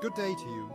Good day to you.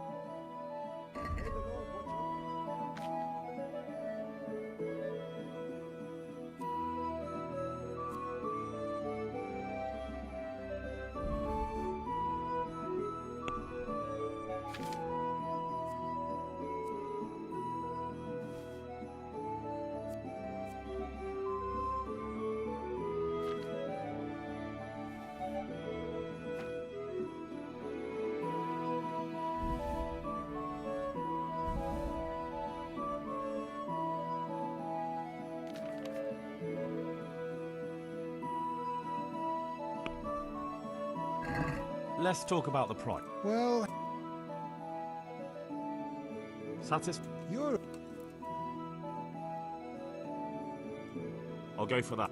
Let's talk about the price. Well, you're... I'll go for that.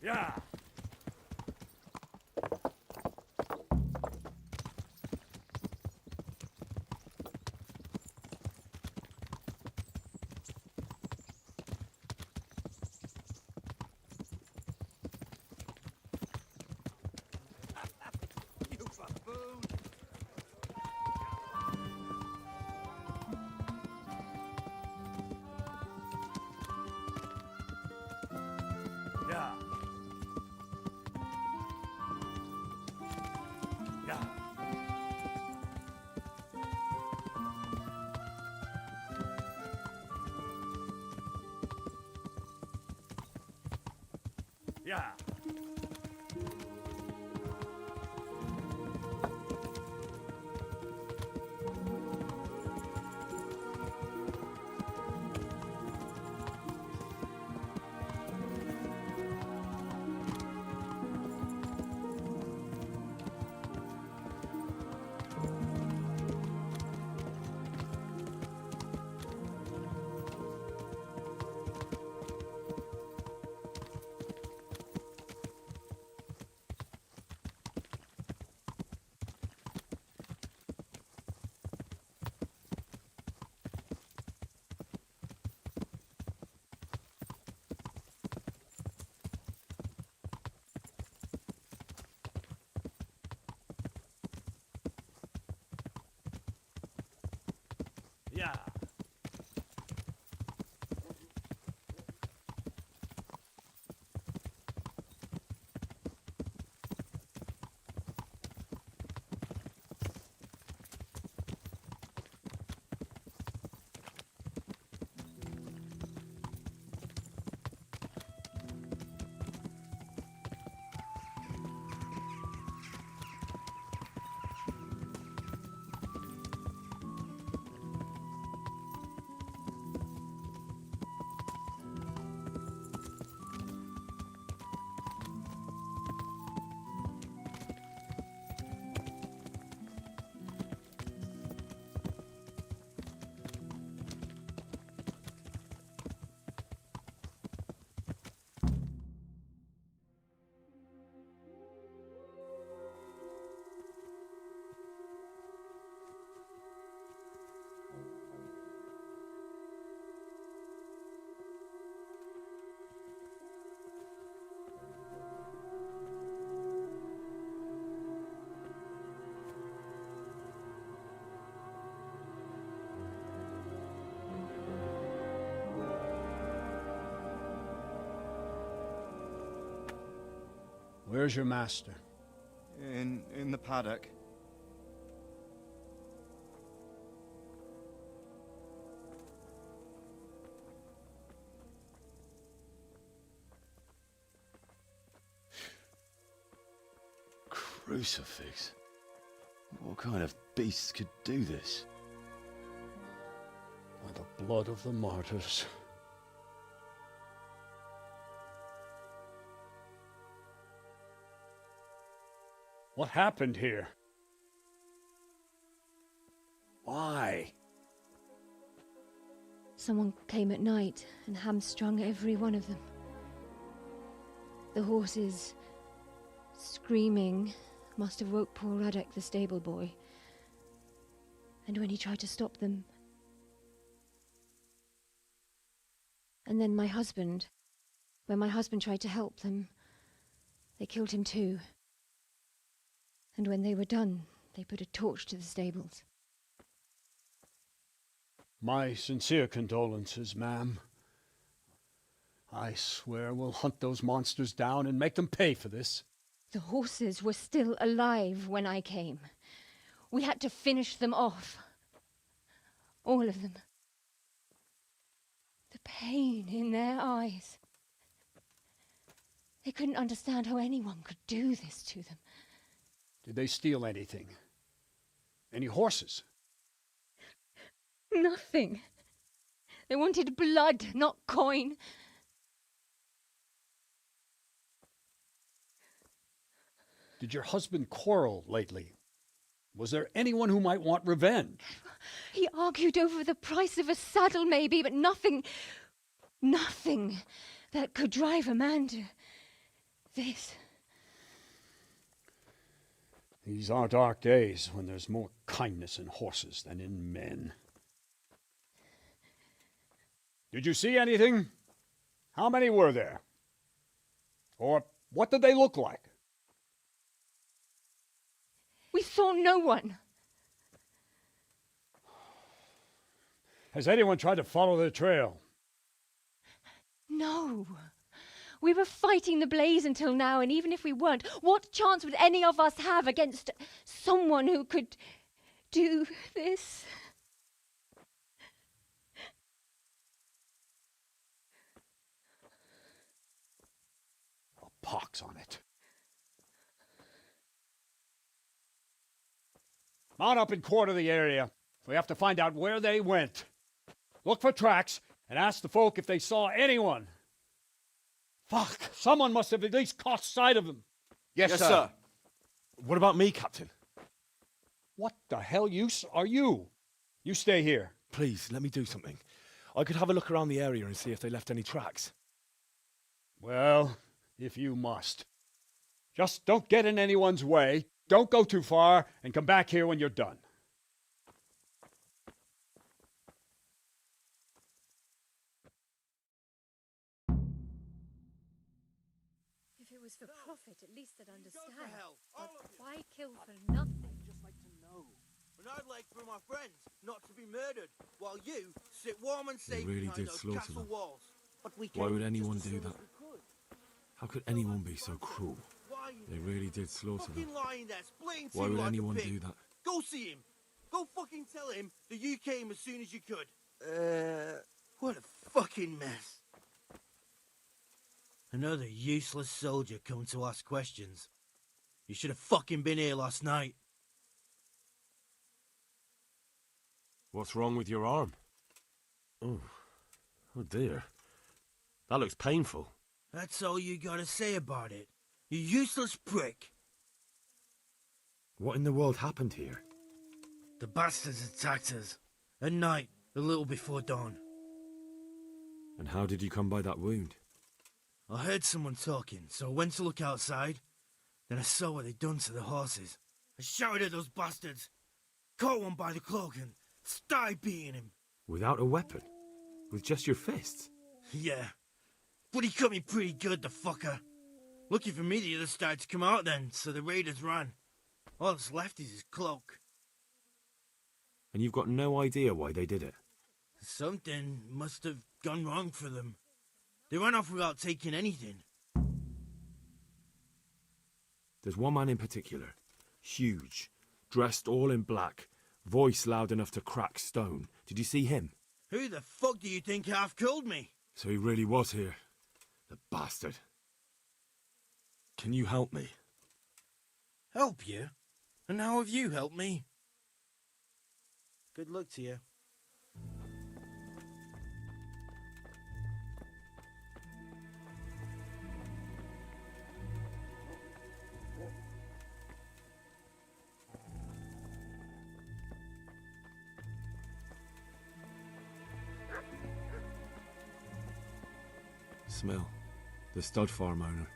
Yeah. You buffoon. Yeah. Yeah. Yeah. Yeah. Where's your master? In the paddock. Crucifix? What kind of beast could do this? By the blood of the martyrs. What happened here? Why? Someone came at night and hamstrung every one of them. The horses, screaming, must have woke poor Radek, the stable boy. And when he tried to stop them... And then my husband. When my husband tried to help them, they killed him too. And when they were done, they put a torch to the stables. My sincere condolences, ma'am. I swear we'll hunt those monsters down and make them pay for this. The horses were still alive when I came. We had to finish them off. All of them. The pain in their eyes. They couldn't understand how anyone could do this to them. Did they steal anything? Any horses? Nothing. They wanted blood, not coin. Did your husband quarrel lately? Was there anyone who might want revenge? He argued over the price of a saddle, maybe, but nothing that could drive a man to this. These are dark days when there's more kindness in horses than in men. Did you see anything? How many were there? Or what did they look like? We saw no one. Has anyone tried to follow the trail? No. We were fighting the blaze until now, and even if we weren't, what chance would any of us have against someone who could do this? A pox on it. Mount up and quarter the area. We have to find out where they went. Look for tracks and ask the folk if they saw anyone. Fuck! Someone must have at least caught sight of them. Yes, sir. What about me, Captain? What the hell use are you? You stay here. Please, let me do something. I could have a look around the area and see if they left any tracks. Well, if you must. Just don't get in anyone's way, don't go too far, and come back here when you're done. If it was for profit, at least they'd understand. to hell, all of you. Why kill for nothing? Just like to know. And I'd like for my friends not to be murdered, while you sit warm and safe really behind did those slaughter castle them. walls. But we Why came would anyone just as do soon as that? we could. How could anyone be so cruel? Why you They really did slaughter them. fucking lying there, splitting Why two would like anyone a pig. do that? Go see him. Go fucking tell him that you came as soon as you could. What a fucking mess. Another useless soldier come to ask questions. You should have fucking been here last night. What's wrong with your arm? Oh dear. That looks painful. That's all you gotta say about it. You useless prick. What in the world happened here? The bastards attacked us. At night, a little before dawn. And how did you come by that wound? I heard someone talking, so I went to look outside. Then I saw what they'd done to the horses. I shouted at those bastards. Caught one by the cloak and started beating him. Without a weapon? With just your fists? Yeah. But he cut me pretty good, the fucker. Lucky for me, the others started to come out then, so the raiders ran. All that's left is his cloak. And you've got no idea why they did it? Something must have gone wrong for them. They ran off without taking anything. There's one man in particular. Huge. Dressed all in black. Voice loud enough to crack stone. Did you see him? Who the fuck do you think half killed me? So he really was here. The bastard. Can you help me? Help you? And how have you helped me? Good luck to you. Smell. The stud farm owner.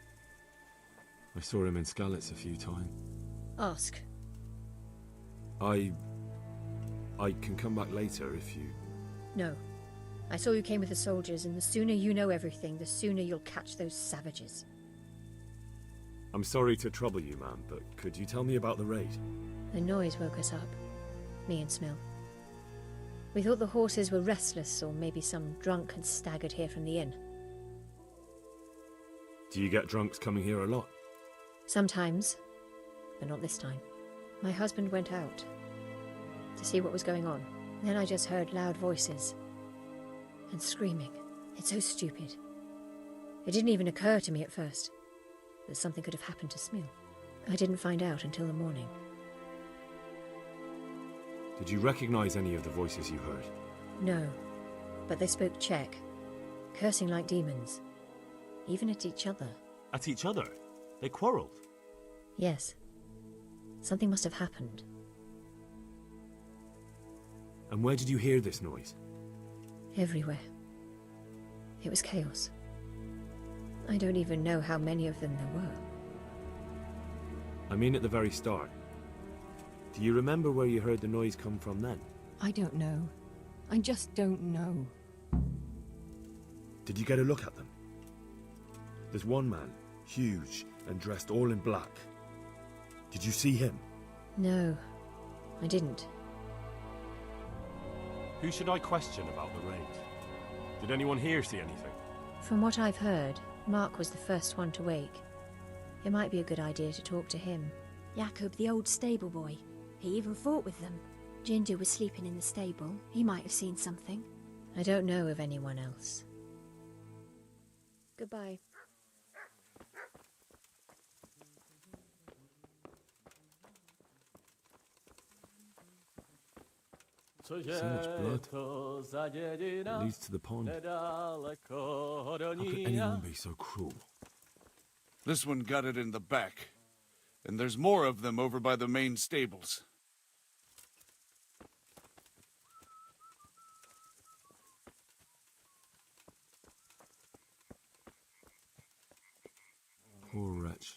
I saw him in Skalitz a few times. Ask. I can come back later if you... No. I saw you came with the soldiers, and the sooner you know everything, the sooner you'll catch those savages. I'm sorry to trouble you, ma'am, but could you tell me about the raid? The noise woke us up. Me and Smill. We thought the horses were restless, or maybe some drunk had staggered here from the inn. Do you get drunks coming here a lot? Sometimes, but not this time. My husband went out to see what was going on. Then I just heard loud voices and screaming. It's so stupid. It didn't even occur to me at first that something could have happened to Smill. I didn't find out until the morning. Did you recognize any of the voices you heard? No, but they spoke Czech, cursing like demons, even at each other. At each other? They quarrelled? Yes. Something must have happened. And where did you hear this noise? Everywhere. It was chaos. I don't even know how many of them there were. I mean at the very start. Do you remember where you heard the noise come from then? I don't know. I just don't know. Did you get a look at them? There's one man, huge and dressed all in black. Did you see him? No, I didn't. Who should I question about the raid? Did anyone here see anything? From what I've heard, Mark was the first one to wake. It might be a good idea to talk to him. Jakob, the old stable boy. He even fought with them. Ginger was sleeping in the stable. He might have seen something. I don't know of anyone else. Goodbye. So much blood. It leads to the pond. How could anyone be so cruel? This one got it in the back. And there's more of them over by the main stables. Poor wretch.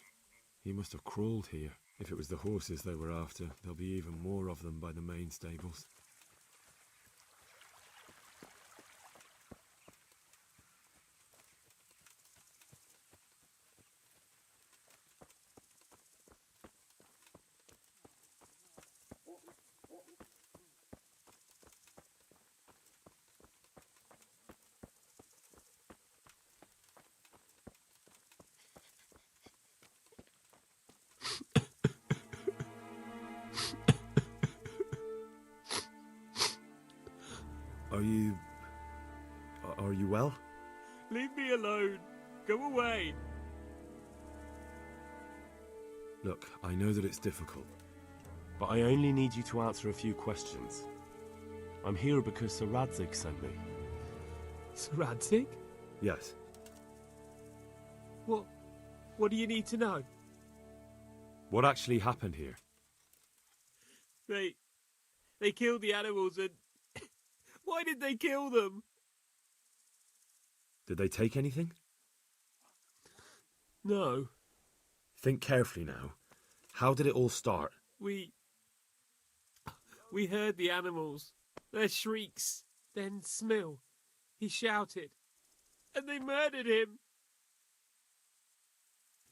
He must have crawled here. If it was the horses they were after, there'll be even more of them by the main stables. Are you well? Leave me alone. Go away. Look, I know that it's difficult. But I only need you to answer a few questions. I'm here because Sir Radzig sent me. Sir Radzig? Yes. What do you need to know? What actually happened here? They killed the animals and... Why did they kill them? Did they take anything? No. Think carefully now. How did it all start? We heard the animals, their shrieks, then Smill. He shouted, and they murdered him.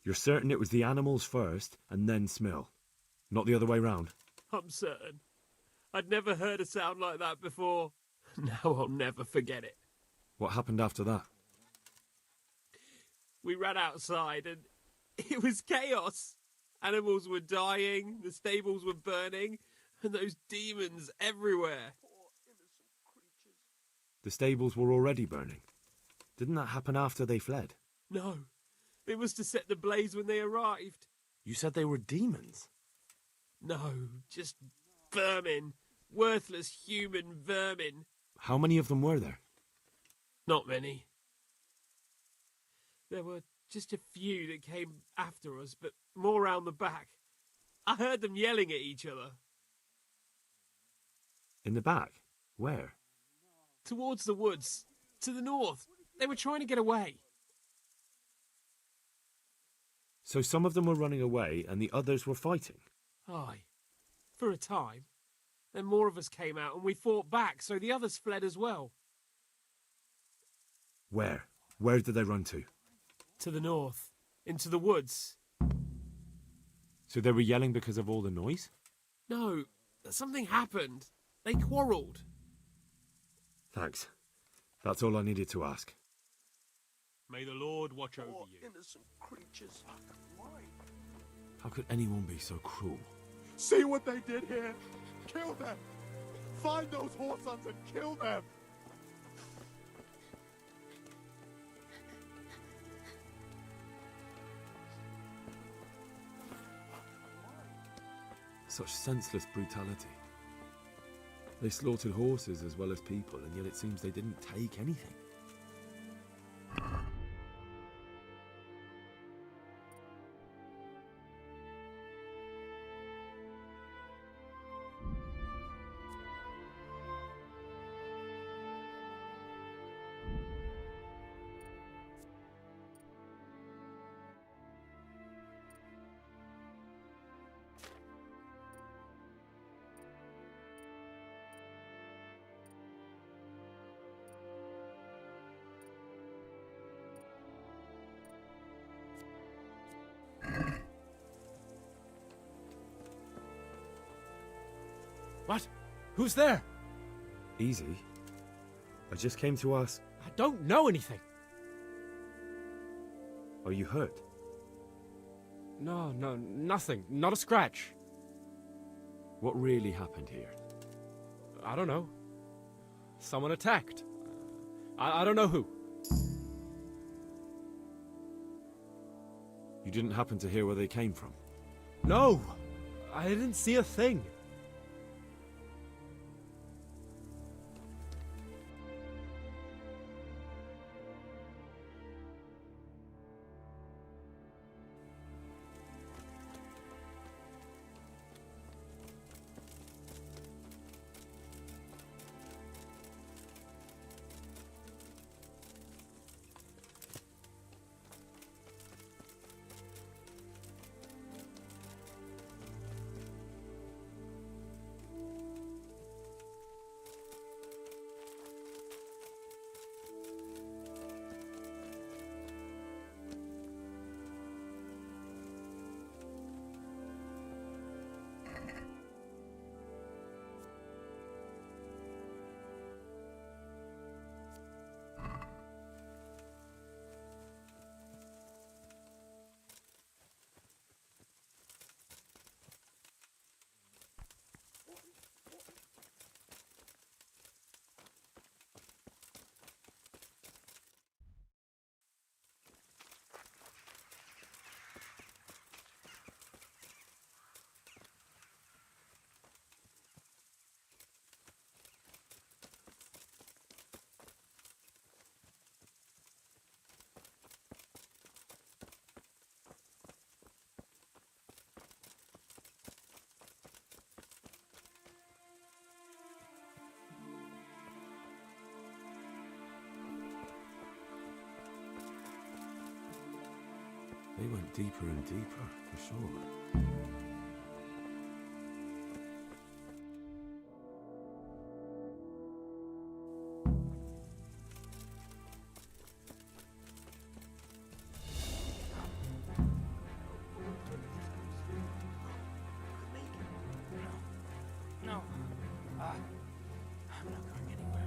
You're certain it was the animals first, and then Smill? Not the other way round? I'm certain. I'd never heard a sound like that before. Now I'll never forget it. What happened after that? We ran outside and it was chaos. Animals were dying, the stables were burning, and those demons everywhere. The stables were already burning. Didn't that happen after they fled? No, it was to set the blaze when they arrived. You said they were demons? No, just vermin. Worthless human vermin. How many of them were there? Not many. There were just a few that came after us, but more round the back. I heard them yelling at each other. In the back? Where? Towards the woods. To the north. They were trying to get away. So some of them were running away and the others were fighting? Aye. For a time. Then more of us came out and we fought back, so the others fled as well. Where? Where did they run to? To the north. Into the woods. So they were yelling because of all the noise? No, something happened. They quarrelled. Thanks. That's all I needed to ask. May the Lord watch over you. Innocent creatures. How could anyone be so cruel? See what they did here? Kill them! Find those whoresons and kill them! Such senseless brutality. They slaughtered horses as well as people, and yet it seems they didn't take anything. What? Who's there? Easy. I just came to ask, I don't know anything. are you hurt? No, nothing. Not a scratch. What really happened here? I don't know. Someone attacked. I don't know who. You didn't happen to hear where they came from? No! I didn't see a thing. They went deeper and deeper, for sure. No. I'm not going anywhere.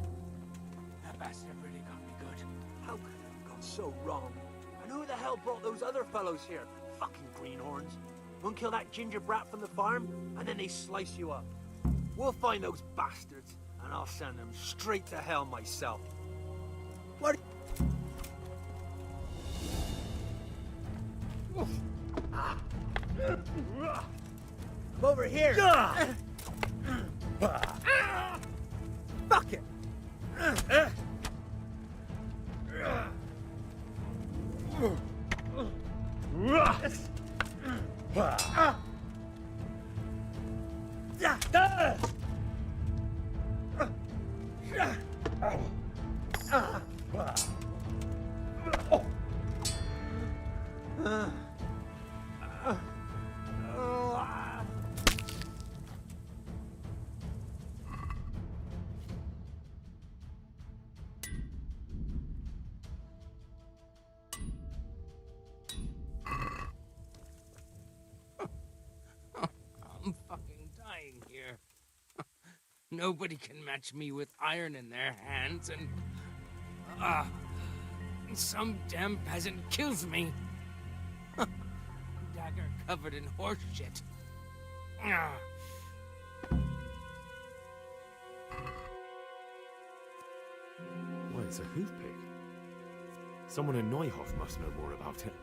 That bastard really got me good. How could it have gone so wrong? And who the hell brought those other fellows here? Fucking greenhorns. Won't kill that ginger brat from the farm, and then they slice you up. We'll find those bastards, and I'll send them straight to hell myself. What? I'm over here. Fuck it. I'm fucking dying here. Nobody can match me with iron in their hands, and some damn peasant kills me. Dagger covered in horse shit. Why, it's a hoof pick. Someone in Neuhoff must know more about it.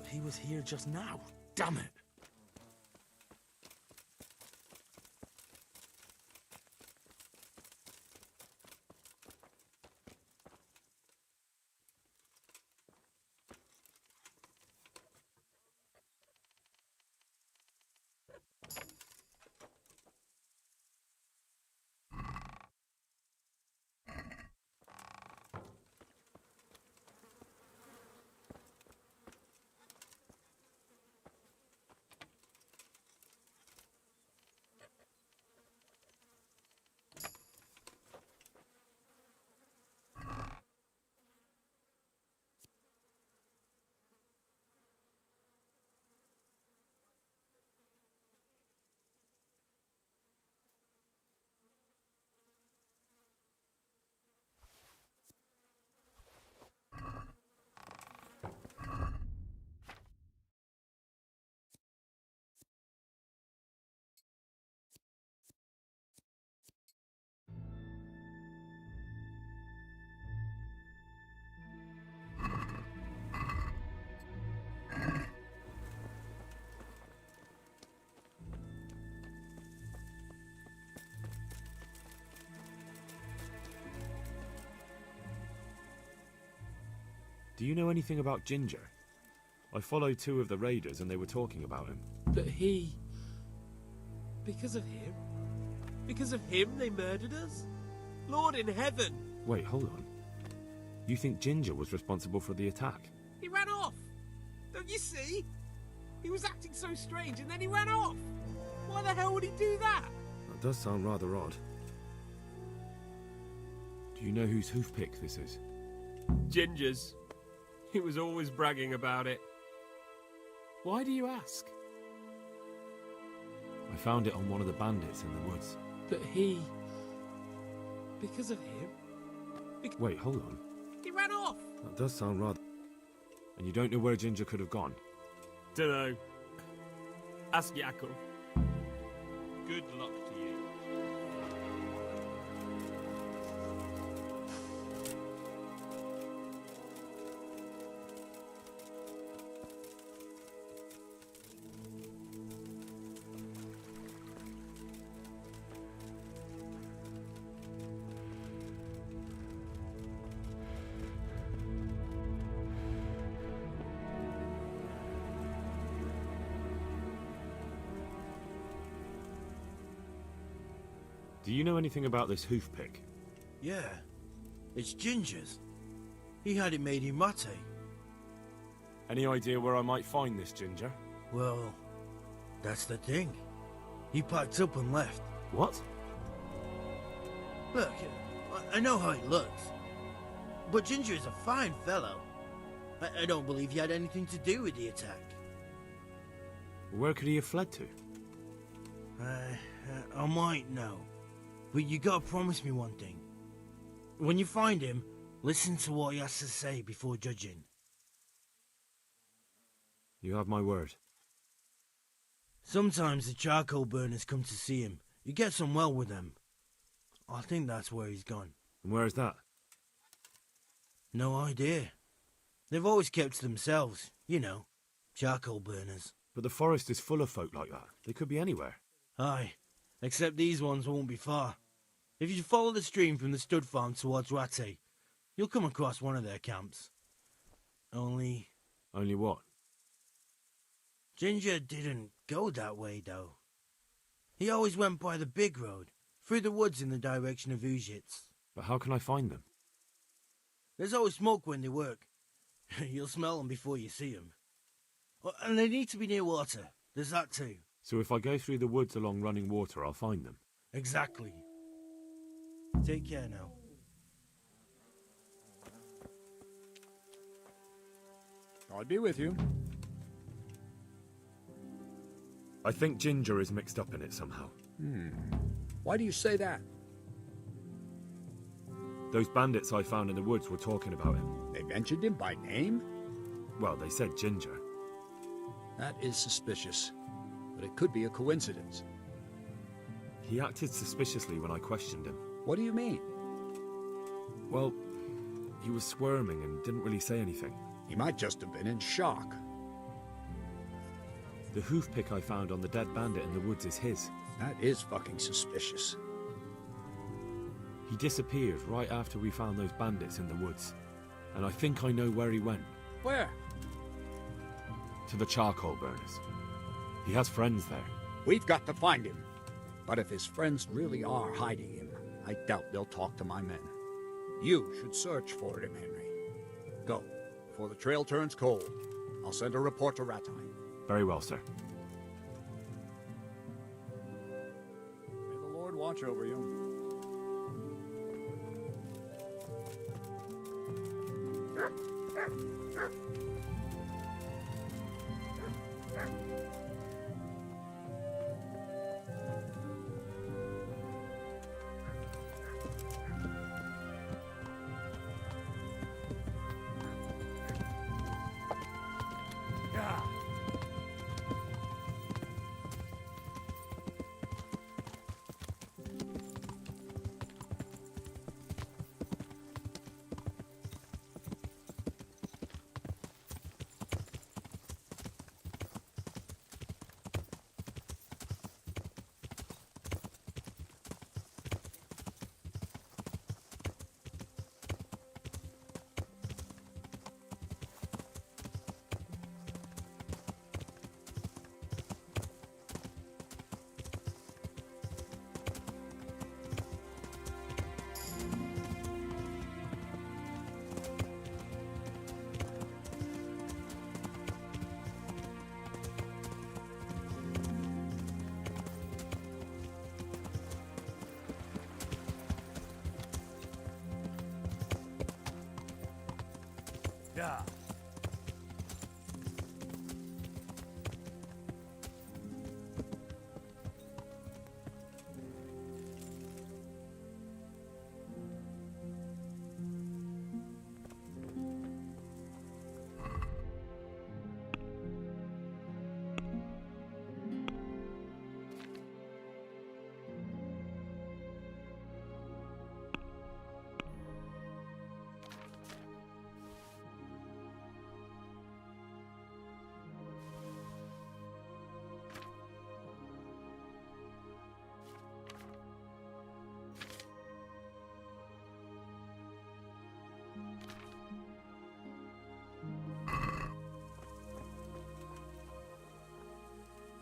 He was here just now. Damn it. Do you know anything about Ginger? I followed two of the raiders and they were talking about him. But he... Because of him? Because of him they murdered us? Lord in heaven! Wait, hold on. You think Ginger was responsible for the attack? He ran off! Don't you see? He was acting so strange and then he ran off! Why the hell would he do that? That does sound rather odd. Do you know whose hoofpick this is? Ginger's. He was always bragging about it. Why do you ask? I found it on one of the bandits in the woods. But he... Because of him? Wait, hold on. He ran off. That does sound rather... And you don't know where Ginger could have gone? Dunno. Ask Yakko. Good luck to you. Do you know anything about this hoof pick? Yeah, it's Ginger's. He had it made in mate. Any idea where I might find this Ginger? Well, that's the thing. He packed up and left. What? Look, I know how he looks. But Ginger is a fine fellow. I don't believe he had anything to do with the attack. Where could he have fled to? I might know. But you gotta promise me one thing. When you find him, listen to what he has to say before judging. You have my word. Sometimes the charcoal burners come to see him. He gets on well with them. I think that's where he's gone. And where is that? No idea. They've always kept to themselves, you know, charcoal burners. But the forest is full of folk like that. They could be anywhere. Aye, except these ones won't be far. If you follow the stream from the stud farm towards Rattay, you'll come across one of their camps. Only what? Ginger didn't go that way, though. He always went by the big road, through the woods in the direction of Ujits. But how can I find them? There's always smoke when they work. You'll smell them before you see them. And they need to be near water. There's that too. So if I go through the woods along running water, I'll find them? Exactly. Take care now. I'll be with you. I think Ginger is mixed up in it somehow. Why do you say that? Those bandits I found in the woods were talking about him. They mentioned him by name? Well, they said Ginger. That is suspicious, but it could be a coincidence. He acted suspiciously when I questioned him. What do you mean? Well, he was squirming and didn't really say anything. He might just have been in shock. The hoof pick I found on the dead bandit in the woods is his. That is fucking suspicious. He disappeared right after we found those bandits in the woods. And I think I know where he went. Where? To the charcoal burners. He has friends there. We've got to find him. But if his friends really are hiding him, I doubt they'll talk to my men. You should search for him, Henry. Go, before the trail turns cold. I'll send a report to Rattay. Very well, sir. May the Lord watch over you. Yeah.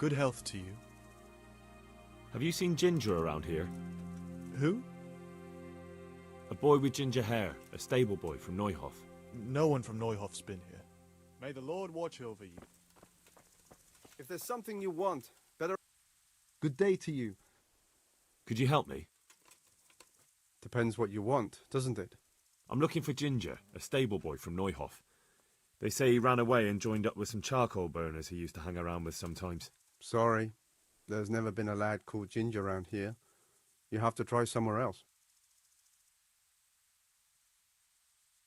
Good health to you. Have you seen Ginger around here? Who? A boy with ginger hair, a stable boy from Neuhof. No one from Neuhof's been here. May the Lord watch over you. If there's something you want, better... Good day to you. Could you help me? Depends what you want, doesn't it? I'm looking for Ginger, a stable boy from Neuhof. They say he ran away and joined up with some charcoal burners he used to hang around with sometimes. Sorry. There's never been a lad called Ginger around here. You have to try somewhere else.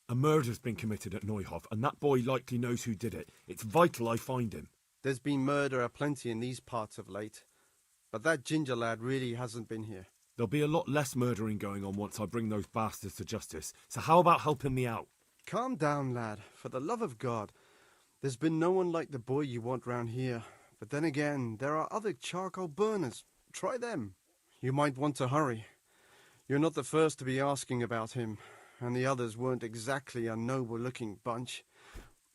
A murder's been committed at Neuhof, and that boy likely knows who did it. It's vital I find him. There's been murder aplenty in these parts of late, but that Ginger lad really hasn't been here. There'll be a lot less murdering going on once I bring those bastards to justice, so how about helping me out? Calm down, lad. For the love of God. There's been no one like the boy you want round here. But then again, there are other charcoal burners. Try them. You might want to hurry. You're not the first to be asking about him, and the others weren't exactly a noble-looking bunch,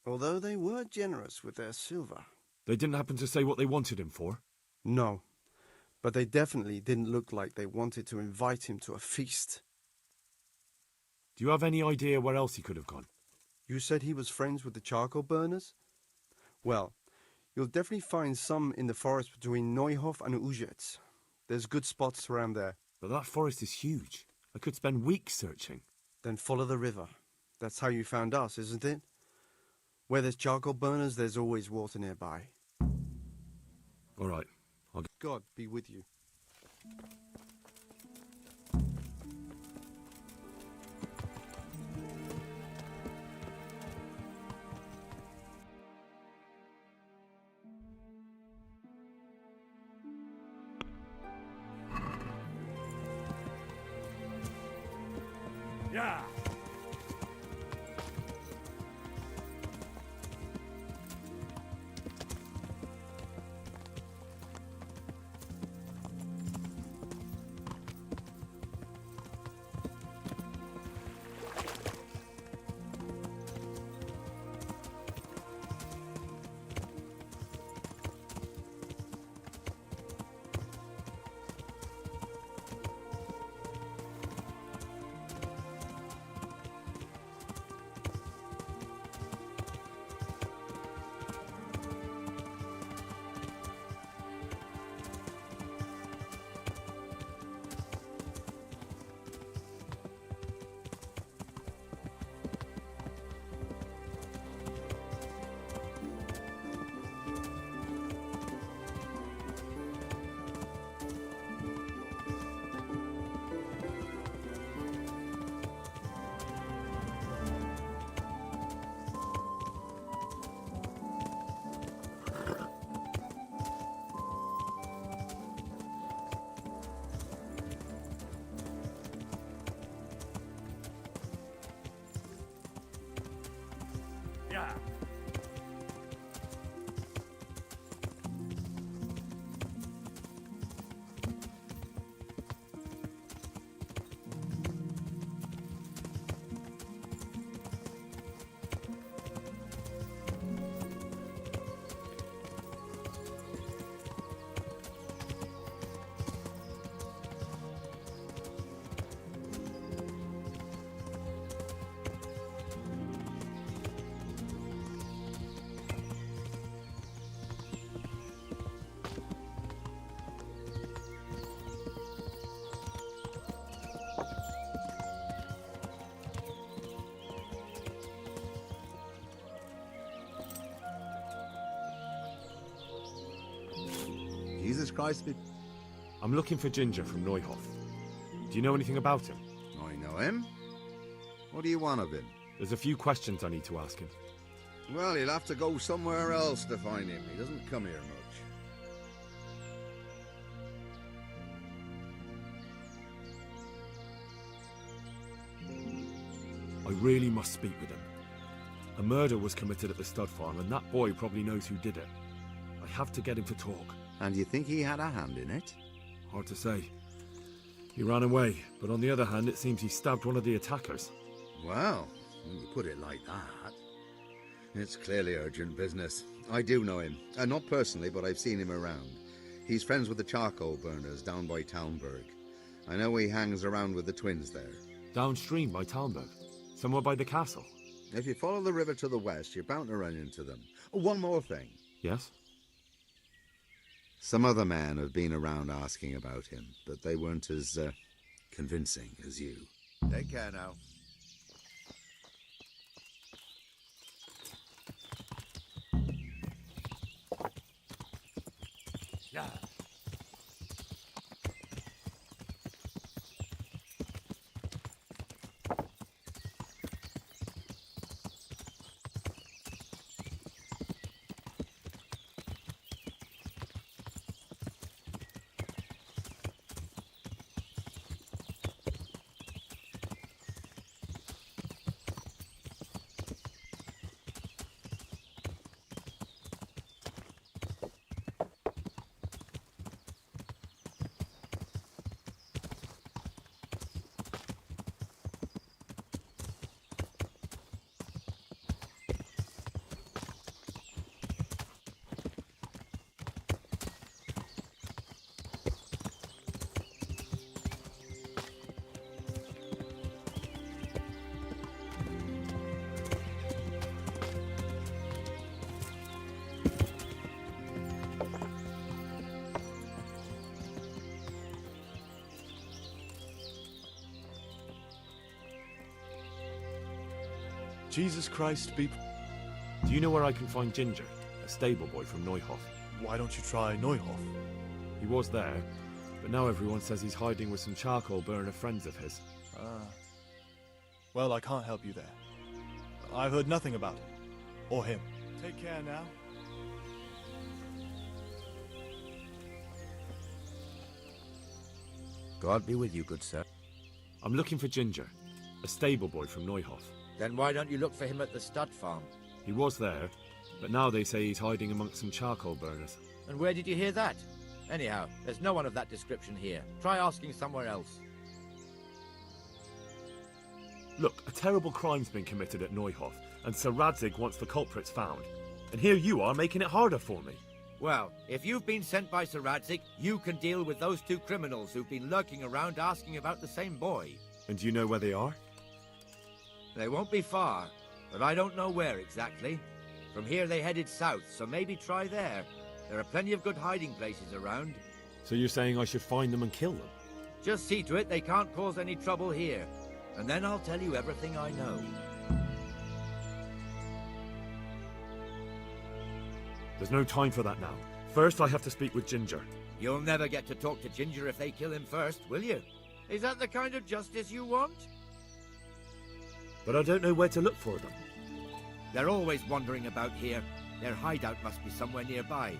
although they were generous with their silver. They didn't happen to say what they wanted him for? No, but they definitely didn't look like they wanted to invite him to a feast. Do you have any idea where else he could have gone? You said he was friends with the charcoal burners? Well, you'll definitely find some in the forest between Neuhof and Ujetz. There's good spots around there. But that forest is huge. I could spend weeks searching. Then follow the river. That's how you found us, isn't it? Where there's charcoal burners, there's always water nearby. All right. God be with you. Yeah. Yeah. Jesus Christ. I'm looking for Ginger from Neuhof. Do you know anything about him? I know him. What do you want of him? There's a few questions I need to ask him. Well, you'll have to go somewhere else to find him. He doesn't come here much. I really must speak with him. A murder was committed at the stud farm, and that boy probably knows who did it. I have to get him to talk. And you think he had a hand in it? Hard to say. He ran away, but on the other hand, it seems he stabbed one of the attackers. Well, when you put it like that. It's clearly urgent business. I do know him. Not personally, but I've seen him around. He's friends with the charcoal burners down by Townburg. I know he hangs around with the twins there. Downstream by Townburg? Somewhere by the castle? If you follow the river to the west, you're bound to run into them. Oh, one more thing. Yes? Some other men have been around asking about him, but they weren't as convincing as you. Take care now. Yeah. Jesus Christ be... Do you know where I can find Ginger, a stable boy from Neuhof? Why don't you try Neuhof? He was there, but now everyone says he's hiding with some charcoal burner friends of his. Ah. Well, I can't help you there. I've heard nothing about it. Or him. Take care now. God be with you, good sir. I'm looking for Ginger, a stable boy from Neuhof. Then why don't you look for him at the stud farm? He was there, but now they say he's hiding amongst some charcoal burners. And where did you hear that? Anyhow, there's no one of that description here. Try asking somewhere else. Look, a terrible crime's been committed at Neuhof, and Sir Radzig wants the culprits found. And here you are making it harder for me. Well, if you've been sent by Sir Radzig, you can deal with those two criminals who've been lurking around asking about the same boy. And do you know where they are? They won't be far, but I don't know where exactly. From here they headed south, so maybe try there. There are plenty of good hiding places around. So you're saying I should find them and kill them? Just see to it they can't cause any trouble here. And then I'll tell you everything I know. There's no time for that now. First I have to speak with Ginger. You'll never get to talk to Ginger if they kill him first, will you? Is that the kind of justice you want? But I don't know where to look for them. They're always wandering about here. Their hideout must be somewhere nearby.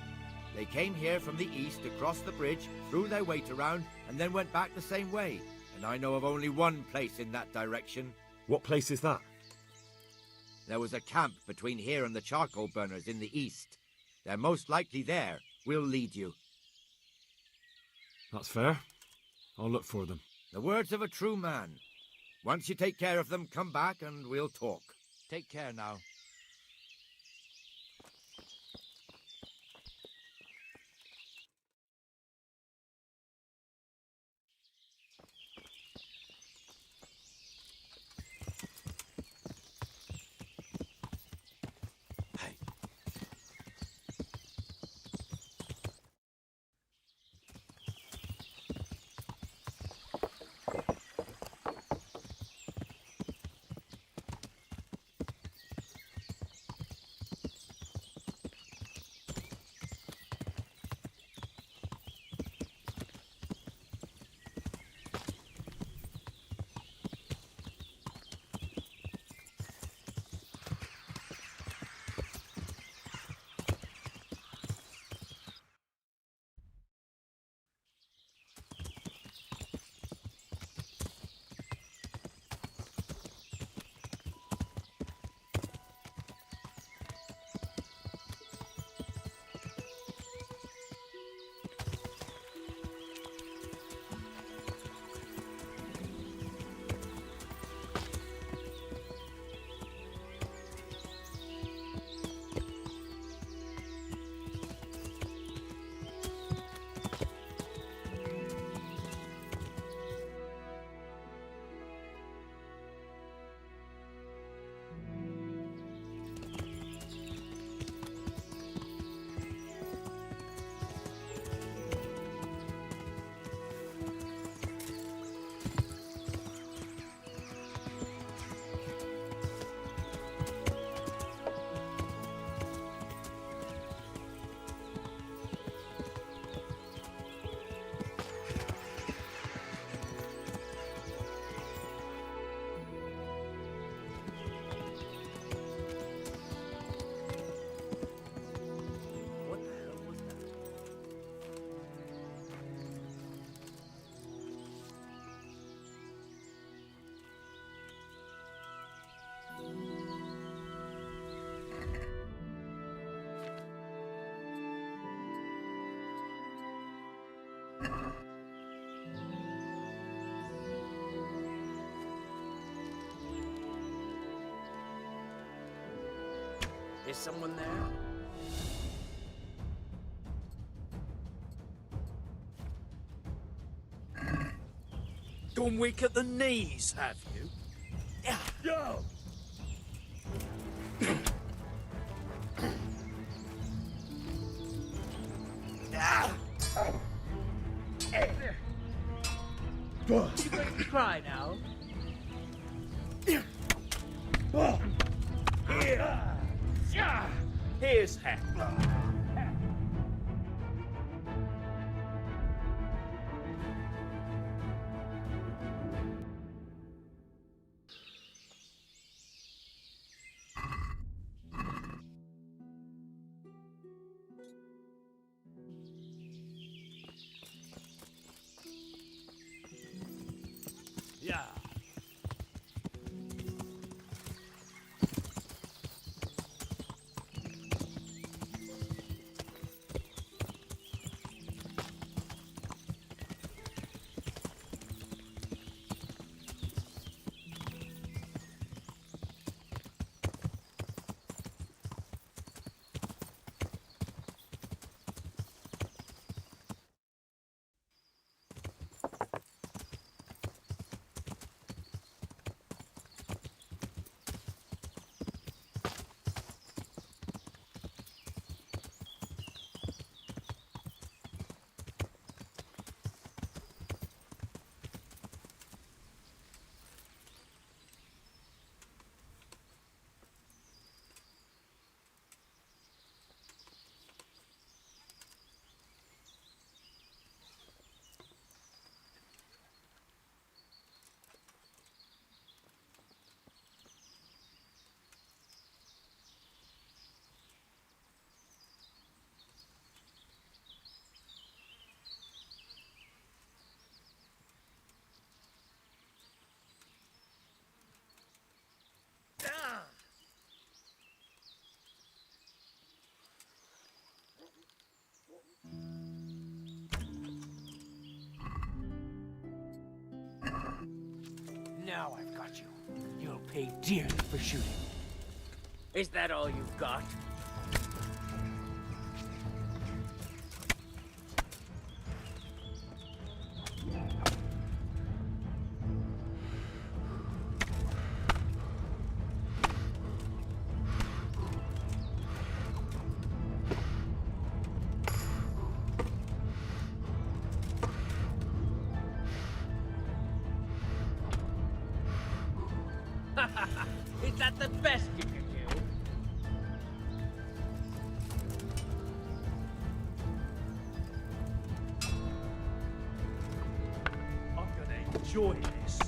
They came here from the east, across the bridge, threw their weight around, and then went back the same way. And I know of only one place in that direction. What place is that? There was a camp between here and the charcoal burners in the east. They're most likely there. We'll lead you. That's fair. I'll look for them. The words of a true man. Once you take care of them, come back and we'll talk. Take care now. Is someone there? Gone weak at the knees, have you? Go! You make me cry now. Here's Heck. Yeah. Now I've got you. You'll pay dearly for shooting. Is that all you've got? Is that the best you can do? I'm gonna enjoy this.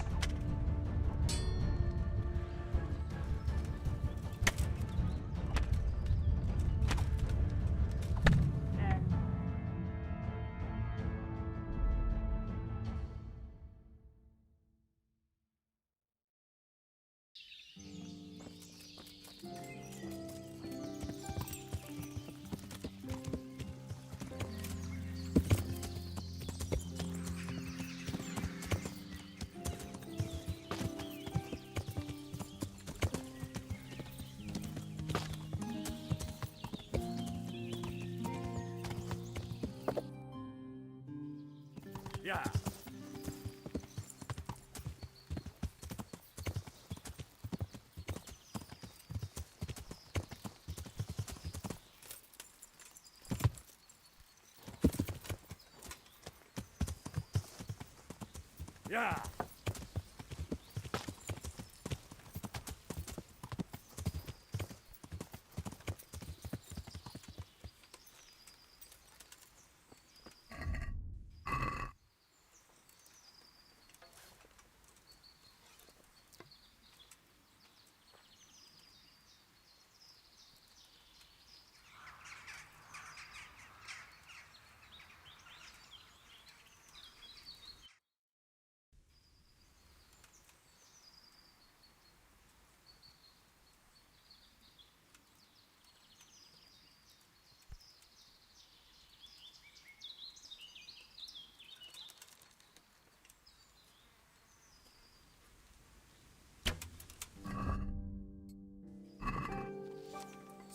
Yeah. Yeah.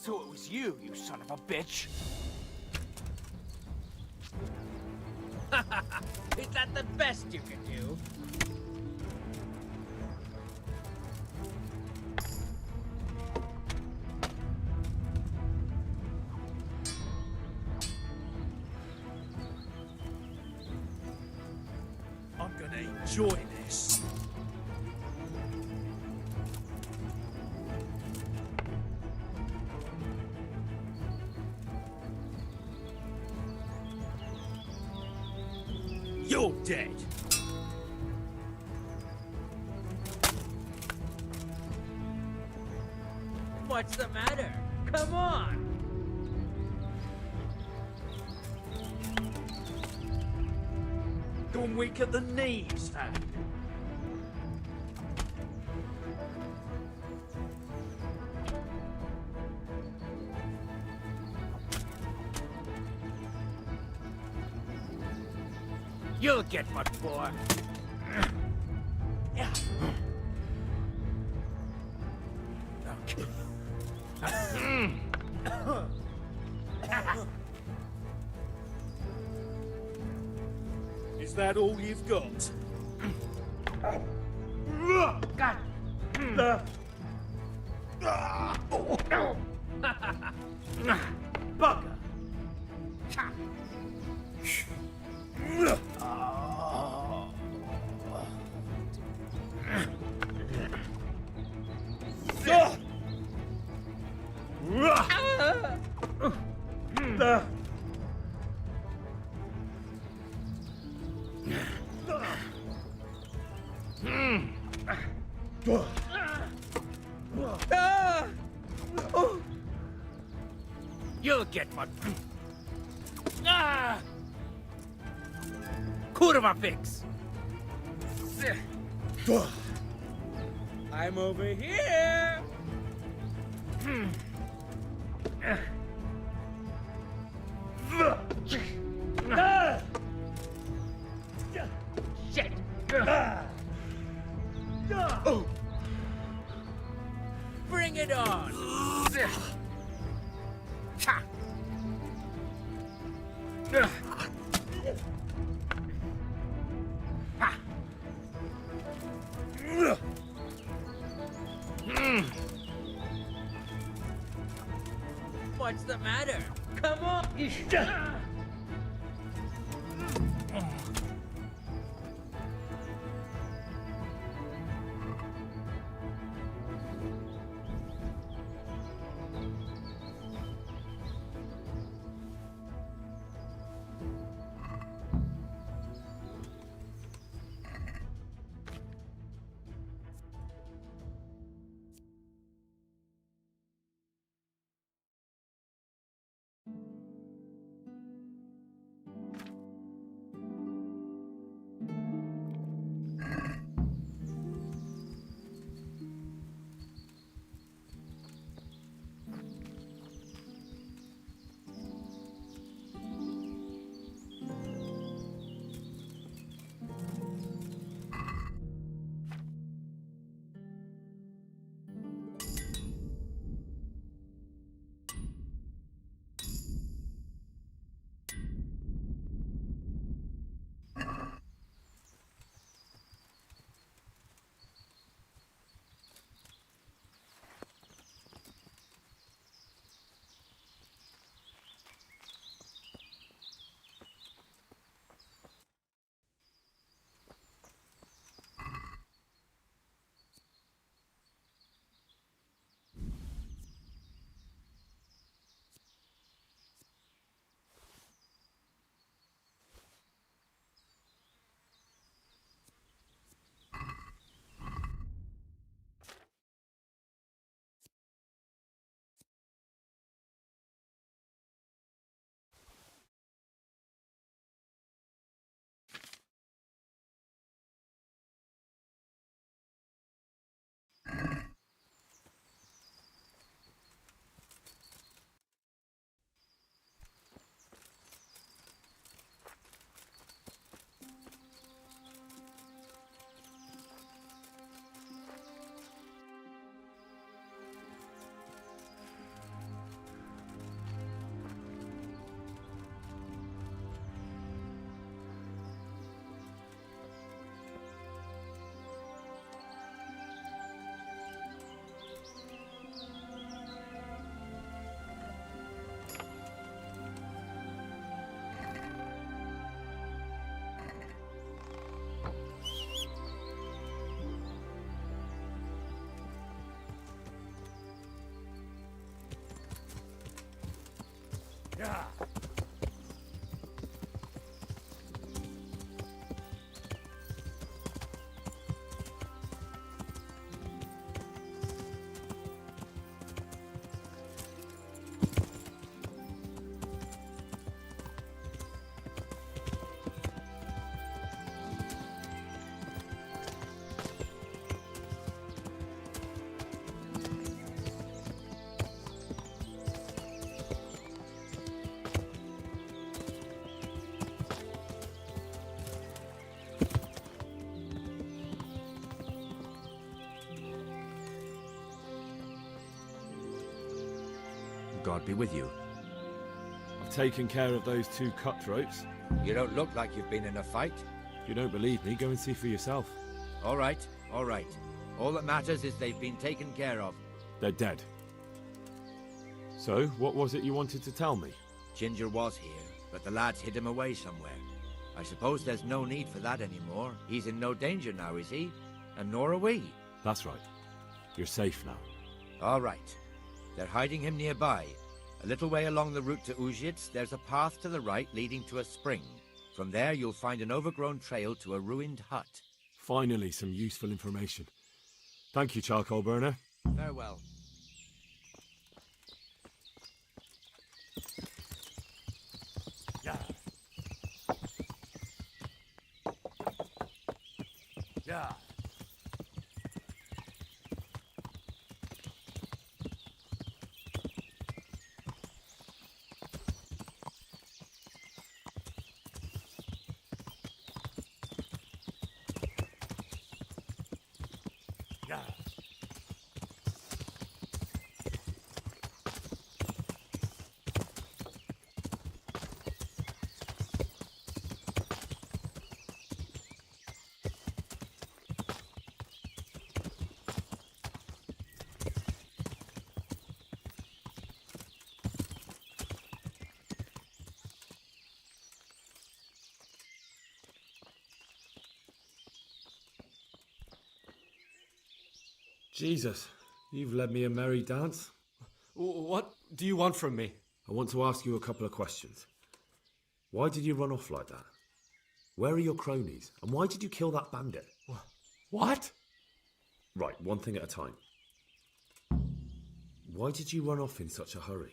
So it was you, you son of a bitch. Is that the best you can do? I'm gonna enjoy this. You're dead. What's the matter? Come on! Gone weak at the knees, then. You'll get what for. Yeah. Is that all you've got? God. Bugger. You'll get what. Kurva fix. I'm over here. Shit. Bring it on. Ha. Ha. What's the matter? Come on! God be with you. I've taken care of those two cutthroats. You don't look like you've been in a fight. If you don't believe me, go and see for yourself. All right, all right. All that matters is they've been taken care of. They're dead. So, what was it you wanted to tell me? Ginger was here, but the lads hid him away somewhere. I suppose there's no need for that anymore. He's in no danger now, is he? And nor are we. That's right. You're safe now. All right. They're hiding him nearby. A little way along the route to Uzhitz, there's a path to the right leading to a spring. From there, you'll find an overgrown trail to a ruined hut. Finally, some useful information. Thank you, charcoal burner. Farewell. Yeah. Yeah. Yeah. Jesus, you've led me a merry dance. What do you want from me? I want to ask you a couple of questions. Why did you run off like that? Where are your cronies? And why did you kill that bandit? What? Right, one thing at a time. Why did you run off in such a hurry?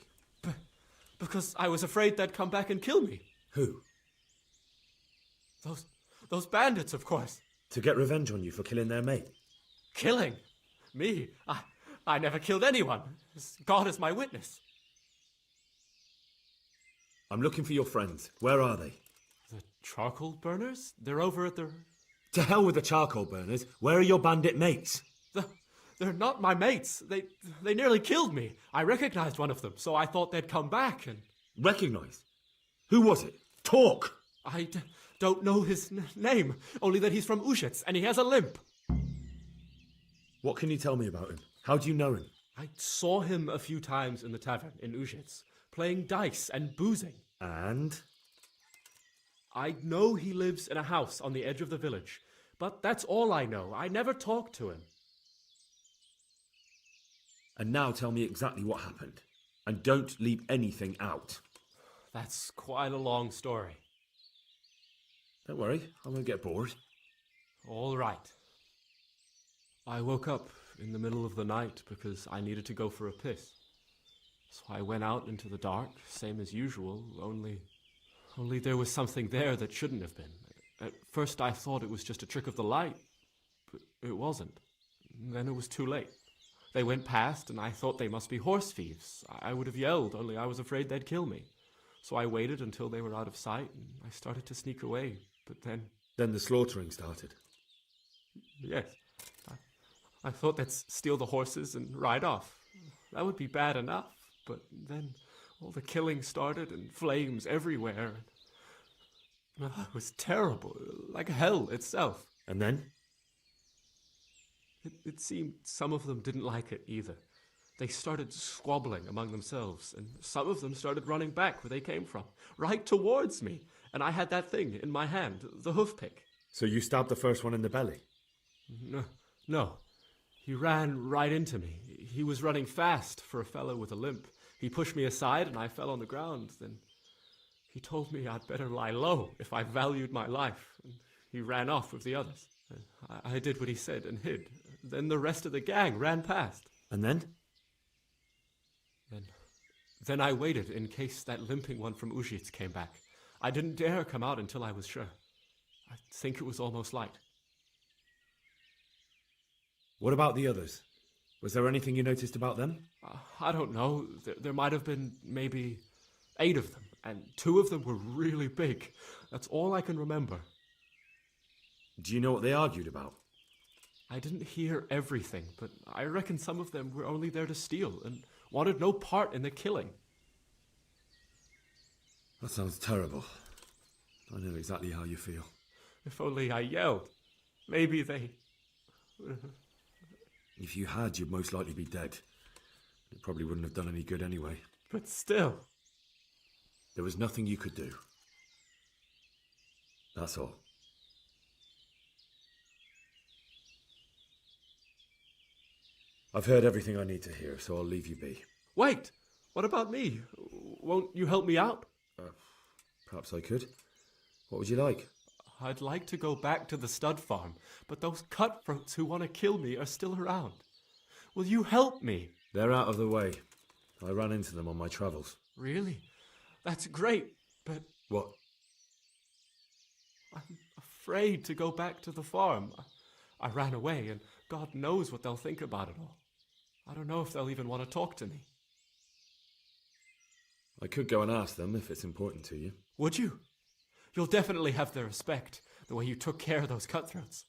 Because I was afraid they'd come back and kill me. Who? Those bandits, of course. To get revenge on you for killing their mate? Killing? Me? I never killed anyone. God is my witness. I'm looking for your friends. Where are they? The charcoal burners? They're over at the... To hell with the charcoal burners. Where are your bandit mates? They're not my mates. They nearly killed me. I recognized one of them, so I thought they'd come back and... Recognized? Who was it? Talk! I don't know his name, only that he's from Uzhitz and he has a limp. What can you tell me about him? How do you know him? I saw him a few times in the tavern in Uzhitz, playing dice and boozing. And? I know he lives in a house on the edge of the village, but that's all I know. I never talked to him. And now tell me exactly what happened. And don't leave anything out. That's quite a long story. Don't worry, I won't get bored. All right. I woke up in the middle of the night because I needed to go for a piss. So I went out into the dark, same as usual, only there was something there that shouldn't have been. At first I thought it was just a trick of the light, but it wasn't. Then it was too late. They went past and I thought they must be horse thieves. I would have yelled, only I was afraid they'd kill me. So I waited until they were out of sight and I started to sneak away, but then... Then the slaughtering started? Yes. I thought they'd steal the horses and ride off. That would be bad enough, but then all the killing started and flames everywhere. It was terrible, like hell itself. And then? It seemed some of them didn't like it either. They started squabbling among themselves, and some of them started running back where they came from, right towards me. And I had that thing in my hand, the hoof pick. So you stabbed the first one in the belly? No. He ran right into me. He was running fast for a fellow with a limp. He pushed me aside and I fell on the ground. Then he told me I'd better lie low if I valued my life. And he ran off with the others. I did what he said and hid. Then the rest of the gang ran past. And then? Then I waited in case that limping one from Uzhitz came back. I didn't dare come out until I was sure. I think it was almost light. What about the others? Was there anything you noticed about them? I don't know. There might have been maybe 8 of them, and 2 of them were really big. That's all I can remember. Do you know what they argued about? I didn't hear everything, but I reckon some of them were only there to steal and wanted no part in the killing. That sounds terrible. I know exactly how you feel. If only I yelled. Maybe they... If you had, you'd most likely be dead. It probably wouldn't have done any good anyway. But still... There was nothing you could do. That's all. I've heard everything I need to hear, so I'll leave you be. Wait! What about me? Won't you help me out? Perhaps I could. What would you like? I'd like to go back to the stud farm, but those cutthroats who want to kill me are still around. Will you help me? They're out of the way. I ran into them on my travels. Really? That's great, but... What? I'm afraid to go back to the farm. I ran away, and God knows what they'll think about it all. I don't know if they'll even want to talk to me. I could go and ask them if it's important to you. Would you? You'll definitely have their respect, the way you took care of those cutthroats.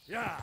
Yeah.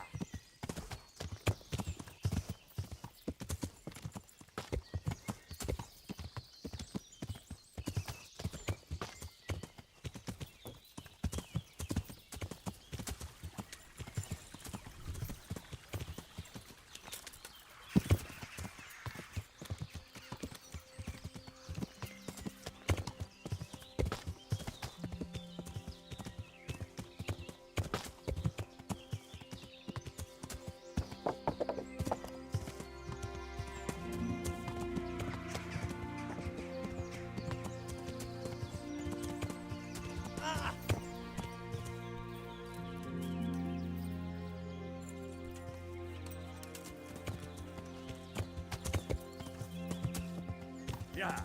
Yeah.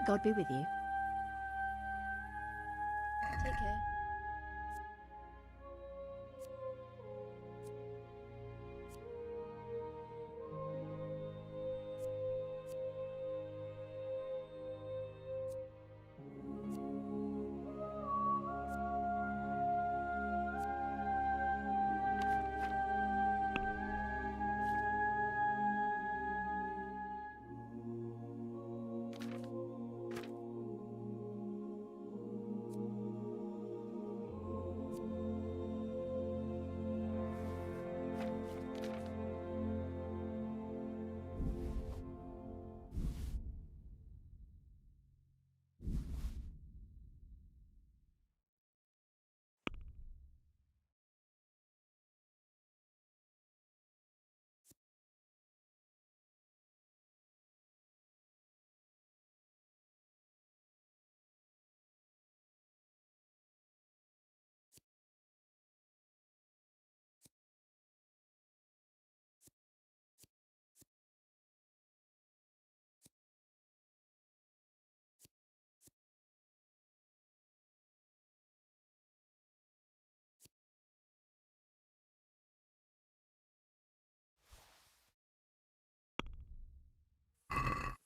God be with you. Take care.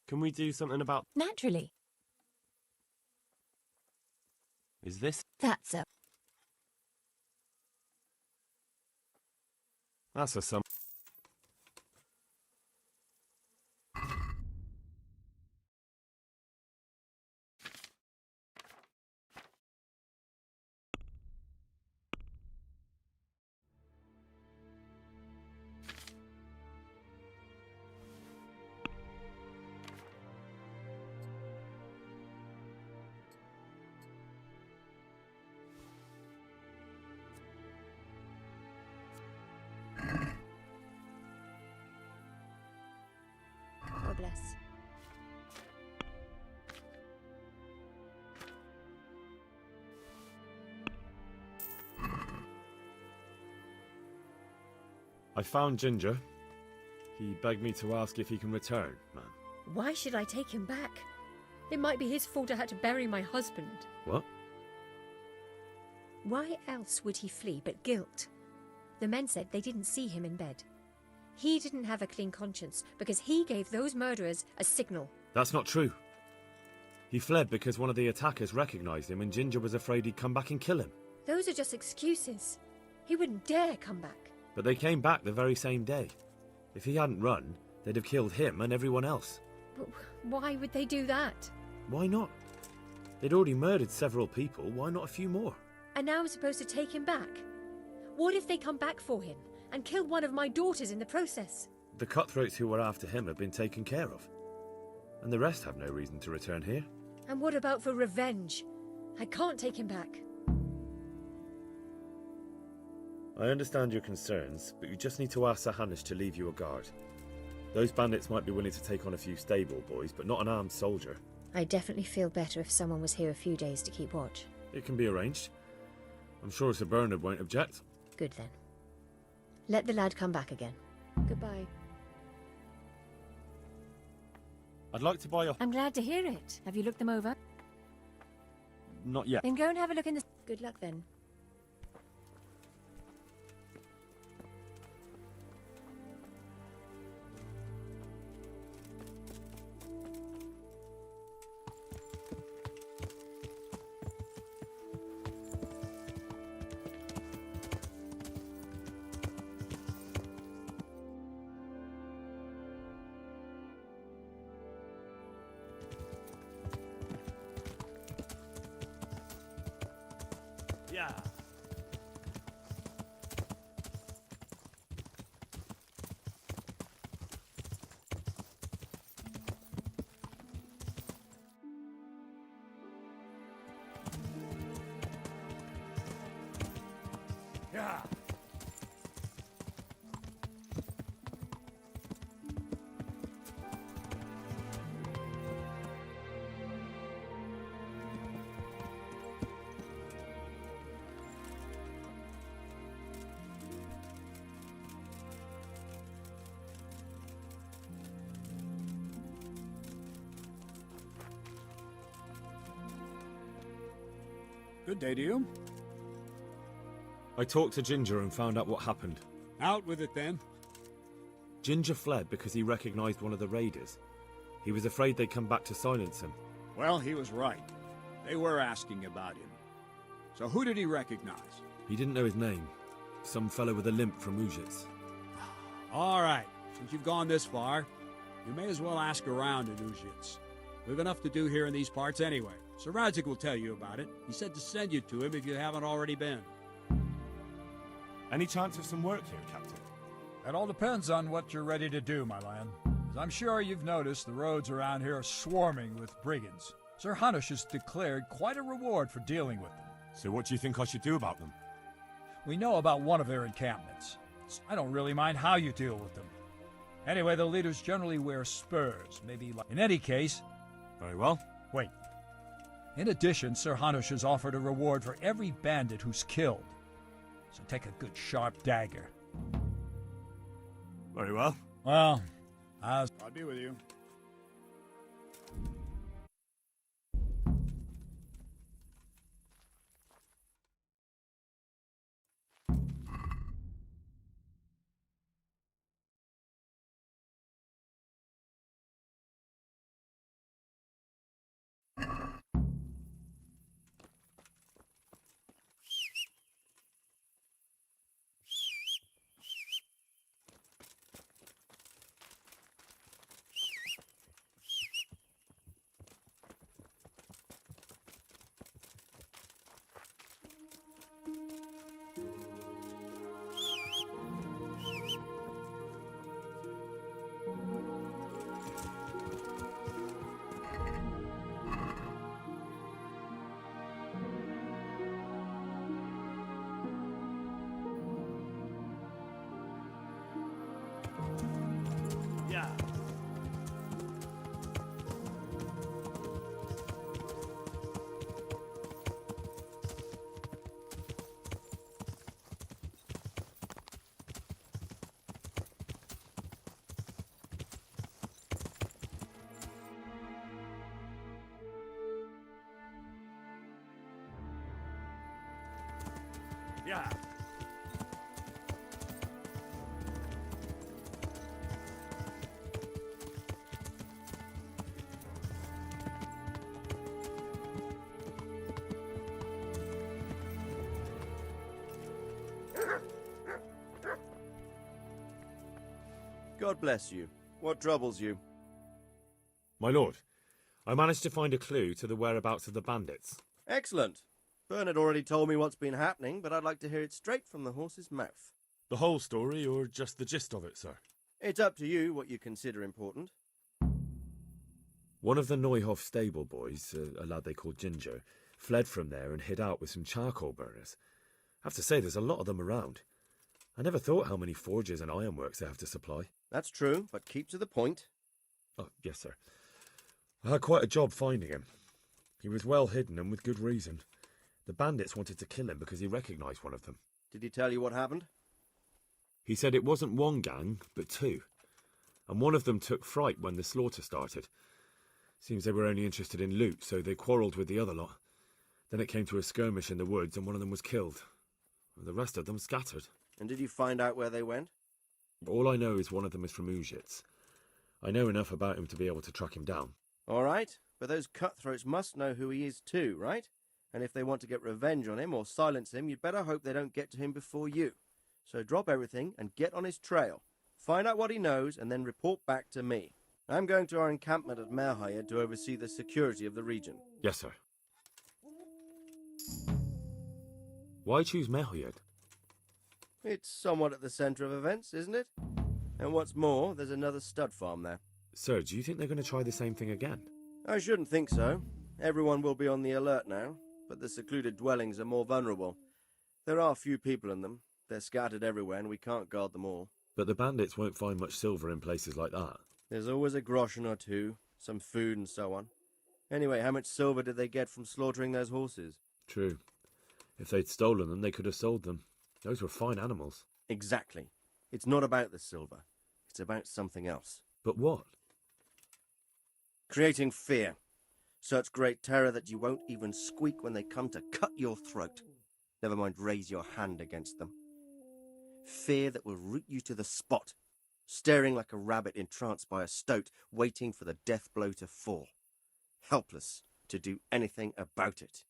Can we do something about... Naturally. Is this... That's a... That's a some... God bless. I found Ginger. He begged me to ask if he can return, man. Why should I take him back? It might be his fault I had to bury my husband. What? Why else would he flee but guilt? The men said they didn't see him in bed. He didn't have a clean conscience because he gave those murderers a signal. That's not true. He fled because one of the attackers recognized him and Ginger was afraid he'd come back and kill him. Those are just excuses. He wouldn't dare come back. But they came back the very same day. If he hadn't run, they'd have killed him and everyone else. But why would they do that? Why not? They'd already murdered several people, why not a few more? And now I'm supposed to take him back? What if they come back for him and kill one of my daughters in the process? The cutthroats who were after him have been taken care of. And the rest have no reason to return here. And what about for revenge? I can't take him back. I understand your concerns, but you just need to ask Sir Hanish to leave you a guard. Those bandits might be willing to take on a few stable boys, but not an armed soldier. I'd definitely feel better if someone was here a few days to keep watch. It can be arranged. I'm sure Sir Bernard won't object. Good then. Let the lad come back again. Goodbye. I'd like to buy a... I'm glad to hear it. Have you looked them over? Not yet. Then go and have a look in the... Good luck then. Yeah. Yeah. Good day to you. I talked to Ginger and found out what happened. Out with it then. Ginger fled because he recognized one of the raiders. He was afraid they'd come back to silence him. Well, he was right. They were asking about him. So who did he recognize? He didn't know his name. Some fellow with a limp from Ujits. All right. Since you've gone this far, you may as well ask around in Ujits. We've enough to do here in these parts anyway. Sir Radzik will tell you about it. He said to send you to him if you haven't already been. Any chance of some work here, Captain? That all depends on what you're ready to do, my lad. As I'm sure you've noticed, the roads around here are swarming with brigands. Sir Hanish has declared quite a reward for dealing with them. So what do you think I should do about them? We know about one of their encampments. So I don't really mind how you deal with them. Anyway, the leaders generally wear spurs, maybe like... In any case... Very well. Wait. In addition, Sir Hanish has offered a reward for every bandit who's killed. So take a good sharp dagger. Very well. Well, I'll be with you. Yeah. God bless you. What troubles you? My lord, I managed to find a clue to the whereabouts of the bandits. Excellent. Bernard already told me what's been happening, but I'd like to hear it straight from the horse's mouth. The whole story, or just the gist of it, sir? It's up to you what you consider important. One of the Neuhoff stable boys, a lad they called Ginger, fled from there and hid out with some charcoal burners. I have to say, there's a lot of them around. I never thought how many forges and ironworks they have to supply. That's true, but keep to the point. Oh, yes, sir. I had quite a job finding him. He was well hidden and with good reason. The bandits wanted to kill him because he recognised one of them. Did he tell you what happened? He said it wasn't one gang, but two. And one of them took fright when the slaughter started. Seems they were only interested in loot, so they quarrelled with the other lot. Then it came to a skirmish in the woods and one of them was killed. The rest of them scattered. And did you find out where they went? All I know is one of them is from Uzhitz. I know enough about him to be able to track him down. All right, but those cutthroats must know who he is too, right? And if they want to get revenge on him or silence him, you'd better hope they don't get to him before you. So drop everything and get on his trail. Find out what he knows and then report back to me. I'm going to our encampment at Merhayed to oversee the security of the region. Yes, sir. Why choose Merhayed? It's somewhat at the centre of events, isn't it? And what's more, there's another stud farm there. Sir, do you think they're going to try the same thing again? I shouldn't think so. Everyone will be on the alert now, but the secluded dwellings are more vulnerable. There are few people in them. They're scattered everywhere and we can't guard them all. But the bandits won't find much silver in places like that. There's always a groschen or two, some food and so on. Anyway, how much silver did they get from slaughtering those horses? True. If they'd stolen them, they could have sold them. Those were fine animals. Exactly. It's not about the silver. It's about something else. But what? Creating fear. Such great terror that you won't even squeak when they come to cut your throat. Never mind raise your hand against them. Fear that will root you to the spot, staring like a rabbit entranced by a stoat, waiting for the death blow to fall. Helpless to do anything about it.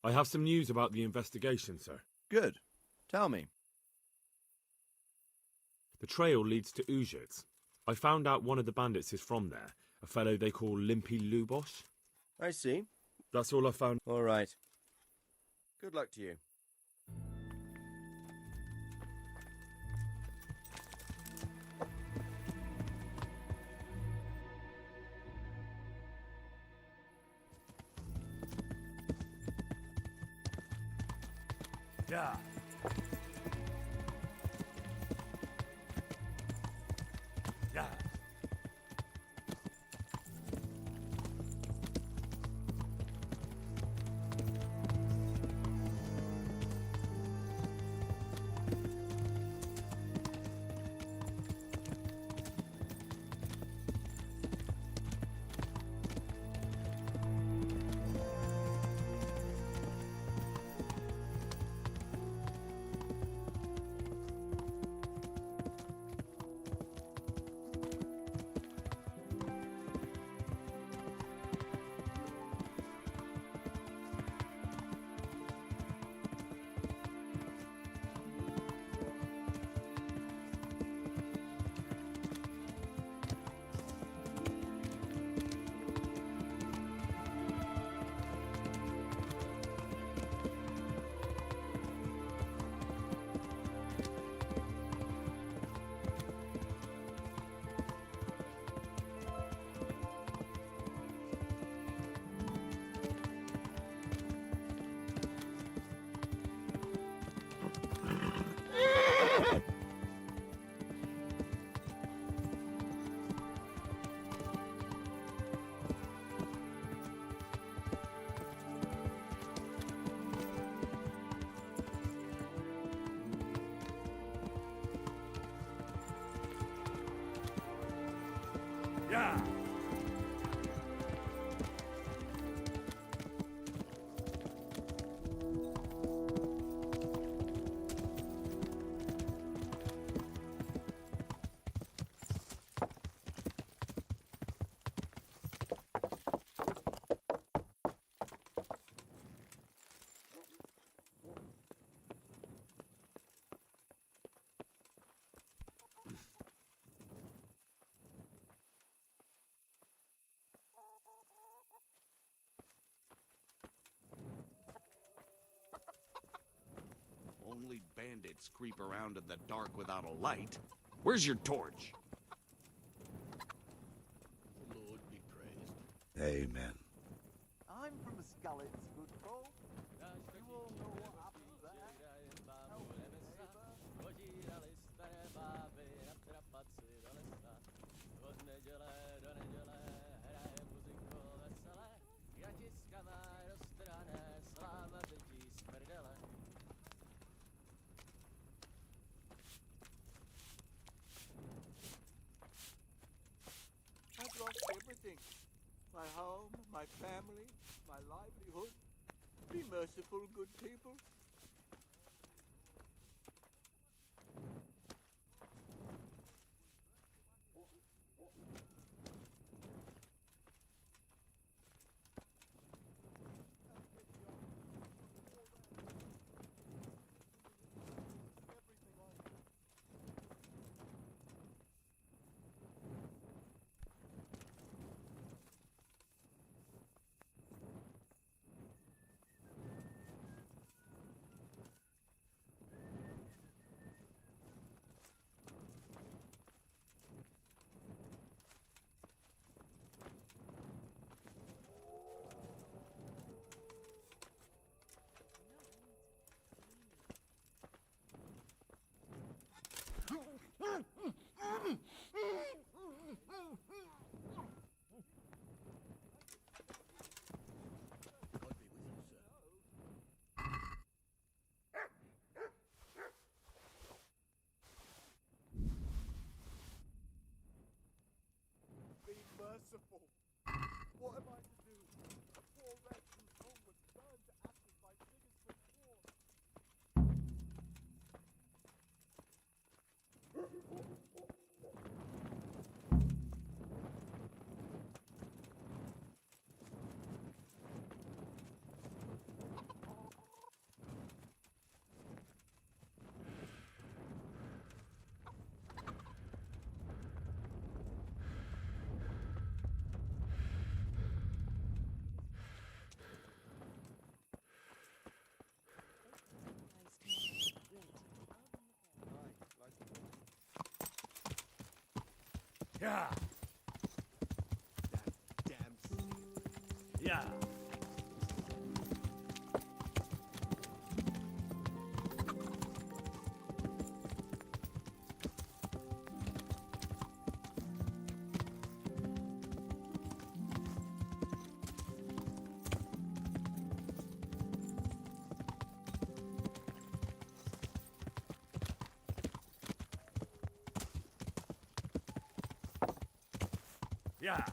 I have some news about the investigation, sir. Good. Tell me. The trail leads to Uzhitz. I found out one of the bandits is from there, a fellow they call Limpy Lubosh. I see. That's all I found. All right. Good luck to you. Yeah. Yeah. rabbits creep around in the dark without a light. Where's your torch? The Lord be praised. Amen. I'm from the Scullets, good folk. You all know what happened there. Help me, neighbour. I've lost everything. My home, my family, my livelihood. Be merciful, good people. Be merciful. What am I to do? A poor wretch whose home was burned to ashes by diggers from war. Yeah. Yeah. Yeah.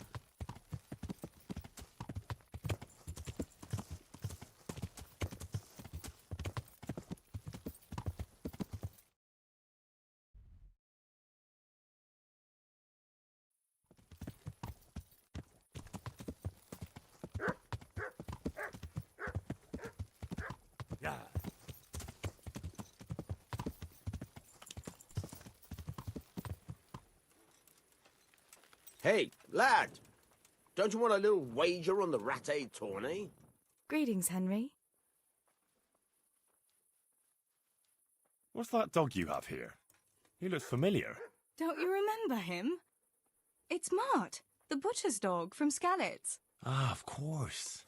Yeah. Hey, lad! Don't you want a little wager on the Rattay tourney? Greetings, Henry. What's that dog you have here? He looks familiar. Don't you remember him? It's Mart, the butcher's dog from Skalitz. Ah, of course.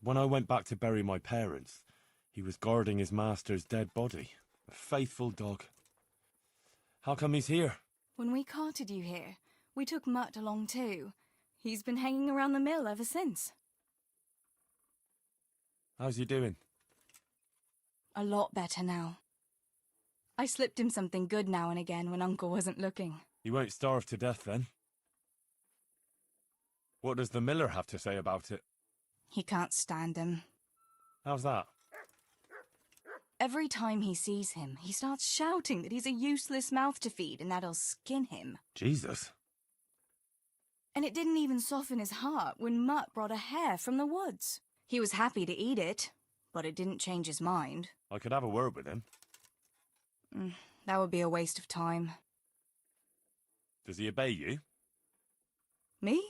When I went back to bury my parents, he was guarding his master's dead body. A faithful dog. How come he's here? When we carted you here, we took Mutt along too. He's been hanging around the mill ever since. How's he doing? A lot better now. I slipped him something good now and again when Uncle wasn't looking. He won't starve to death then. What does the miller have to say about it? He can't stand him. How's that? Every time he sees him, he starts shouting that he's a useless mouth to feed and that he'll skin him. Jesus. And it didn't even soften his heart when Mutt brought a hare from the woods. He was happy to eat it, but it didn't change his mind. I could have a word with him. That would be a waste of time. Does he obey you? Me?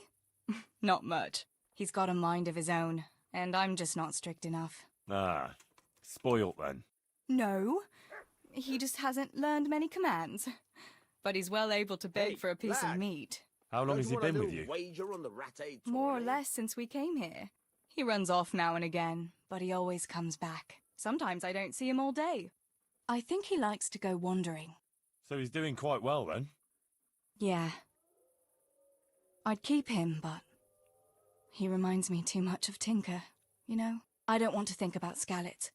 Not much. He's got a mind of his own, and I'm just not strict enough. Ah, spoilt then. No, he just hasn't learned many commands. But he's well able to beg for a piece of lad. meat. How long Don't has you he want a been with little you? wager on the rat-aid More or tourney? less since we came here. He runs off now and again, but he always comes back. Sometimes I don't see him all day. I think he likes to go wandering. So he's doing quite well then? Yeah. I'd keep him, but he reminds me too much of Tinker, you know? I don't want to think about Skalllet.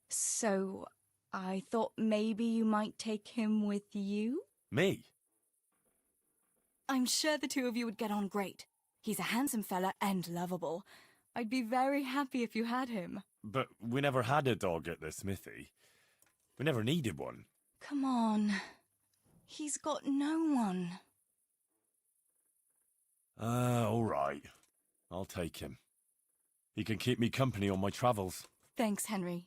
So I thought maybe you might take him with you? Me? I'm sure the two of you would get on great. He's a handsome fella and lovable. I'd be very happy if you had him. But we never had a dog at the smithy. We never needed one. Come on. He's got no one. All right. I'll take him. He can keep me company on my travels. Thanks, Henry.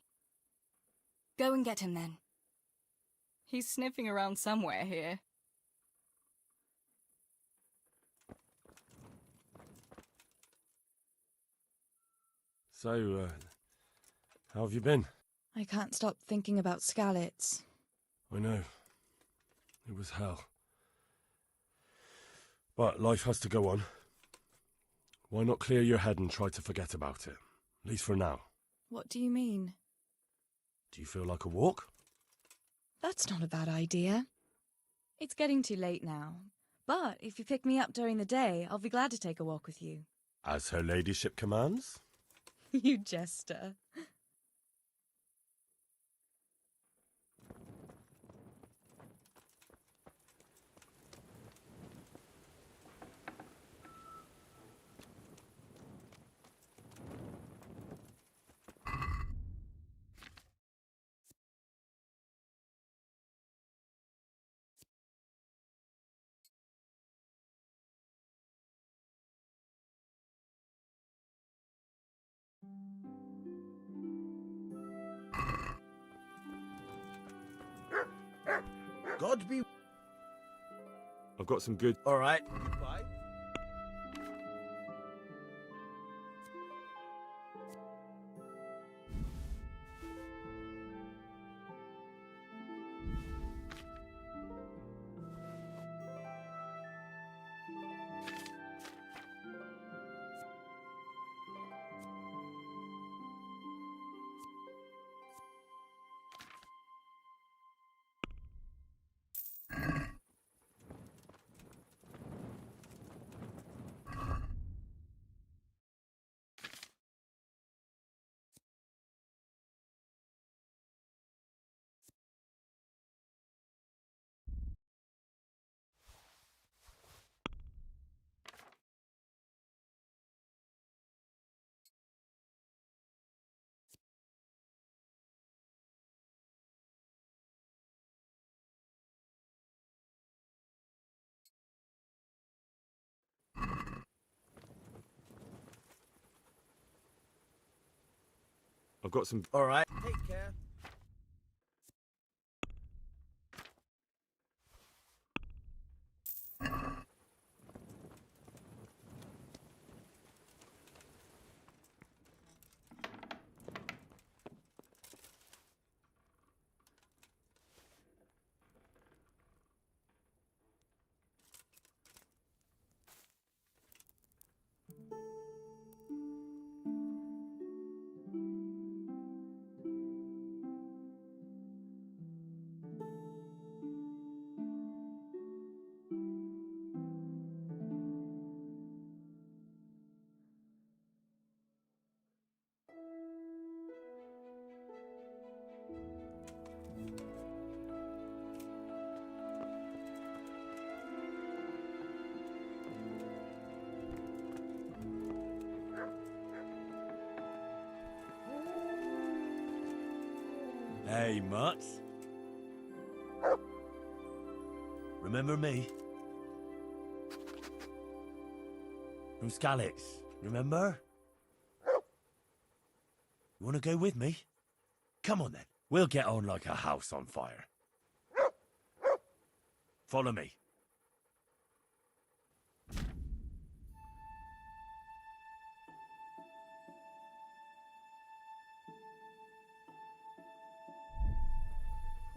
Go and get him then. He's sniffing around somewhere here. So, how have you been? I can't stop thinking about Skallets. I know. It was hell. But life has to go on. Why not clear your head and try to forget about it? At least for now. What do you mean? Do you feel like a walk? That's not a bad idea. It's getting too late now. But if you pick me up during the day, I'll be glad to take a walk with you. As her ladyship commands? You jester. God be... I've got some good... All right. Goodbye. I've got some... All right. Take care. Hey, Mutt. Remember me? From Skallets, remember? You want to go with me? Come on then. We'll get on like a house on fire. Follow me.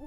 Yeah.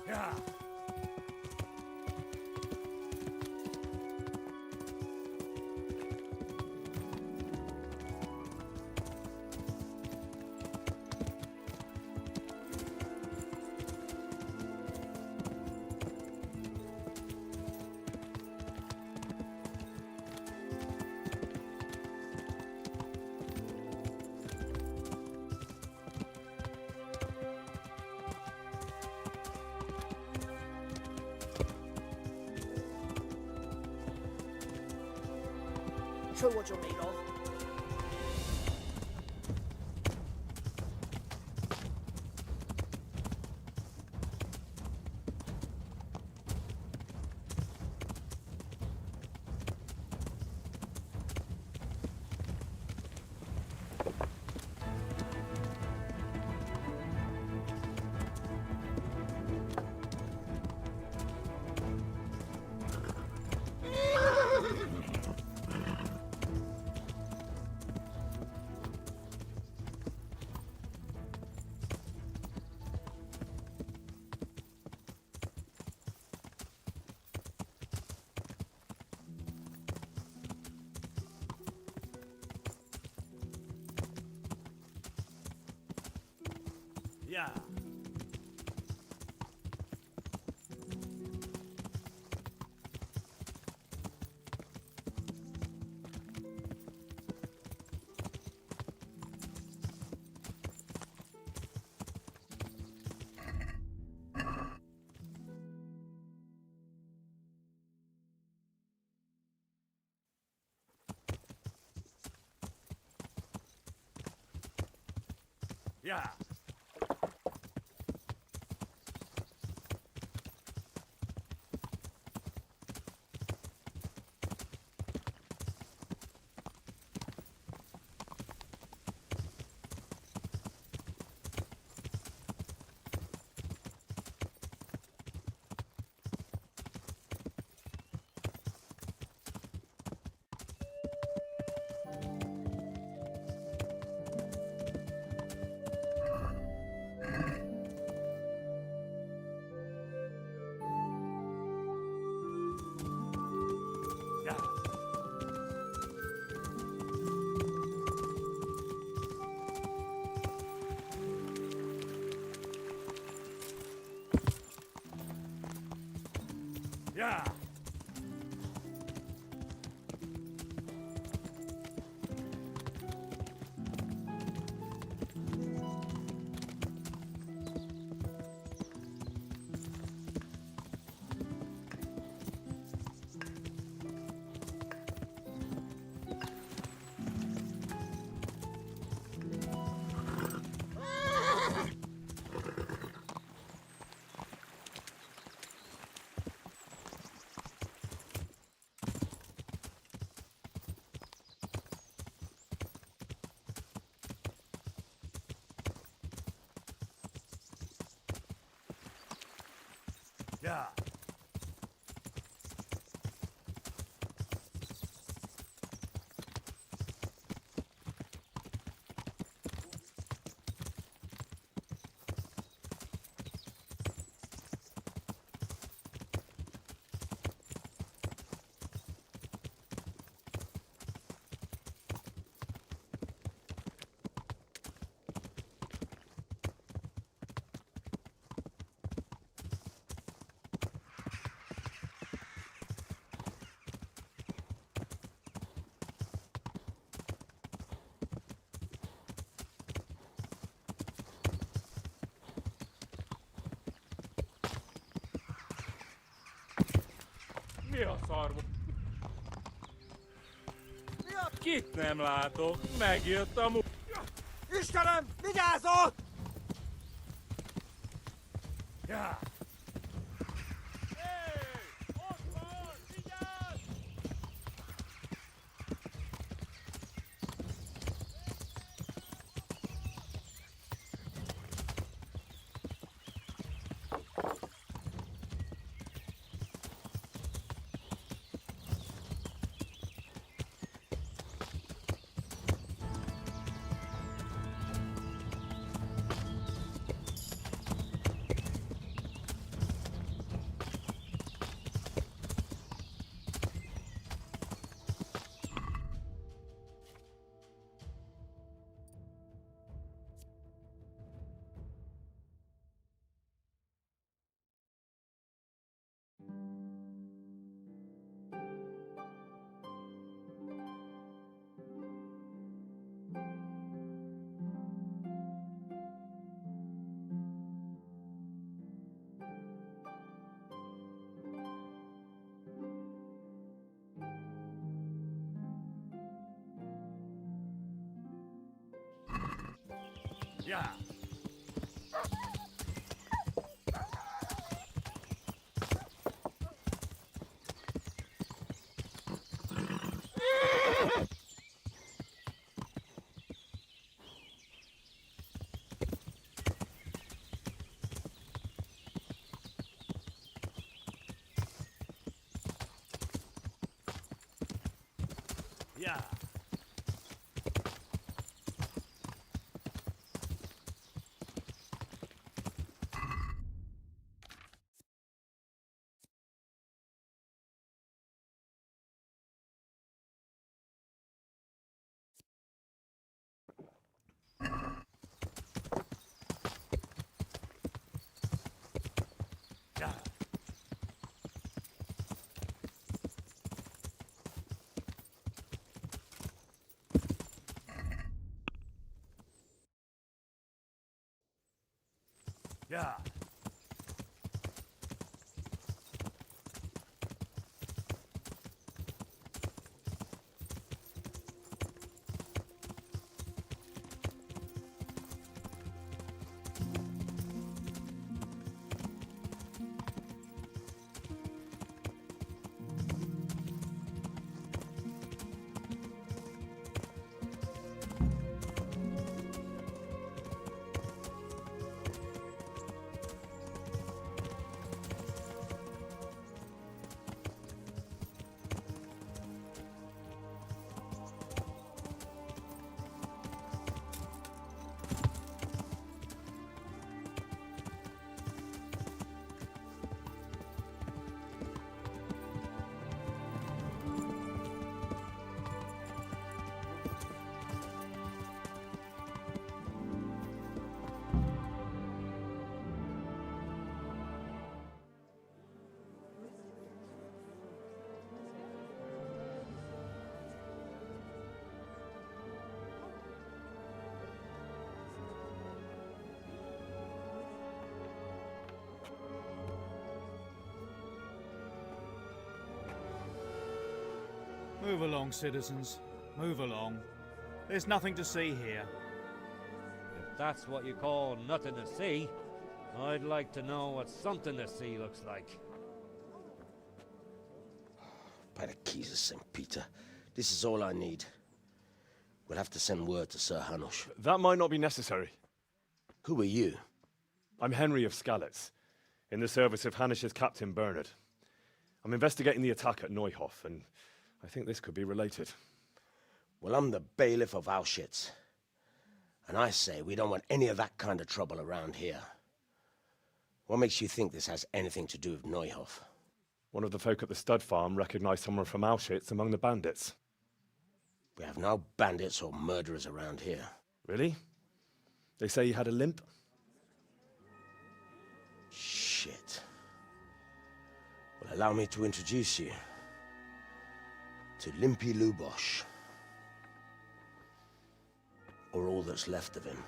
Yeah. Show what you're made of. Yeah. Yeah. Yeah. Yeah. Mi a szarva? Kit nem látok? Megjött a Istenem, vigyázzol! Ja. Yeah. Yeah. Yeah. Yeah. Move along, citizens. Move along. There's nothing to see here. If that's what you call nothing to see, I'd like to know what something to see looks like. By the keys of St. Peter, this is all I need. We'll have to send word to Sir Hanush. That might not be necessary. Who are you? I'm Henry of Skalitz, in the service of Hanush's Captain Bernard. I'm investigating the attack at Neuhof, and I think this could be related. Well, I'm the bailiff of Auschwitz. And I say we don't want any of that kind of trouble around here. What makes you think this has anything to do with Neuhof? One of the folk at the stud farm recognized someone from Auschwitz among the bandits. We have no bandits or murderers around here. Really? They say he had a limp? Shit. Well, allow me to introduce you to Limpy Lubosh. Or all that's left of him.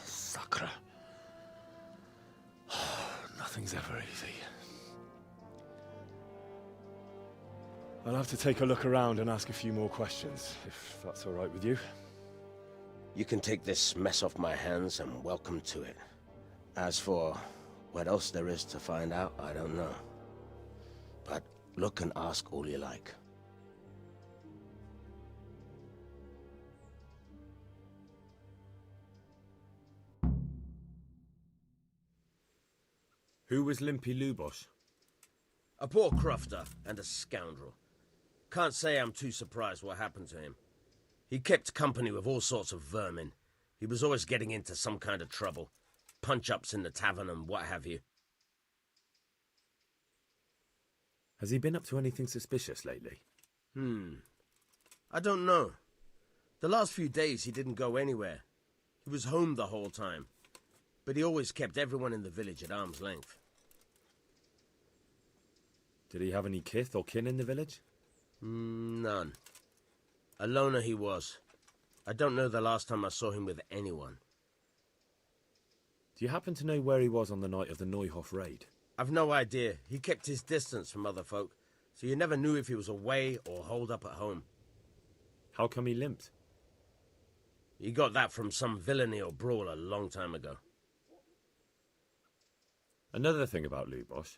Sacre. Nothing's ever easy. I'll have to take a look around and ask a few more questions, if that's all right with you. You can take this mess off my hands and welcome to it. As for what else there is to find out, I don't know. But look and ask all you like. Who was Limpy Lubosh? A poor crofter and a scoundrel. Can't say I'm too surprised what happened to him. He kept company with all sorts of vermin. He was always getting into some kind of trouble. Punch-ups in the tavern and what have you. Has he been up to anything suspicious lately? I don't know. The last few days he didn't go anywhere. He was home the whole time. But he always kept everyone in the village at arm's length. Did he have any kith or kin in the village? None. A loner he was. I don't know the last time I saw him with anyone. Do you happen to know where he was on the night of the Neuhof raid? I've no idea. He kept his distance from other folk, so you never knew if he was away or holed up at home. How come he limped? He got that from some villainy or brawl a long time ago. Another thing about Lubosh.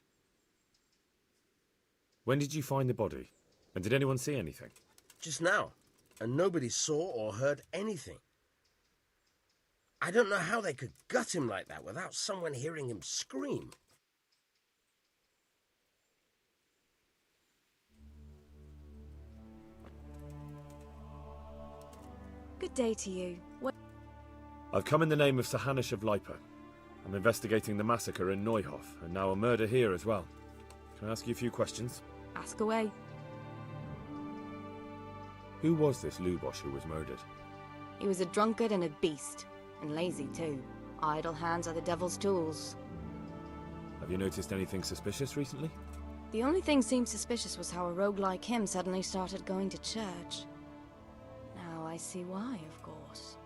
When did you find the body? And did anyone see anything? Just now, and nobody saw or heard anything. I don't know how they could gut him like that without someone hearing him scream. Good day to you. I've come in the name of Sir Hanush of Lipa. I'm investigating the massacre in Neuhof, and now a murder here as well. Can I ask you a few questions? Ask away. Who was this Lubosh who was murdered? He was a drunkard and a beast, and lazy too. Idle hands are the devil's tools. Have you noticed anything suspicious recently? The only thing seemed suspicious was how a rogue like him suddenly started going to church. Now I see why, of course.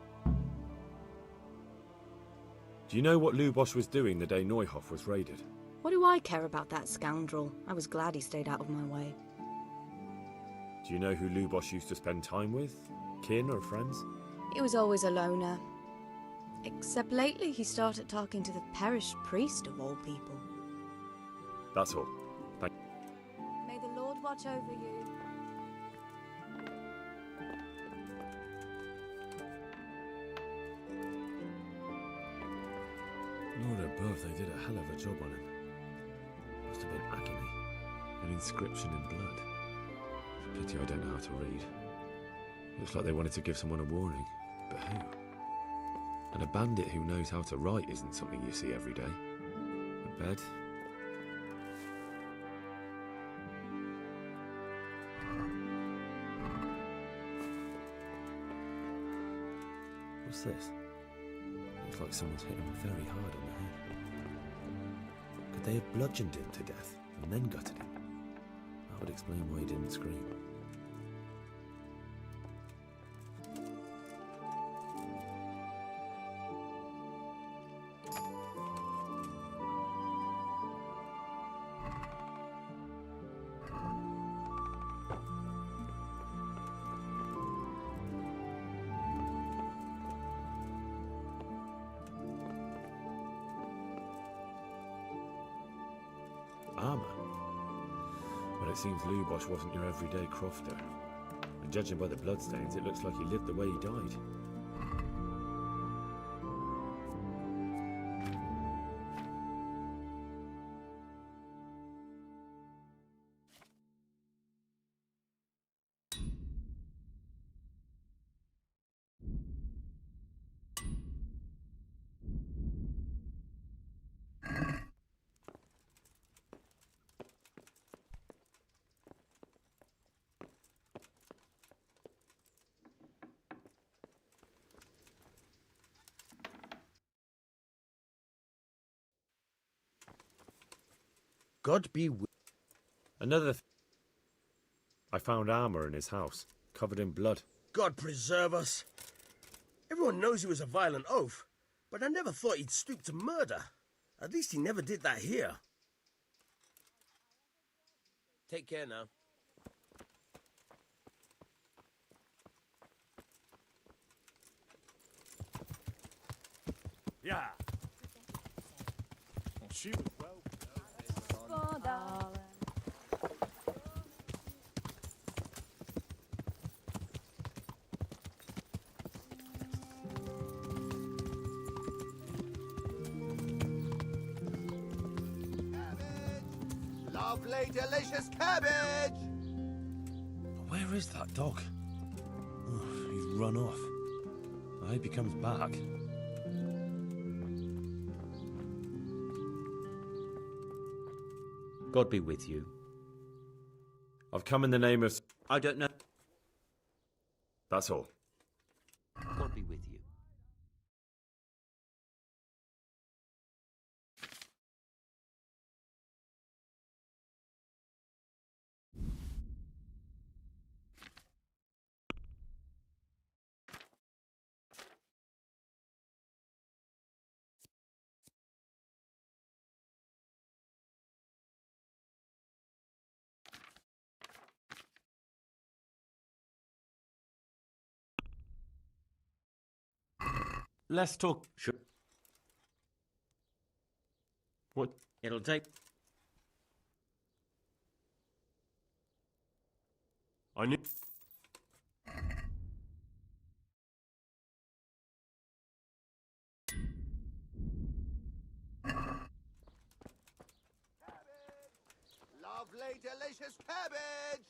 Do you know what Lubosh was doing the day Neuhof was raided? What do I care about that scoundrel? I was glad he stayed out of my way. Do you know who Lubosh used to spend time with? Kin or friends? He was always a loner. Except lately he started talking to the parish priest of all people. That's all. Thank May the Lord watch over you. Lord above, they did a hell of a job on him. Must have been agony. An inscription in blood. Pity I don't know how to read. Looks like they wanted to give someone a warning. But who? And a bandit who knows how to write isn't something you see every day. A bed. What's this? Looks like someone's hit him very hard on the head. Could they have bludgeoned him to death and then gutted him? That would explain why he didn't scream. Armour? Well, it seems Lubosh wasn't your everyday crofter. And judging by the bloodstains, it looks like he lived the way he died. God be with... Another I found armour in his house, covered in blood. God preserve us. Everyone knows he was a violent oaf, But I never thought he'd stoop to murder. At least he never did that here. Take care now. Yeah. Well, she was well. Lovely, delicious cabbage! Where is that dog? Oh, he's run off. I hope he comes back. God be with you. I've come in the name of... I don't know. That's all. God be with you. Let's talk. Sure. What? It'll take... I knew... Lovely, delicious cabbage!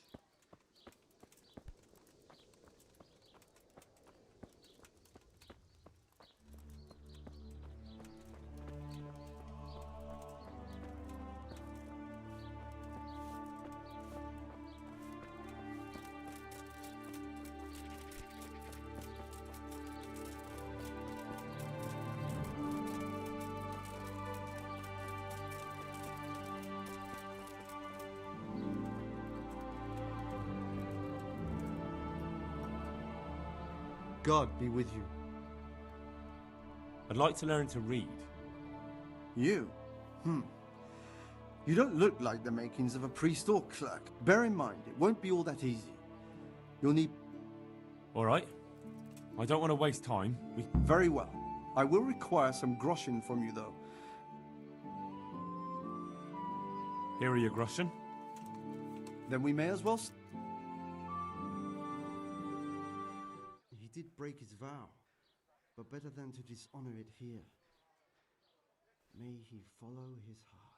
God be with you. I'd like to learn to read. You? You don't look like the makings of a priest or clerk. Bear in mind, it won't be all that easy. You'll need... All right. I don't want to waste time. Very well. I will require some groschen from you, though. Here are your groschen. Then we may as well... He did break his vow, but better than to dishonor it here. May he follow his heart.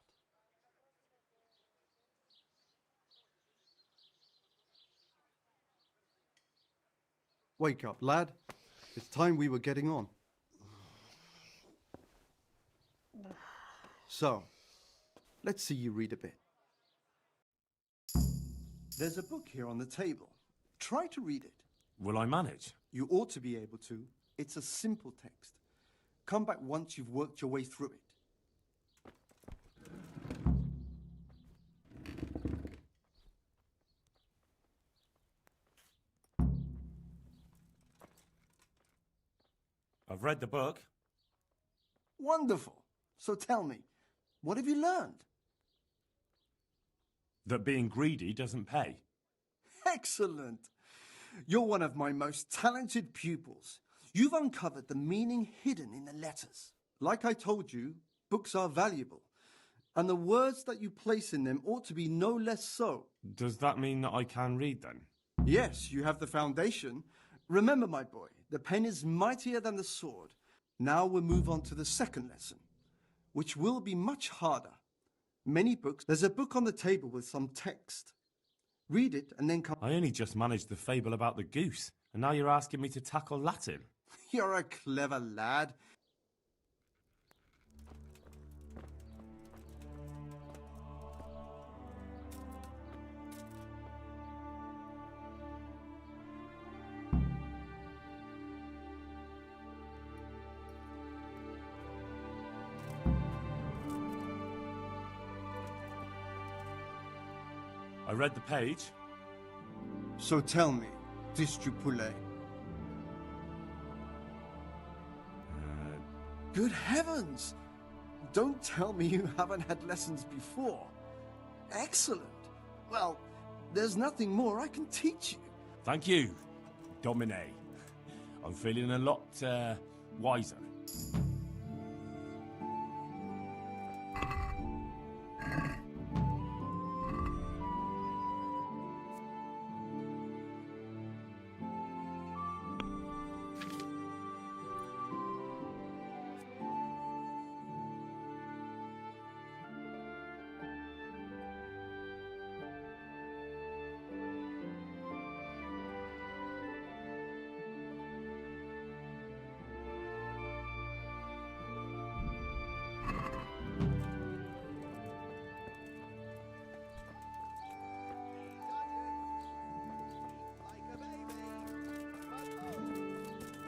Wake up, lad. It's time we were getting on. So, let's see you read a bit. There's a book here on the table. Try to read it. Will I manage? You ought to be able to. It's a simple text. Come back once you've worked your way through it. I've read the book. Wonderful. So tell me, what have you learned? That being greedy doesn't pay. Excellent. You're one of my most talented pupils. You've uncovered the meaning hidden in the letters. Like I told you, books are valuable, and the words that you place in them ought to be no less so. Does that mean that I can read then? Yes, you have the foundation. Remember, my boy, the pen is mightier than the sword. Now we'll move on to the second lesson, which will be much harder. Many books. There's a book on the table with some text. Read it and then come... I only just managed the fable about the goose, and now you're asking me to tackle Latin. You're a clever lad. I read the page. So tell me, Distrupule. Good heavens! Don't tell me you haven't had lessons before. Excellent. Well, there's nothing more I can teach you. Thank you, Domine. I'm feeling a lot, wiser.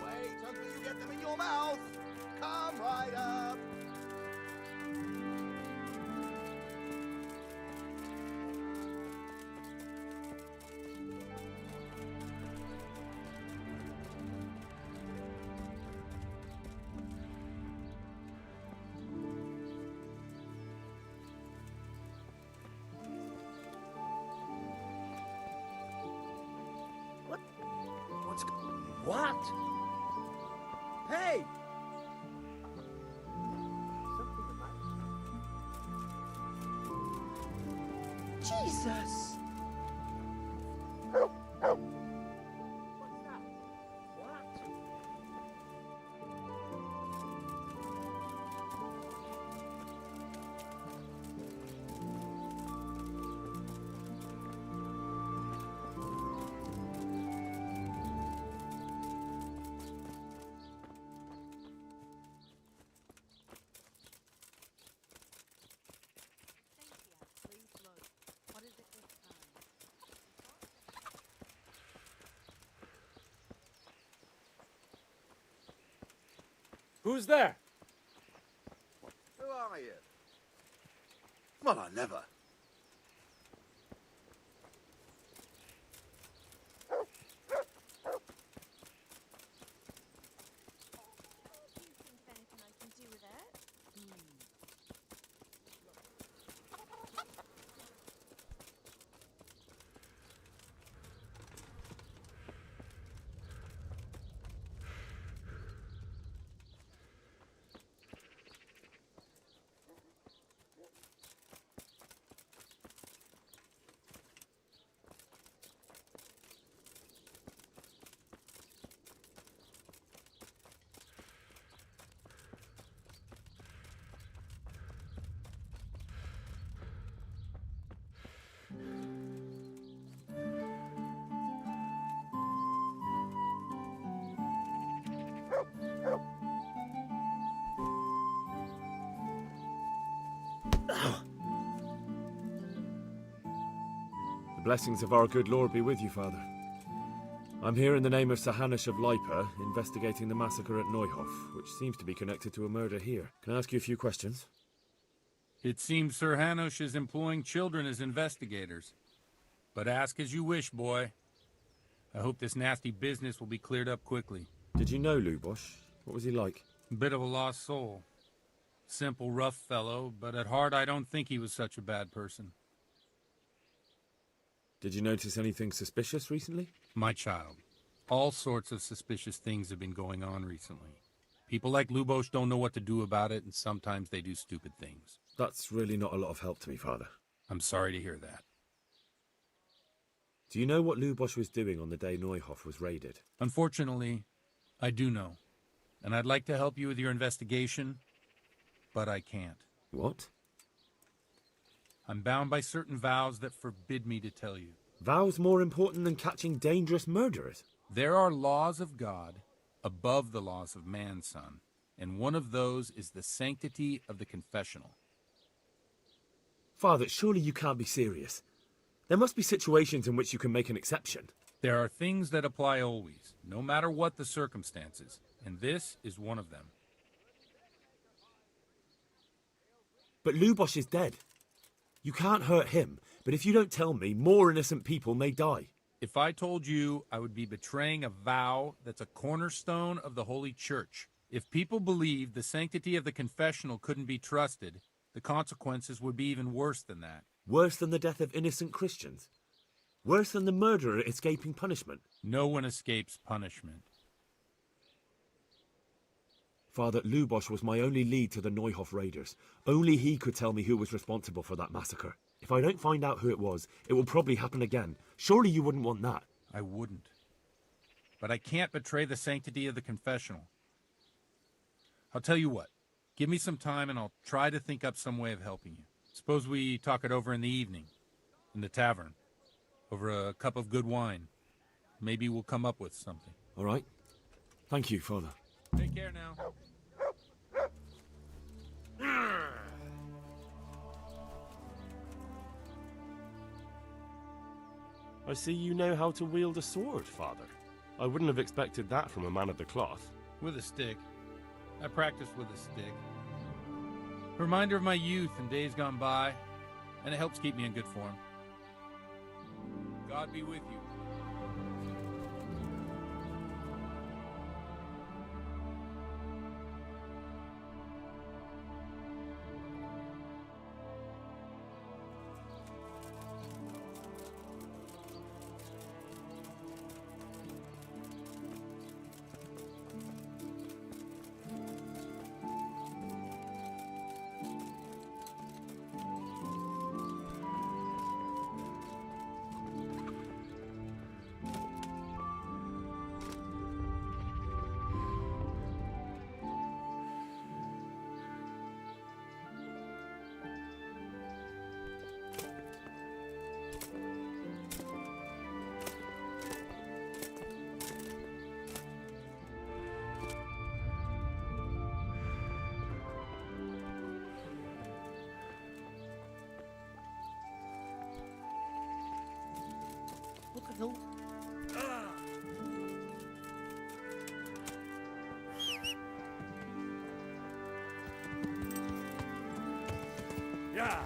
Wait until you get them in your mouth. Come right up. What? Hey! Jesus! Who's there? Who are you? Well, I never. The blessings of our good Lord be with you, Father. I'm here in the name of Sir Hanush of Lipa, investigating the massacre at Neuhof, which seems to be connected to a murder here. Can I ask you a few questions? It seems Sir Hanush is employing children as investigators. But ask as you wish, boy. I hope this nasty business will be cleared up quickly. Did you know Lubosh? What was he like? Bit of a lost soul. Simple, rough fellow, but at heart I don't think he was such a bad person. Did you notice anything suspicious recently? My child, all sorts of suspicious things have been going on recently. People like Lubosh don't know what to do about it, and sometimes they do stupid things. That's really not a lot of help to me, Father. I'm sorry to hear that. Do you know what Lubosh was doing on the day Neuhof was raided? Unfortunately, I do know. And I'd like to help you with your investigation, but I can't. What? I'm bound by certain vows that forbid me to tell you. Vows more important than catching dangerous murderers? There are laws of God above the laws of man, son, and one of those is the sanctity of the confessional. Father, surely you can't be serious. There must be situations in which you can make an exception. There are things that apply always, no matter what the circumstances, and this is one of them. But Lubosh is dead. You can't hurt him, but if you don't tell me, more innocent people may die. If I told you, I would be betraying a vow that's a cornerstone of the Holy Church. If people believed the sanctity of the confessional couldn't be trusted, the consequences would be even worse than that. Worse than the death of innocent Christians? Worse than the murderer escaping punishment? No one escapes punishment. Father, Lubosch was my only lead to the Neuhof raiders. Only he could tell me who was responsible for that massacre. If I don't find out who it was, it will probably happen again. Surely you wouldn't want that. I wouldn't. But I can't betray the sanctity of the confessional. I'll tell you what. Give me some time and I'll try to think up some way of helping you. Suppose we talk it over in the evening, in the tavern, over a cup of good wine. Maybe we'll come up with something. All right. Thank you, Father. Take care now. I see you know how to wield a sword, Father. I wouldn't have expected that from a man of the cloth. With a stick. I practice with a stick. Reminder of my youth and days gone by, and it helps keep me in good form. God be with you. What the hell? Yeah.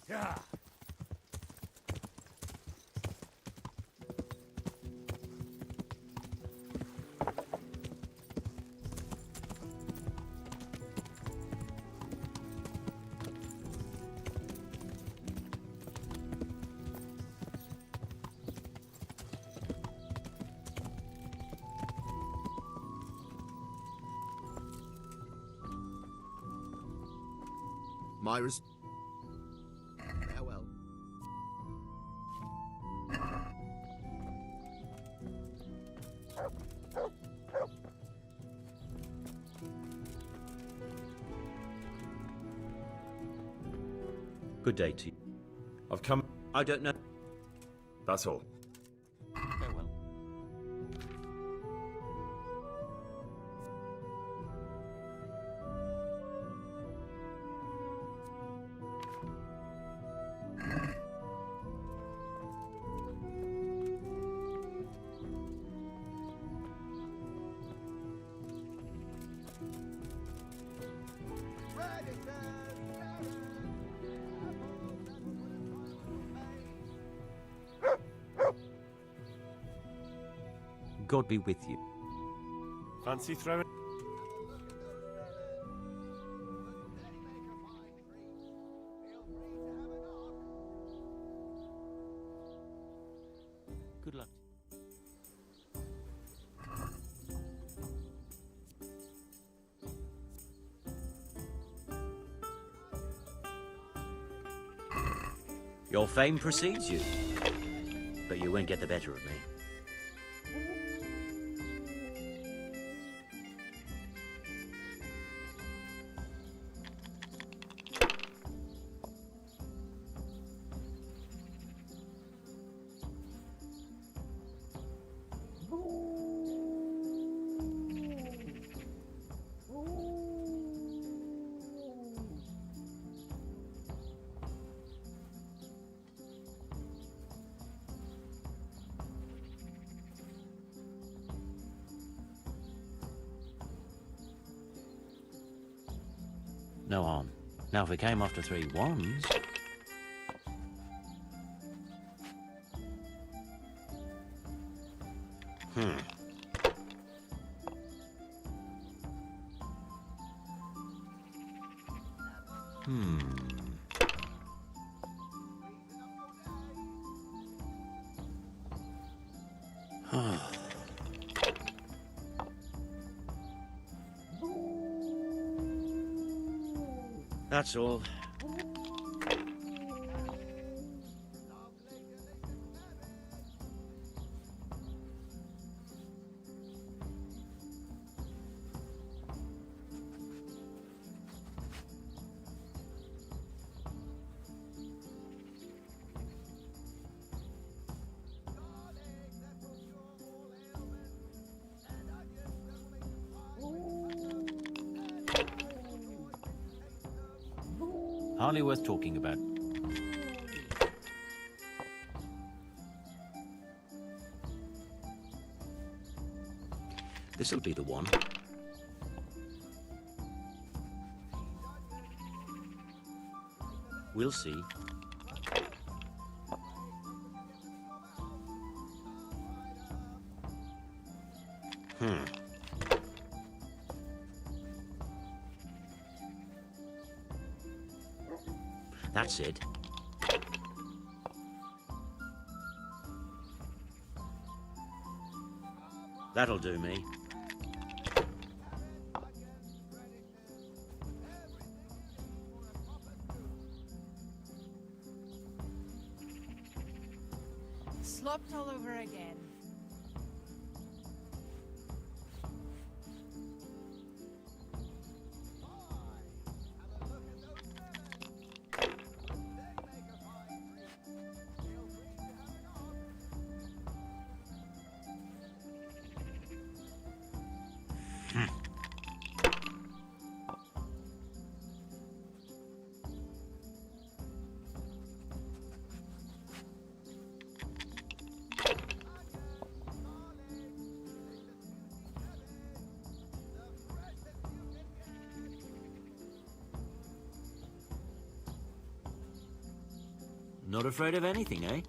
Yeah. Myra's. Farewell. Good day to you. I've come... I don't know. That's all. Farewell. God be with you. Fancy throwing? Good luck. Your fame precedes you, but you won't get the better of me. No harm. Now, if we came after 3 ones... That's all. Hardly worth talking about. This'll be the one. We'll see. That's it. That'll do me. Slopped all over again. Not afraid of anything, eh?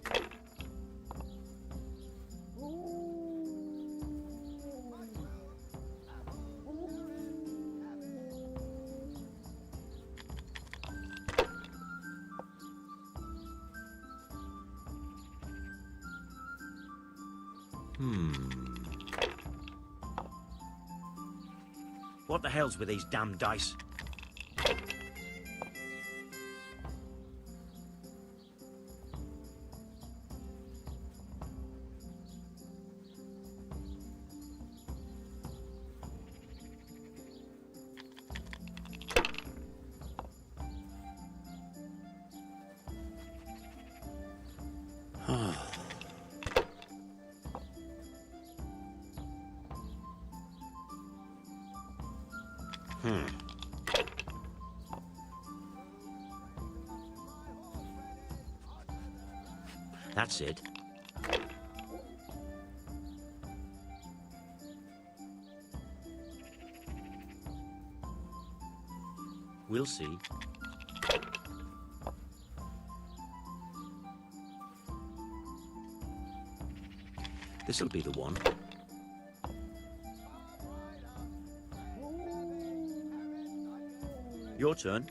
What the hell's with these damn dice? That's it. We'll see. This'll be the one. Your turn.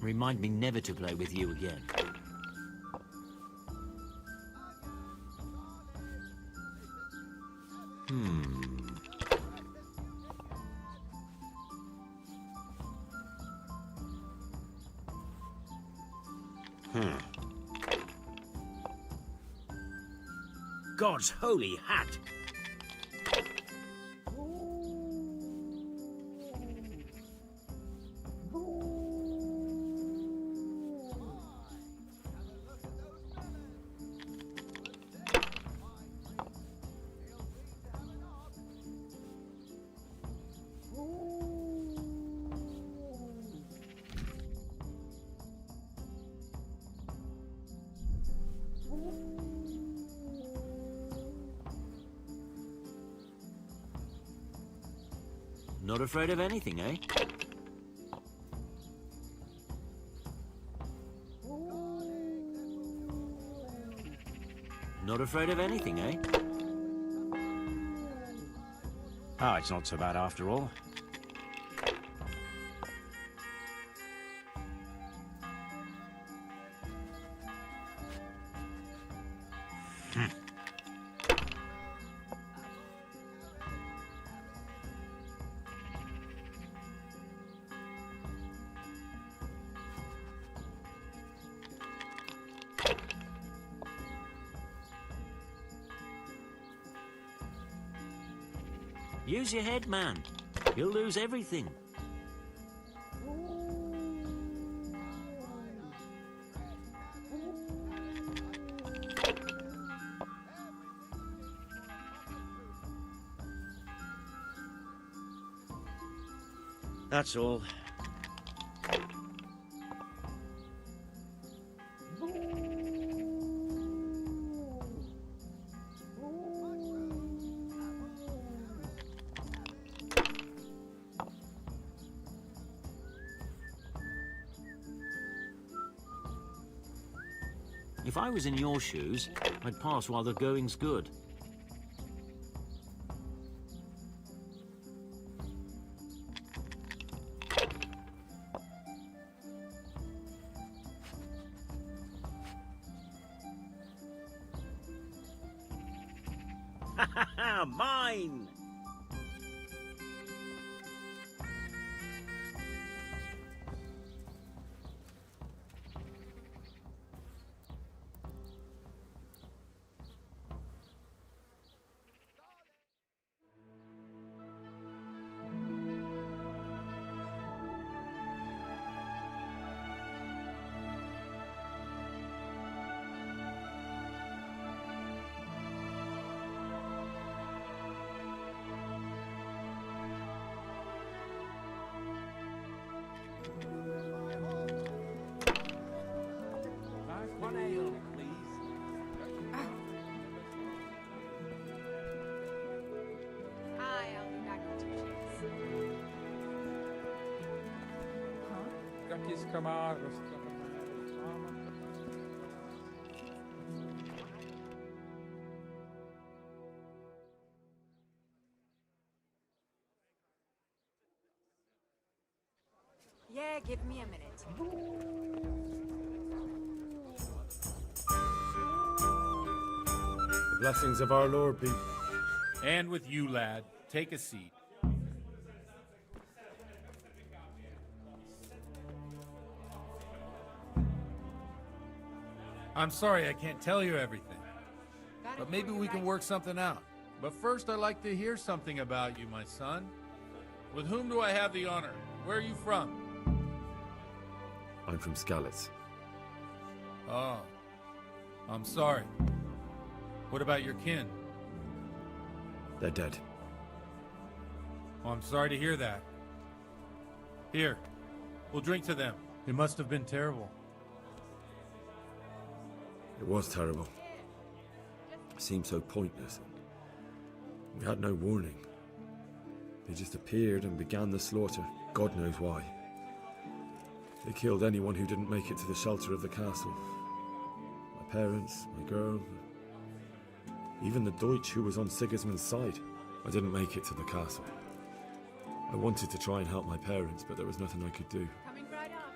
Remind me never to play with you again. God's holy hat! Not afraid of anything, eh? Not afraid of anything, eh? Ah, it's not so bad after all. Use your head, man. You'll lose everything. That's all. If I was in your shoes, I'd pass while the going's good. Mine! One ale, please. Aye, I'll be back in 2 shakes. Jakieś kamary. Yeah, give me a minute. The blessings of our Lord be. And with you, lad. Take a seat. I'm sorry I can't tell you everything. But maybe we can work something out. But first I'd like to hear something about you, my son. With whom do I have the honor? Where are you from? I'm from Skalitz. Oh, I'm sorry. What about your kin? They're dead. Oh, I'm sorry to hear that. Here, we'll drink to them. It must have been terrible. It was terrible. It seemed so pointless. We had no warning. They just appeared and began the slaughter. God knows why. They killed anyone who didn't make it to the shelter of the castle. My parents, my girl, even the Deutsch who was on Sigismund's side. I didn't make it to the castle. I wanted to try and help my parents, but there was nothing I could do. Coming right up.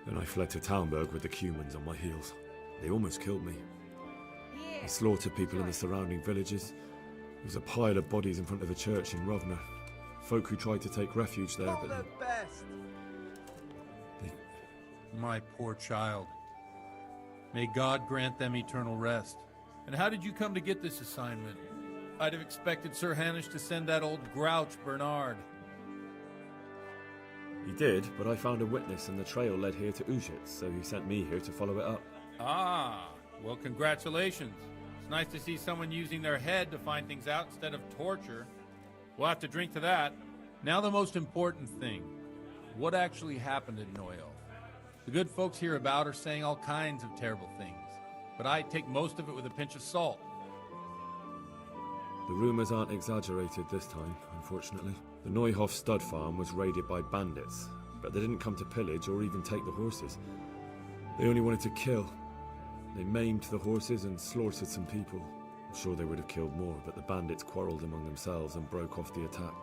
Then I fled to Talmberg with the Cumans on my heels. They almost killed me. They slaughtered people in the surrounding villages. There was a pile of bodies in front of the church in Rovna. Folk who tried to take refuge there, but the best. My poor child. May God grant them eternal rest. And how did you come to get this assignment? I'd have expected Sir Hanish to send that old grouch, Bernard. He did, but I found a witness and the trail led here to Ujitz, so he sent me here to follow it up. Ah, well, congratulations. It's nice to see someone using their head to find things out instead of torture. We'll have to drink to that. Now the most important thing. What actually happened in Neuhof? The good folks hereabout are saying all kinds of terrible things, but I take most of it with a pinch of salt. The rumours aren't exaggerated this time, unfortunately. The Neuhof stud farm was raided by bandits, but they didn't come to pillage or even take the horses. They only wanted to kill. They maimed the horses and slaughtered some people. I'm sure they would have killed more, but the bandits quarrelled among themselves and broke off the attack.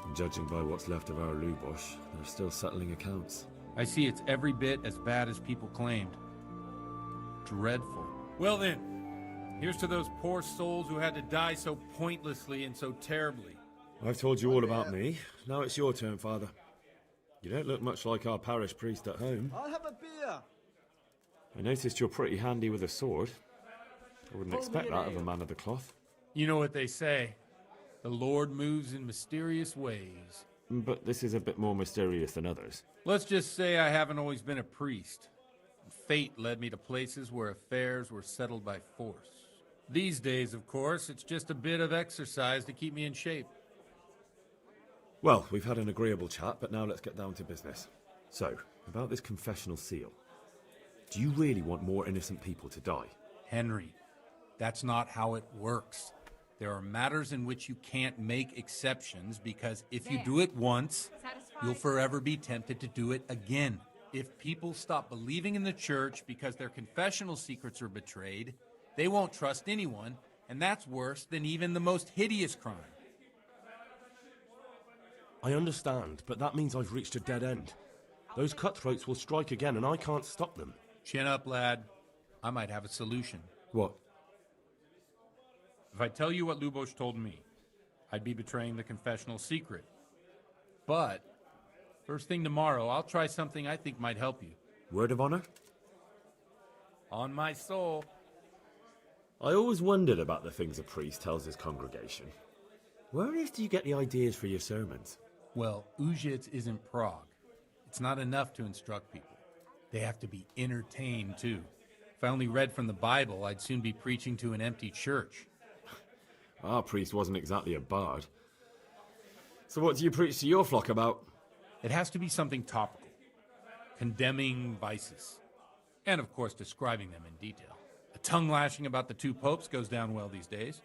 And judging by what's left of our Lubosh, they're still settling accounts. I see it's every bit as bad as people claimed. Dreadful. Well then, here's to those poor souls who had to die so pointlessly and so terribly. I've told you all about me. Now it's your turn, Father. You don't look much like our parish priest at home. I'll have a beer. I noticed you're pretty handy with a sword. I wouldn't expect that of a man of the cloth. You know what they say. The Lord moves in mysterious ways. But this is a bit more mysterious than others. Let's just say I haven't always been a priest. Fate led me to places where affairs were settled by force. These days, of course, it's just a bit of exercise to keep me in shape. Well, we've had an agreeable chat, but now let's get down to business. So, about this confessional seal. Do you really want more innocent people to die? Henry, that's not how it works. There are matters in which you can't make exceptions because if you do it once, you'll forever be tempted to do it again. If people stop believing in the church because their confessional secrets are betrayed, they won't trust anyone, and that's worse than even the most hideous crime. I understand, but that means I've reached a dead end. Those cutthroats will strike again, and I can't stop them. Chin up, lad. I might have a solution. What? If I tell you what Lubosh told me, I'd be betraying the confessional secret. But, first thing tomorrow, I'll try something I think might help you. Word of honor? On my soul. I always wondered about the things a priest tells his congregation. Where on earth do you get the ideas for your sermons? Well, Ujitz isn't Prague. It's not enough to instruct people. They have to be entertained, too. If I only read from the Bible, I'd soon be preaching to an empty church. Our priest wasn't exactly a bard. So what do you preach to your flock about? It has to be something topical. Condemning vices. And, of course, describing them in detail. A tongue-lashing about the two popes goes down well these days.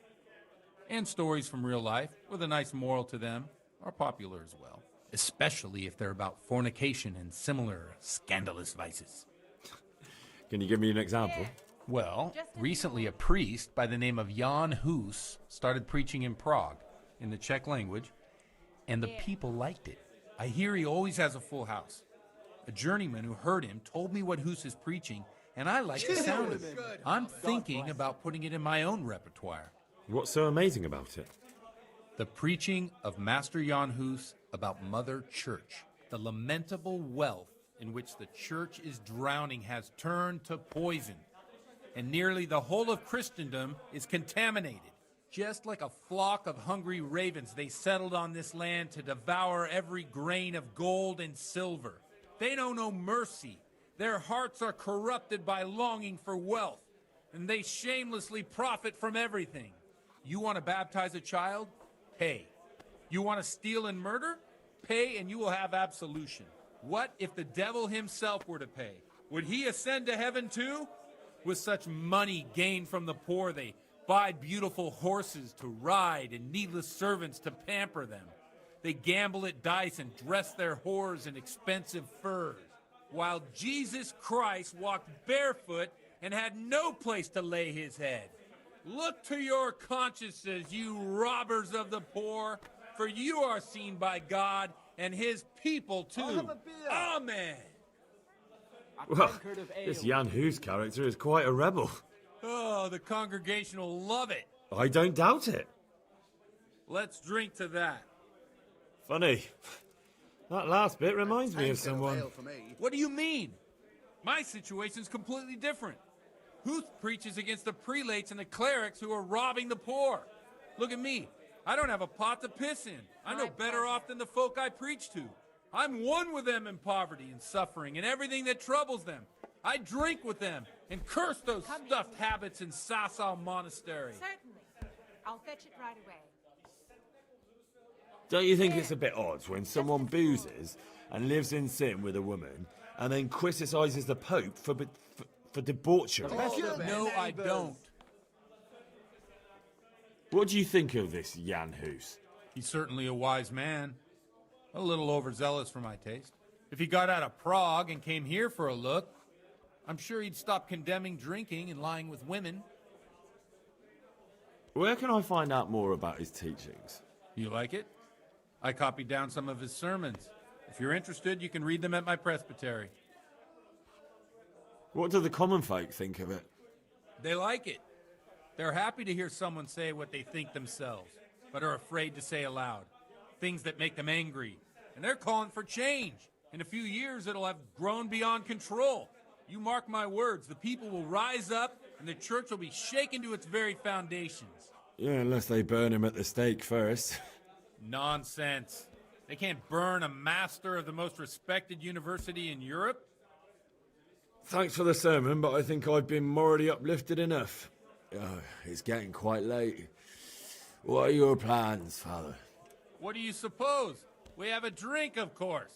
And stories from real life, with a nice moral to them, are popular as well. Especially if they're about fornication and similar scandalous vices. Can you give me an example? Well, recently a priest by the name of Jan Hus started preaching in Prague, in the Czech language, and the people liked it. I hear he always has a full house. A journeyman who heard him told me what Hus is preaching, and I like the sound of it. I'm thinking about putting it in my own repertoire. What's so amazing about it? The preaching of Master Jan Hus about Mother Church, the lamentable wealth in which the church is drowning has turned to poison, and nearly the whole of Christendom is contaminated. Just like a flock of hungry ravens, they settled on this land to devour every grain of gold and silver. They know no mercy. Their hearts are corrupted by longing for wealth, and they shamelessly profit from everything. You want to baptize a child? Pay. You want to steal and murder? Pay and you will have absolution. What if the devil himself were to pay? Would he ascend to heaven too? With such money gained from the poor, they buy beautiful horses to ride and needless servants to pamper them. They gamble at dice and dress their whores in expensive furs, while Jesus Christ walked barefoot and had no place to lay his head. Look to your consciences, you robbers of the poor, for you are seen by God and his people too. Amen. Well, this Jan Hus character is quite a rebel. Oh, the congregation will love it. I don't doubt it. Let's drink to that. Funny. That last bit reminds me of Tankard someone. ale for me. What do you mean? My situation's completely different. Huth preaches against the prelates and the clerics who are robbing the poor. Look at me. I don't have a pot to piss in. I'm no better off than the folk I preach to. I'm one with them in poverty and suffering and everything that troubles them. I drink with them and curse those stuffed habits in Sasau Monastery. Certainly. I'll fetch it right away. Don't you think it's a bit odd when someone boozes and lives in sin with a woman and then criticizes the Pope for debauchery? No, I don't. What do you think of this Jan Hus? He's certainly a wise man. A little overzealous for my taste. If he got out of Prague and came here for a look, I'm sure he'd stop condemning drinking and lying with women. Where can I find out more about his teachings? You like it? I copied down some of his sermons. If you're interested, you can read them at my presbytery. What do the common folk think of it? They like it. They're happy to hear someone say what they think themselves, but are afraid to say aloud. Things that make them angry. And they're calling for change. In a few years, it'll have grown beyond control. You mark my words, the people will rise up, and the church will be shaken to its very foundations. Yeah, unless they burn him at the stake first. Nonsense. They can't burn a master of the most respected university in Europe. Thanks for the sermon, but I think I've been morally uplifted enough. Oh, it's getting quite late. What are your plans, Father? What do you suppose? We have a drink, of course.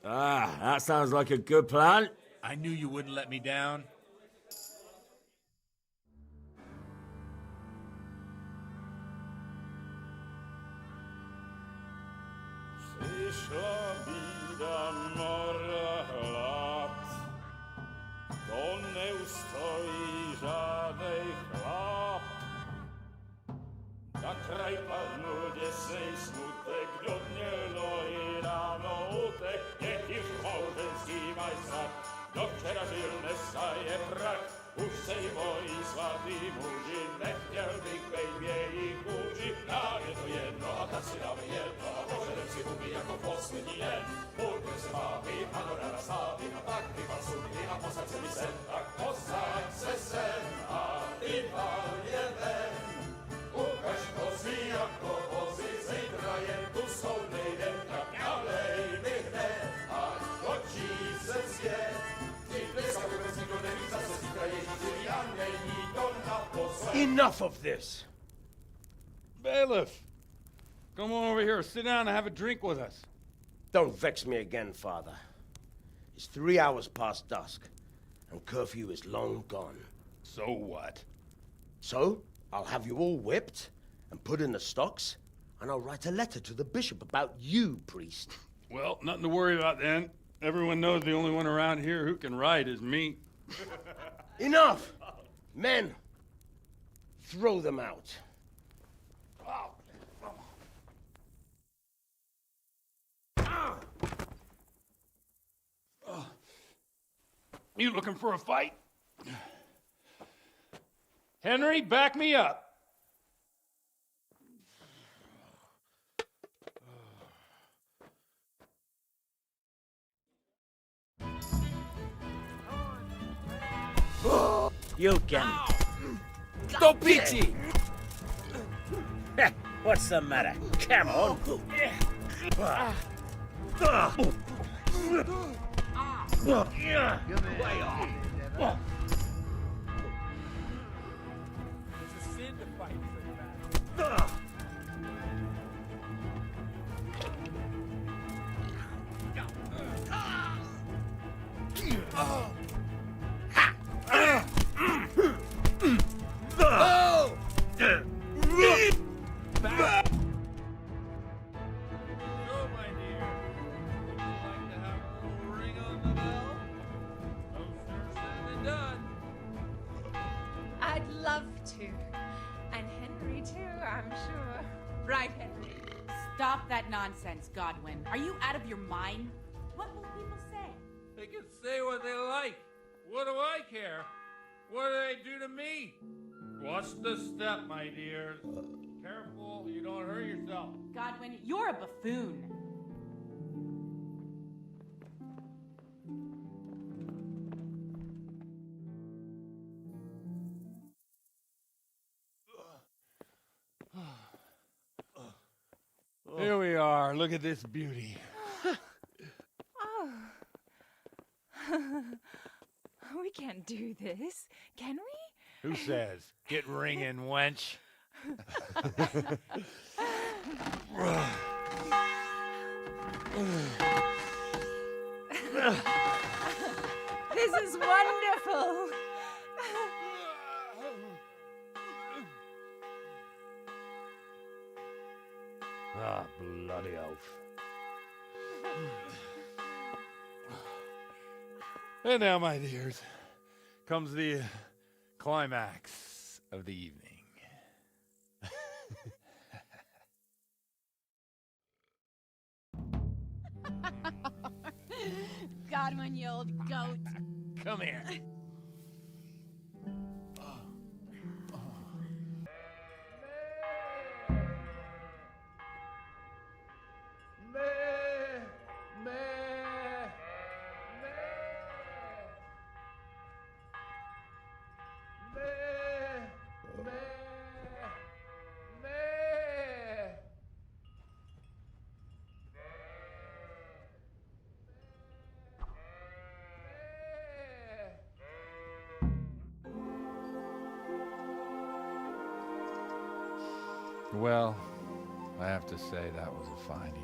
Ah, that sounds like a good plan. I knew you wouldn't let me down. Przyszła bida mora lat, to nie ustoi żadnej chlap. Na kraj panuje sej smutek, godnielo i rano utek, niech ich może zimaj sad, do wczera żylne staje brak. Už sej bojí svatý muži, nechtěl bych bejmě jich muži, nám je to jedno a tak si dáme jedno a požadem si huby jako poslední jen. Půjďme se bávy, panorama slávy a tak vypal sudy a posaď se mi sem, tak posaď se sem a vypal je ven. Ukaž kozy jako vozy, zítra jen tu jsou nejdem, tak nalej mi hned, ať točí se svět. Enough of this! Bailiff! Come on over here, sit down and have a drink with us. Don't vex me again, Father. It's 3 hours past dusk, and curfew is long gone. So what? So, I'll have you all whipped and put in the stocks, and I'll write a letter to the bishop about you, priest. Well, nothing to worry about then. Everyone knows the only one around here who can write is me. Enough! Men, throw them out. You looking for a fight? Henry, back me up. You can. Don't beat me! What's the matter? Come on. It's a sin to fight so bad. I'd love to. And Henry, too, I'm sure. Right, Henry? Stop that nonsense, Godwin. Are you out of your mind? What will people say? They can say what they like. What do I care? What do they do to me? Watch the step, my dears. Careful, you don't hurt yourself. Godwin, you're a buffoon. Here we are. Look at this beauty. Oh. We can't do this, can we? Who says? Get ringing, wench. This is wonderful. Ah, bloody oath. And now, my dears, comes the climax of the evening. Godwin, you old goat. Come here. Well, I have to say that was a fine evening.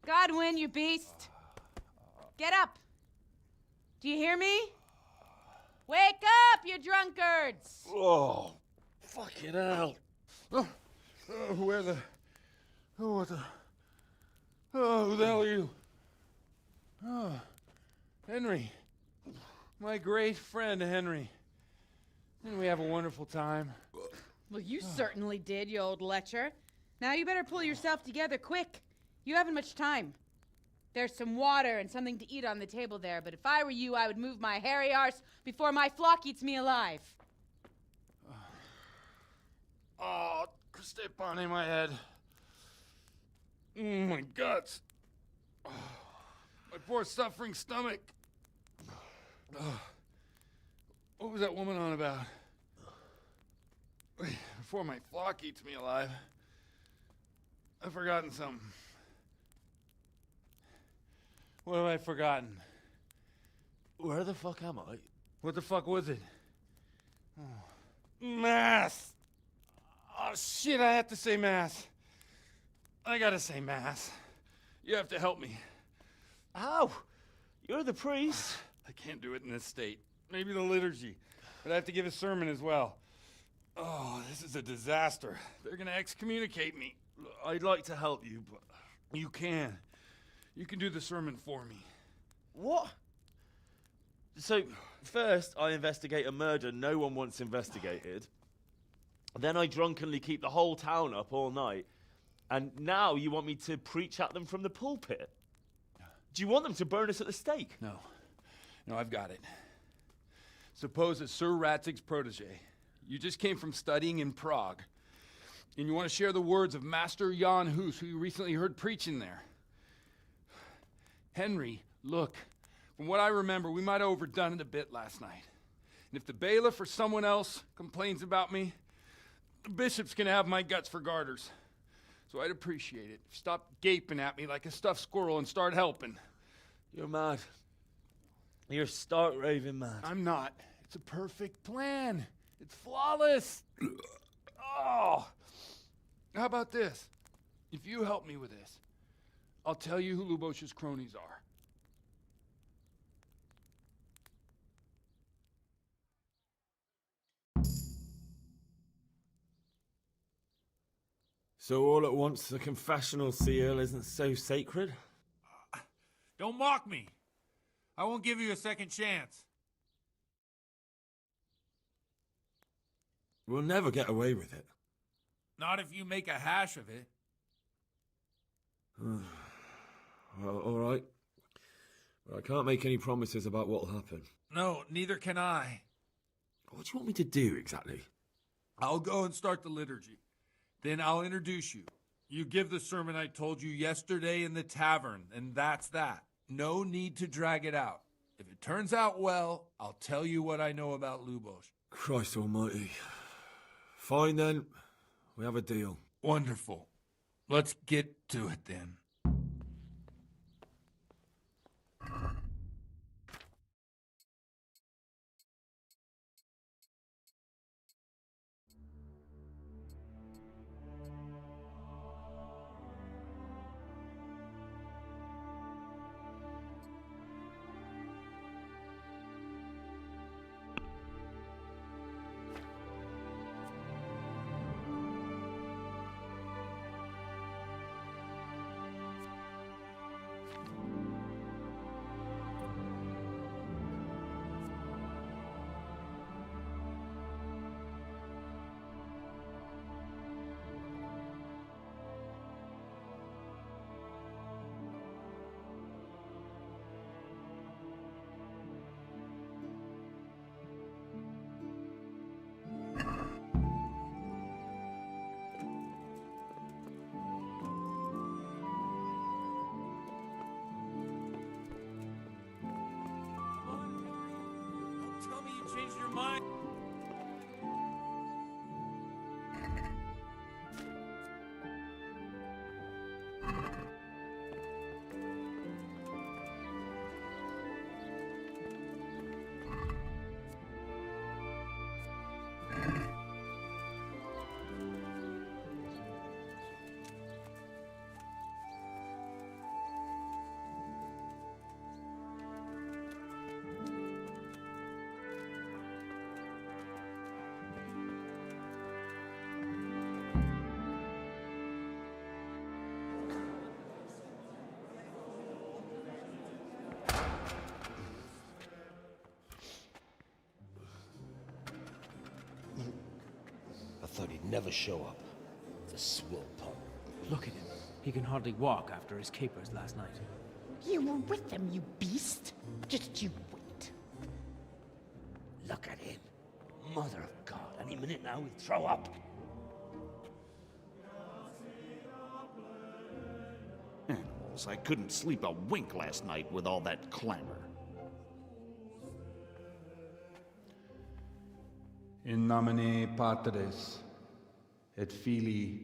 Godwin, you beast. Get up. Do you hear me? Wake up, you drunkards. Oh, fucking hell. Where the... Oh, what the... Oh, who the hell are you? Oh, Henry. My great friend, Henry. Didn't we have a wonderful time? Well, you certainly did, you old lecher. Now you better pull yourself together quick. You haven't much time. There's some water and something to eat on the table there, but if I were you, I would move my hairy arse before my flock eats me alive. Oh, step on in my head. My guts. Oh, my poor suffering stomach. Oh, what was that woman on about? Wait, before my flock eats me alive. I've forgotten something. What have I forgotten? Where the fuck am I? What the fuck was it? Oh. Mass! Oh shit, I have to say mass. I gotta say mass. You have to help me. How? You're the priest. I can't do it in this state. Maybe the liturgy. But I have to give a sermon as well. Oh, this is a disaster. They're gonna excommunicate me. I'd like to help you, but you can. You can do the sermon for me. What? So, first I investigate a murder no one wants investigated. Then I drunkenly keep the whole town up all night. And now you want me to preach at them from the pulpit? Do you want them to burn us at the stake? No. No, I've got it. Suppose that Sir Ratzig's protege. You just came from studying in Prague. And you want to share the words of Master Jan Hus, who you recently heard preaching there. Henry, look. From what I remember, we might have overdone it a bit last night. And if the bailiff or someone else complains about me, the bishop's gonna have my guts for garters. So I'd appreciate it. Stop gaping at me like a stuffed squirrel and start helping. You're mad. You're stark raving mad. I'm not. It's a perfect plan. It's flawless. Oh. How about this? If you help me with this, I'll tell you who Lubosh's cronies are. So all at once the confessional seal isn't so sacred? Don't mock me. I won't give you a second chance. We'll never get away with it. Not if you make a hash of it. Well, all right. But I can't make any promises about what'll happen. No, neither can I. What do you want me to do exactly? I'll go and start the liturgy. Then I'll introduce you. You give the sermon I told you yesterday in the tavern, and that's that. No need to drag it out. If it turns out well, I'll tell you what I know about Lubosh. Christ almighty. Fine then. We have a deal. Wonderful. Let's get to it then. Tell me you changed your mind. I thought he'd never show up. The swill pup. Look at him. He can hardly walk after his capers last night. You were with them, you beast. Just you wait. Look at him. Mother of God, any minute now he'll throw up. Animals, I couldn't sleep a wink last night with all that clamor. In nomine Patris, et Filii,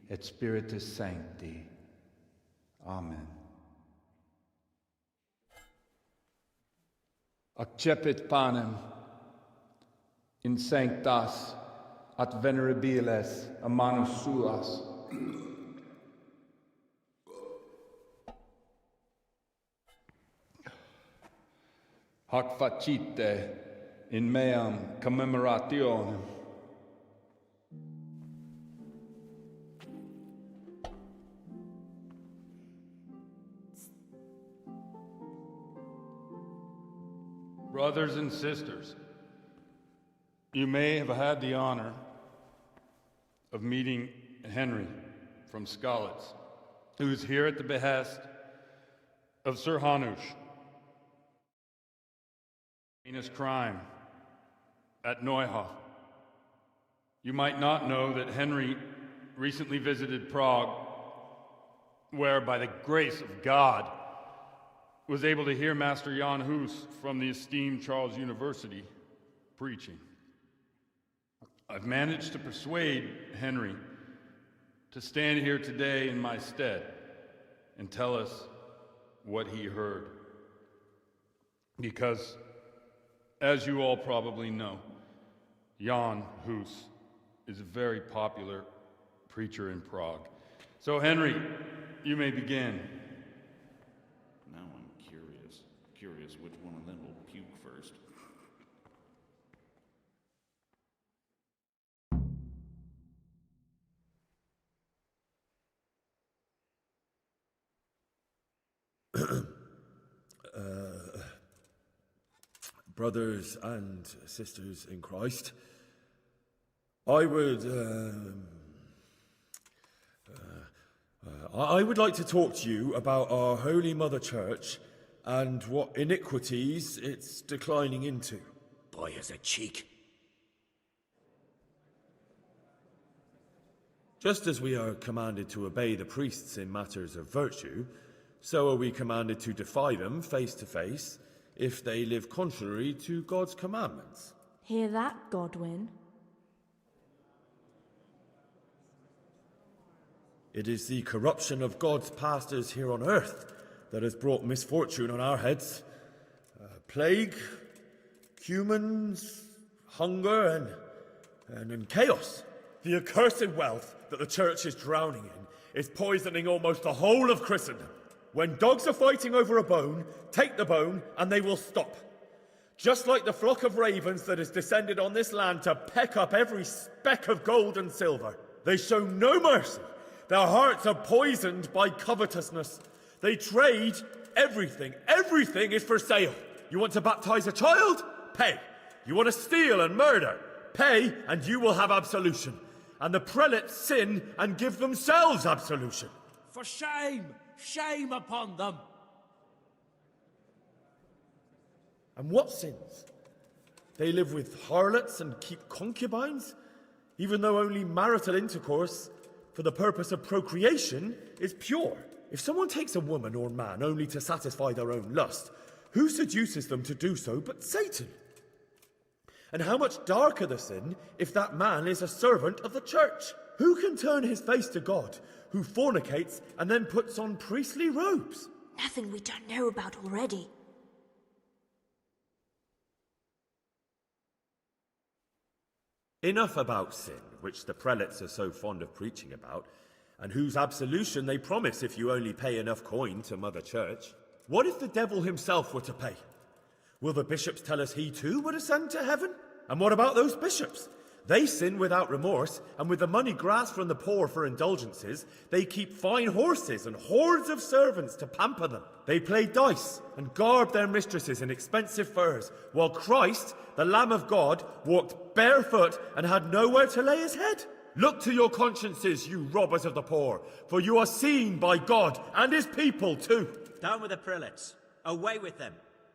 et Spiritus Sancti. Amen. Accepit panem in sanctas at venerabiles a manus suas. Hac facite in meam commemorationem. Brothers and sisters, you may have had the honor of meeting Henry from Skalitz, who is here at the behest of Sir Hanush. Heinous crime at Neuhof. You might not know that Henry recently visited Prague, where, by the grace of God, was able to hear Master Jan Hus from the esteemed Charles University preaching. I've managed to persuade Henry to stand here today in my stead and tell us what he heard. Because, as you all probably know, Jan Hus is a very popular preacher in Prague. So, Henry, you may begin. Now I'm curious which one of them will puke first. Brothers and sisters in Christ, I would like to talk to you about our Holy Mother Church and what iniquities it's declining into. Boy has a cheek. Just as we are commanded to obey the priests in matters of virtue, so are we commanded to defy them face to face if they live contrary to God's commandments. Hear that, Godwin? It is the corruption of God's pastors here on earth that has brought misfortune on our heads. Plague, humans, hunger, and chaos. The accursed wealth that the church is drowning in is poisoning almost the whole of Christendom. When dogs are fighting over a bone, take the bone and they will stop. Just like the flock of ravens that has descended on this land to peck up every speck of gold and silver. They show no mercy. Their hearts are poisoned by covetousness. They trade everything. Everything is for sale. You want to baptize a child? Pay. You want to steal and murder? Pay, and you will have absolution. And the prelates sin and give themselves absolution. For shame! Shame upon them! And what sins? They live with harlots and keep concubines, even though only marital intercourse for the purpose of procreation is pure. If someone takes a woman or man only to satisfy their own lust, who seduces them to do so but Satan? And how much darker the sin if that man is a servant of the church? Who can turn his face to God, who fornicates and then puts on priestly robes? Nothing we don't know about already. Enough about sin, which the prelates are so fond of preaching about, and whose absolution they promise if you only pay enough coin to Mother Church. What if the devil himself were to pay? Will the bishops tell us he too would ascend to heaven? And what about those bishops? They sin without remorse, and with the money grasped from the poor for indulgences, they keep fine horses and hordes of servants to pamper them. They play dice and garb their mistresses in expensive furs, while Christ, the Lamb of God, walked barefoot and had nowhere to lay his head. Look to your consciences, you robbers of the poor, for you are seen by God and his people too. Down with the prelates. Away with them.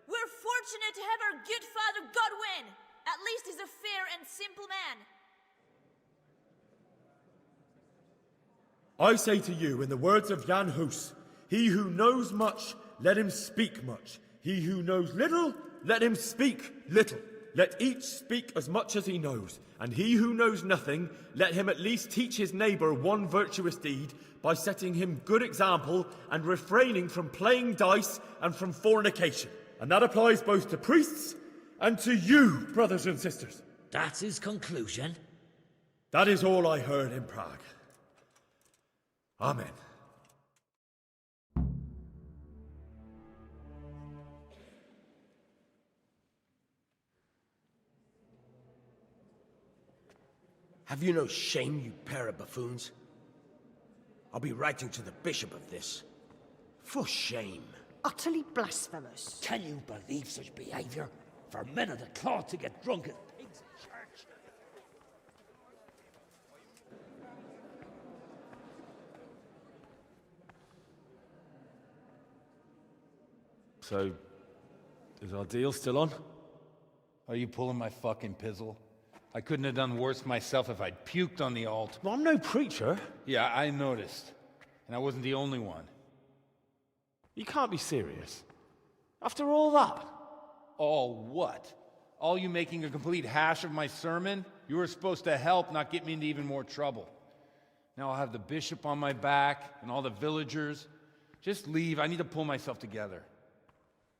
We're fortunate to have our good Father Godwin. At least he's a fair and simple man. I say to you, in the words of Jan Hus, he who knows much, let him speak much. He who knows little, let him speak little. Let each speak as much as he knows, and he who knows nothing, let him at least teach his neighbour one virtuous deed by setting him good example and refraining from playing dice and from fornication. And that applies both to priests and to you, brothers and sisters. That's his conclusion? That is all I heard in Prague. Amen. Have you no shame, you pair of buffoons? I'll be writing to the bishop of this. For shame. Utterly blasphemous. Can you believe such behaviour? For men of the cloth to get drunk as pigs in church. So, is our deal still on? Are you pulling my fucking pizzle? I couldn't have done worse myself if I'd puked on the alt. Well, I'm no preacher. Yeah, I noticed. And I wasn't the only one. You can't be serious. After all that? All what? All you making a complete hash of my sermon? You were supposed to help, not get me into even more trouble. Now I'll have the bishop on my back and all the villagers. Just leave. I need to pull myself together.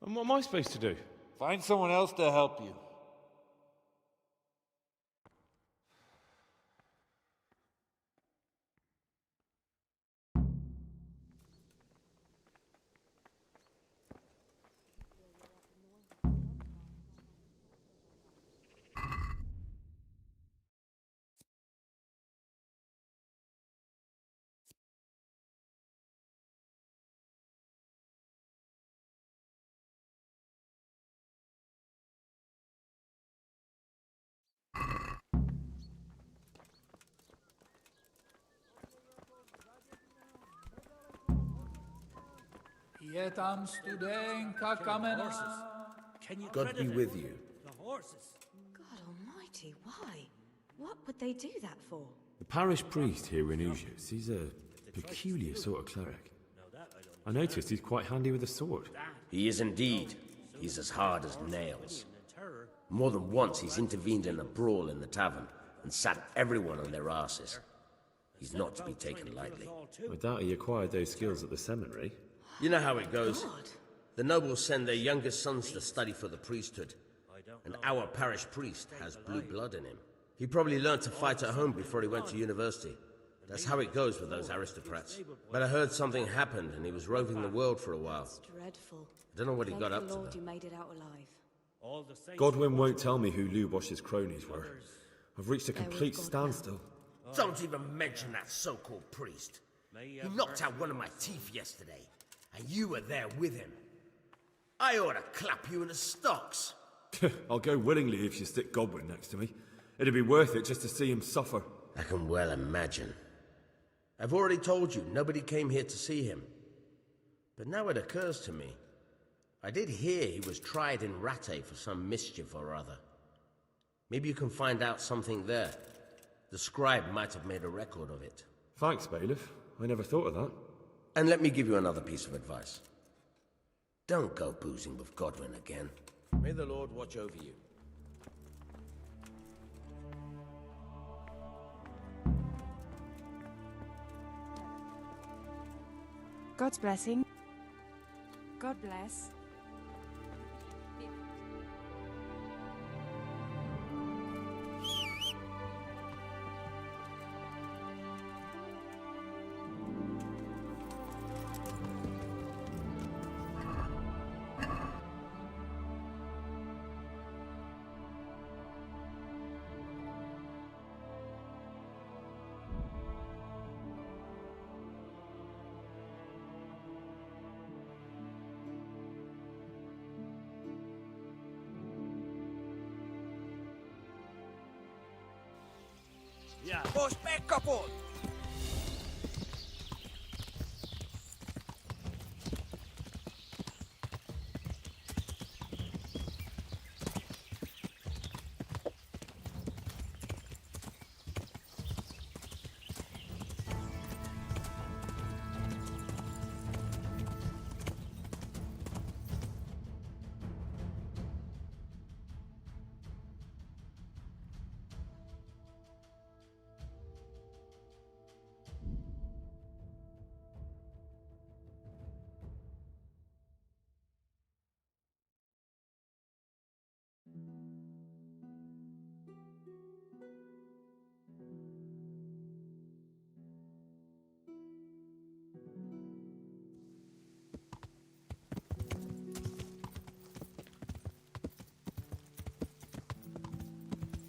And what am I supposed to do? Find someone else to help you. God be with you. God almighty, why? What would they do that for? The parish priest here in Ujius, he's a peculiar sort of cleric. I noticed he's quite handy with a sword. He is indeed. He's as hard as nails. More than once he's intervened in a brawl in the tavern and sat everyone on their asses. He's not to be taken lightly. I doubt he acquired those skills at the seminary. You know how it goes. The nobles send their youngest sons to study for the priesthood, and our parish priest has blue blood in him. He probably learned to fight at home before he went to university. That's how it goes with those aristocrats. But I heard something happened and he was roving the world for a while. Dreadful. I don't know what he got up to. Lord, you made it out alive. Godwin won't tell me who Lubosh's cronies were. I've reached a complete standstill. Don't even mention that so-called priest. He knocked out one of my teeth yesterday, and you were there with him. I ought to clap you in the stocks. I'll go willingly if you stick Godwin next to me. It'd be worth it just to see him suffer. I can well imagine. I've already told you, nobody came here to see him. But now it occurs to me. I did hear he was tried in Rattay for some mischief or other. Maybe you can find out something there. The scribe might have made a record of it. Thanks, bailiff. I never thought of that. And let me give you another piece of advice. Don't go boozing with Godwin again. May the Lord watch over you. God's blessing. God bless. Ja. Boss, back kapot!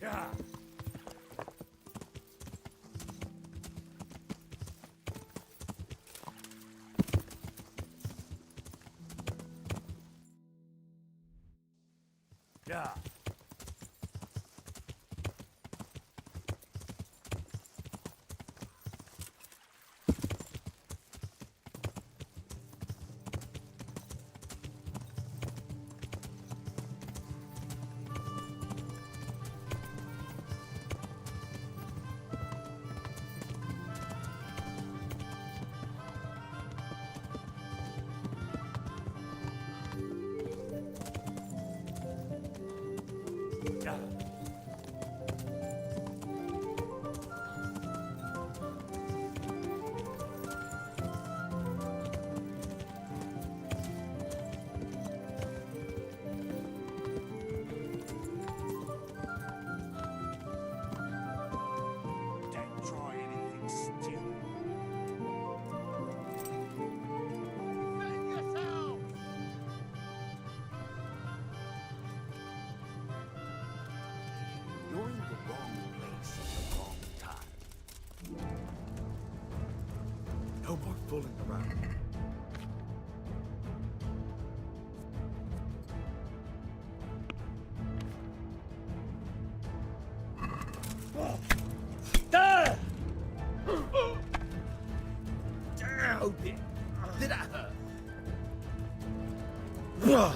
Ja. Ja. fooling around. Did that hurt? Ow.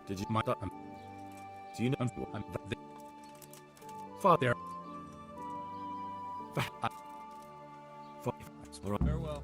Did you mind that? Do you know? Father. Farewell.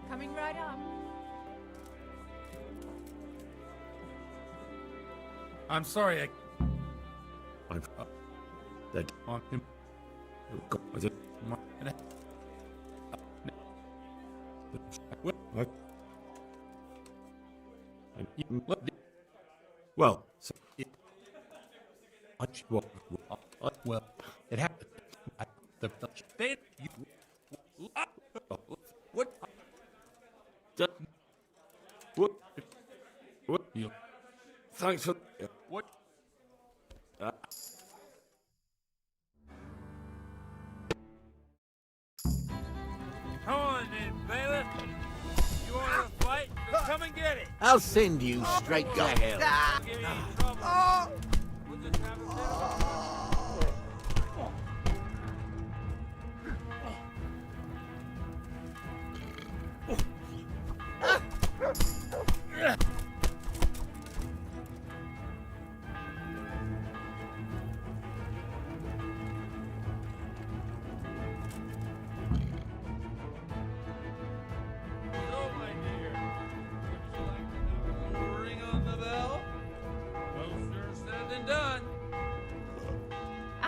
Coming right up. I'm sorry, I'm dead. on him. God, I did. Well, so well, it happened. They, what? What? You? Thanks for. What? Come on then, bailiff. You want to fight? Then come and get it. I'll send you straight to hell. Give me trouble. We'll just have a bit of a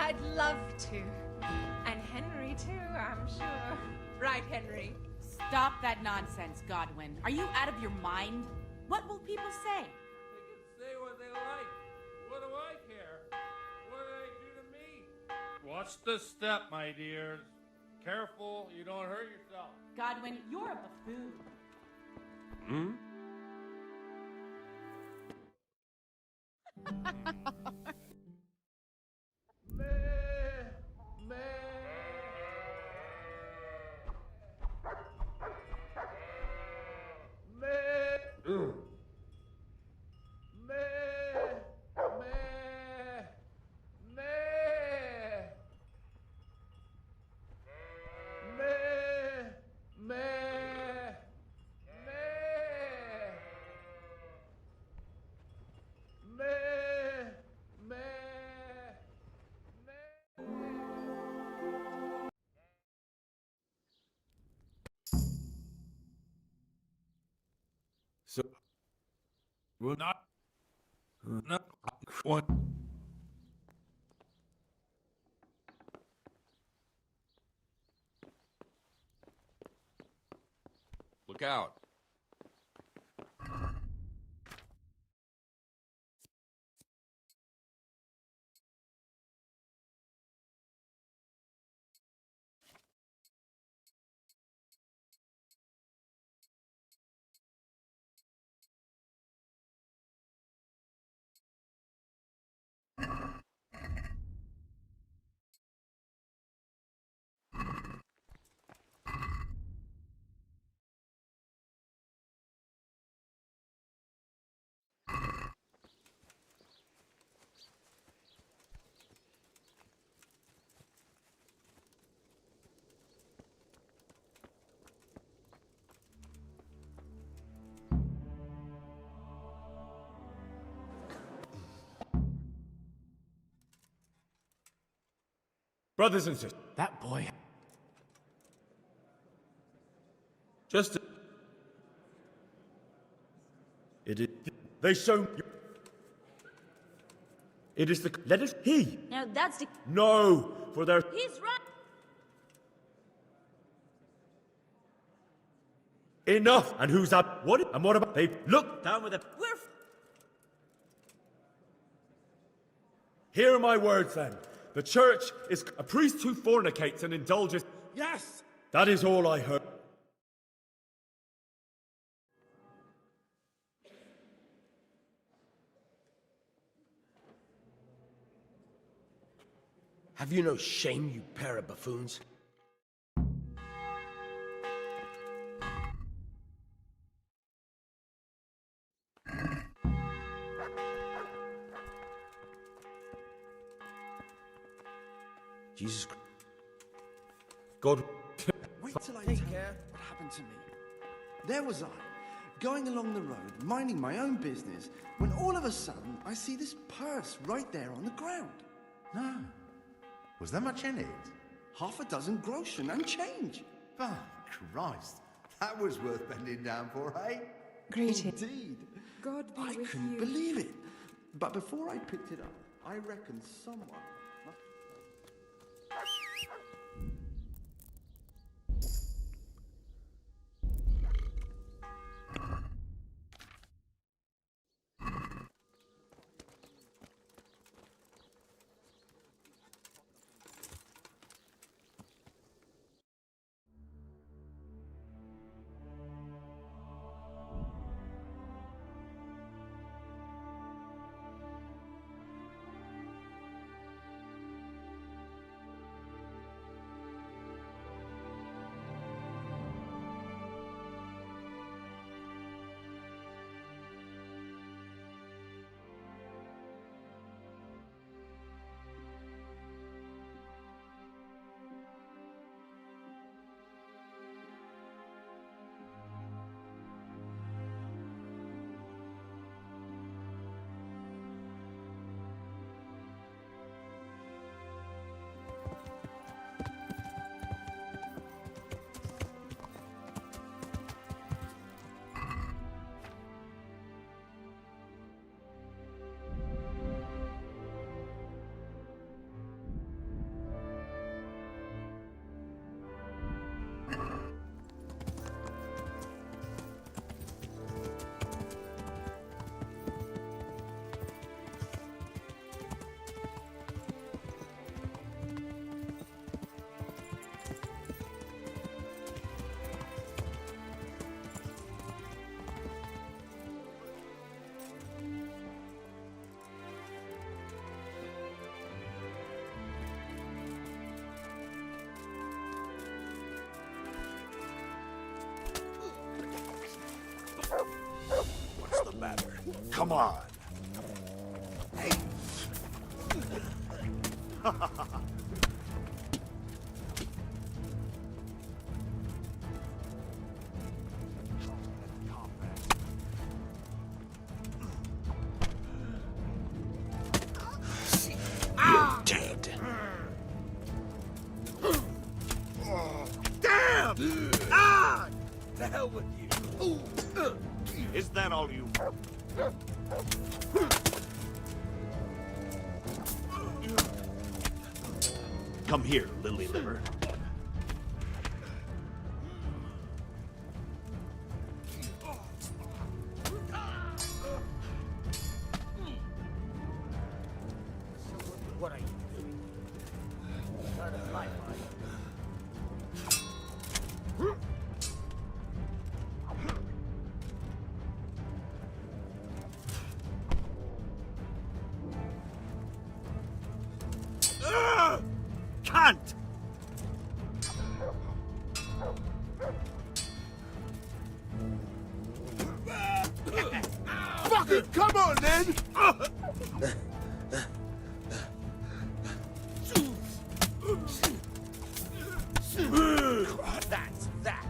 I'd love to. And Henry, too, I'm sure. Right, Henry? Stop that nonsense, Godwin. Are you out of your mind? What will people say? They can say what they like. What do I care? What do they do to me? Watch the step, my dears. Careful, you don't hurt yourself. Godwin, you're a buffoon. Hmm? So, We're not. Not one. Look out. brothers and sisters, That boy. just it is. They show. It is the. Let us. He. Now that's the. No, for their. He's right. Enough. And who's that? What? And what about they? Look Down with the. We're. Hear my words then. The church is a priest who fornicates and indulges. Yes! That is all I heard. Have you no shame, you pair of buffoons? Jesus Christ. God. Wait till I tell you what happened to me. There was I, going along the road, minding my own business, when all of a sudden I see this purse right there on the ground. No. Was there much in it? Half a dozen groschen and change. Oh, Christ. That was worth bending down for, eh? Greetings. Indeed. God be I with couldn't you. believe it. But before I picked it up, I reckon someone... come on. Hey. You're dead. Damn! Ah! The hell with you. Is that all you... Come here, lily liver. What are you doing? Trying to fight, Can't! Fucking come on, then! That's that.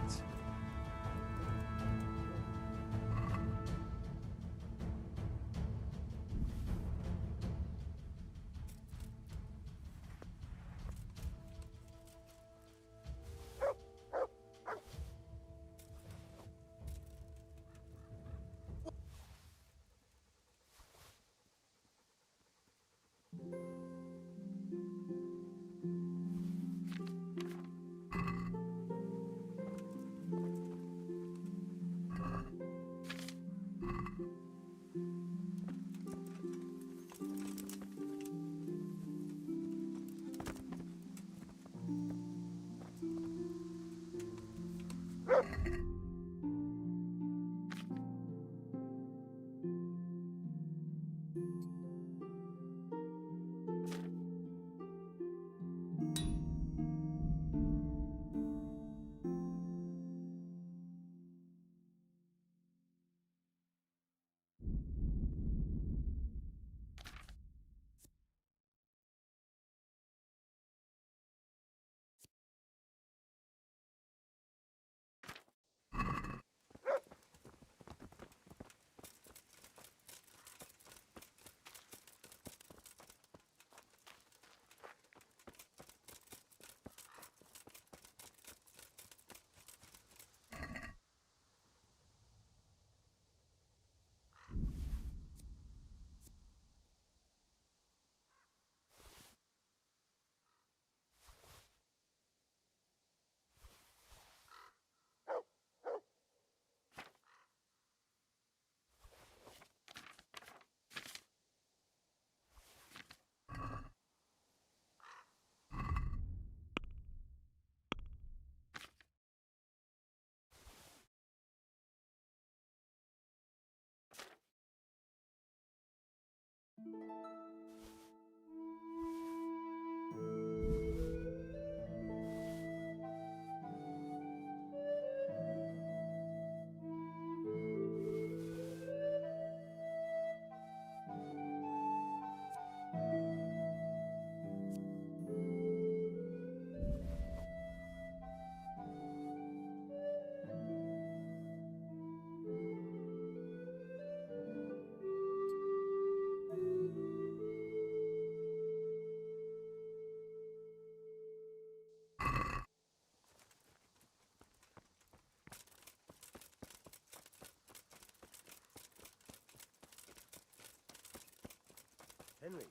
Henry,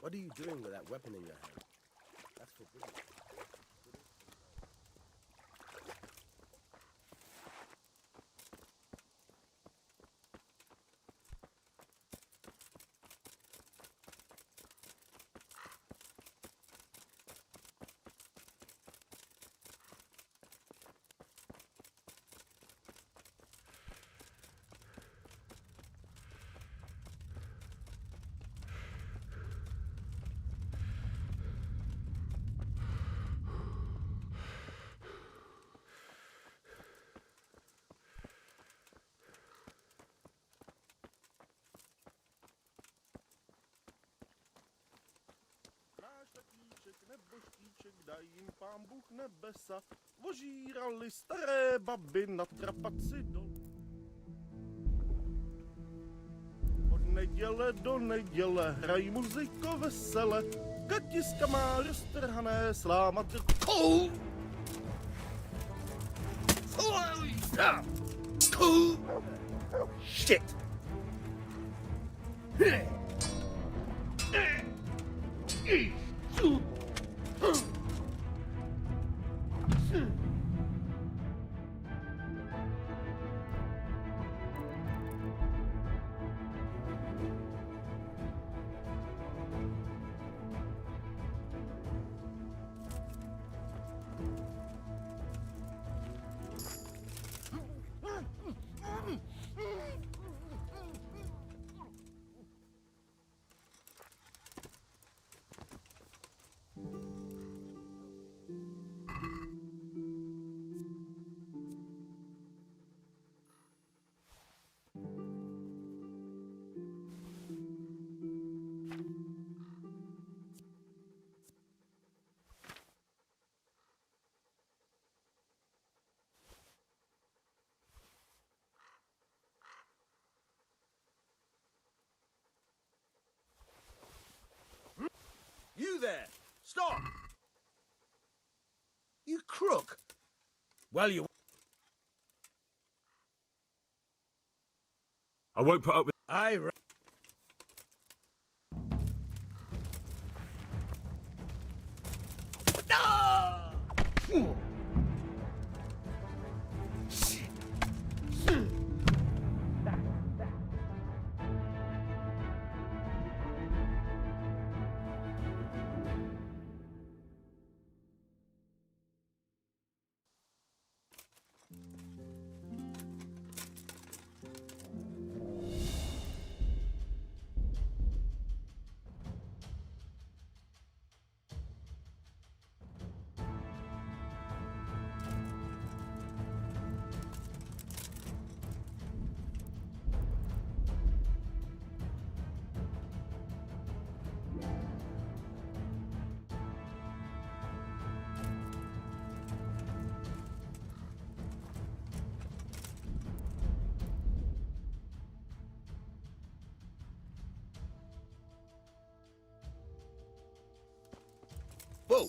what are you doing with that weapon in your hand? That's forbidden. neboštíček, daj jim pán Bůh nebesa, ožírali staré baby na trapaci do. Od neděle do neděle hraj muziko vesele, Katiska má roztrhané slámaty. Shit! You there! Stop! You crook! Well, you... I won't put up with... Whoa!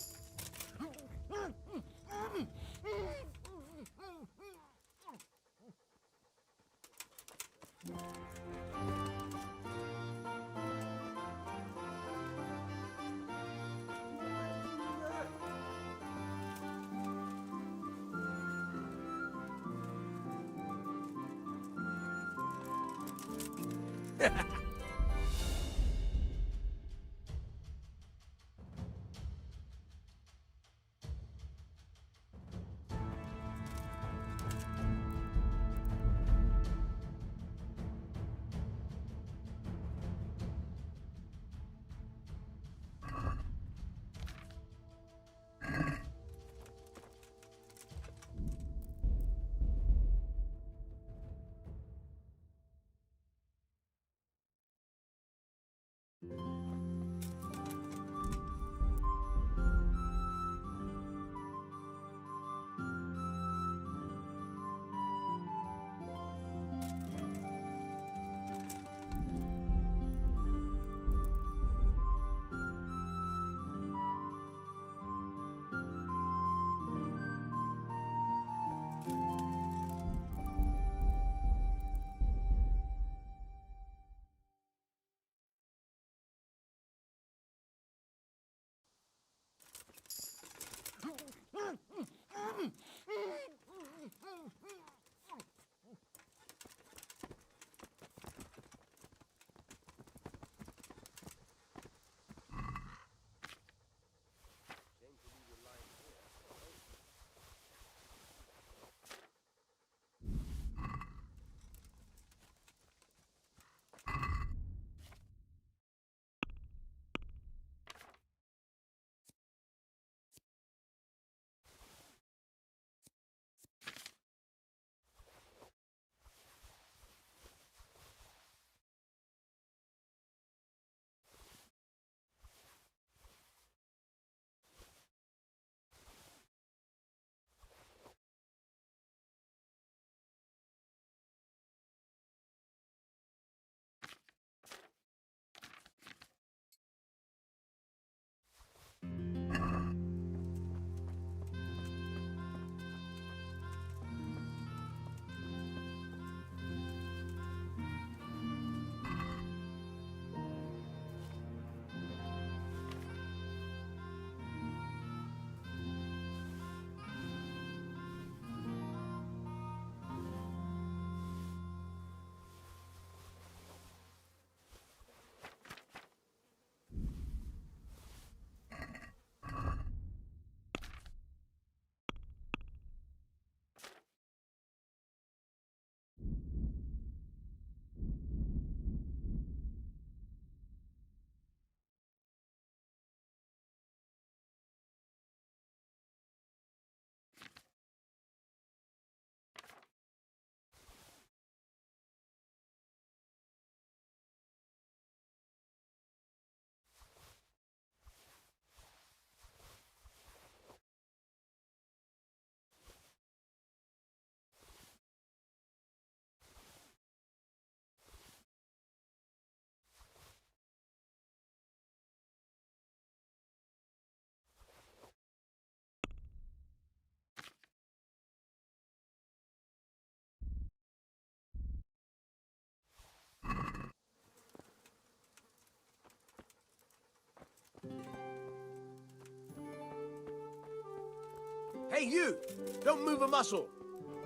Hey, you! Don't move a muscle!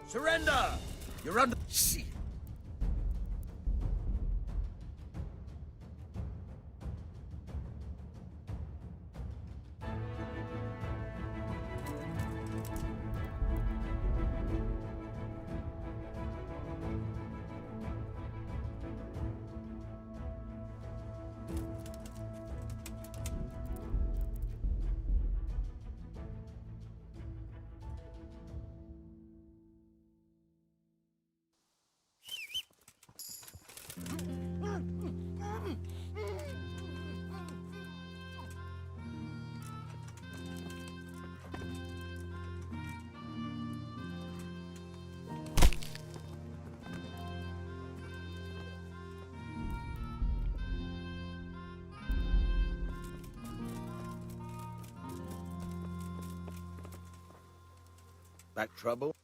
Surrender! You're under... Shit! Back trouble?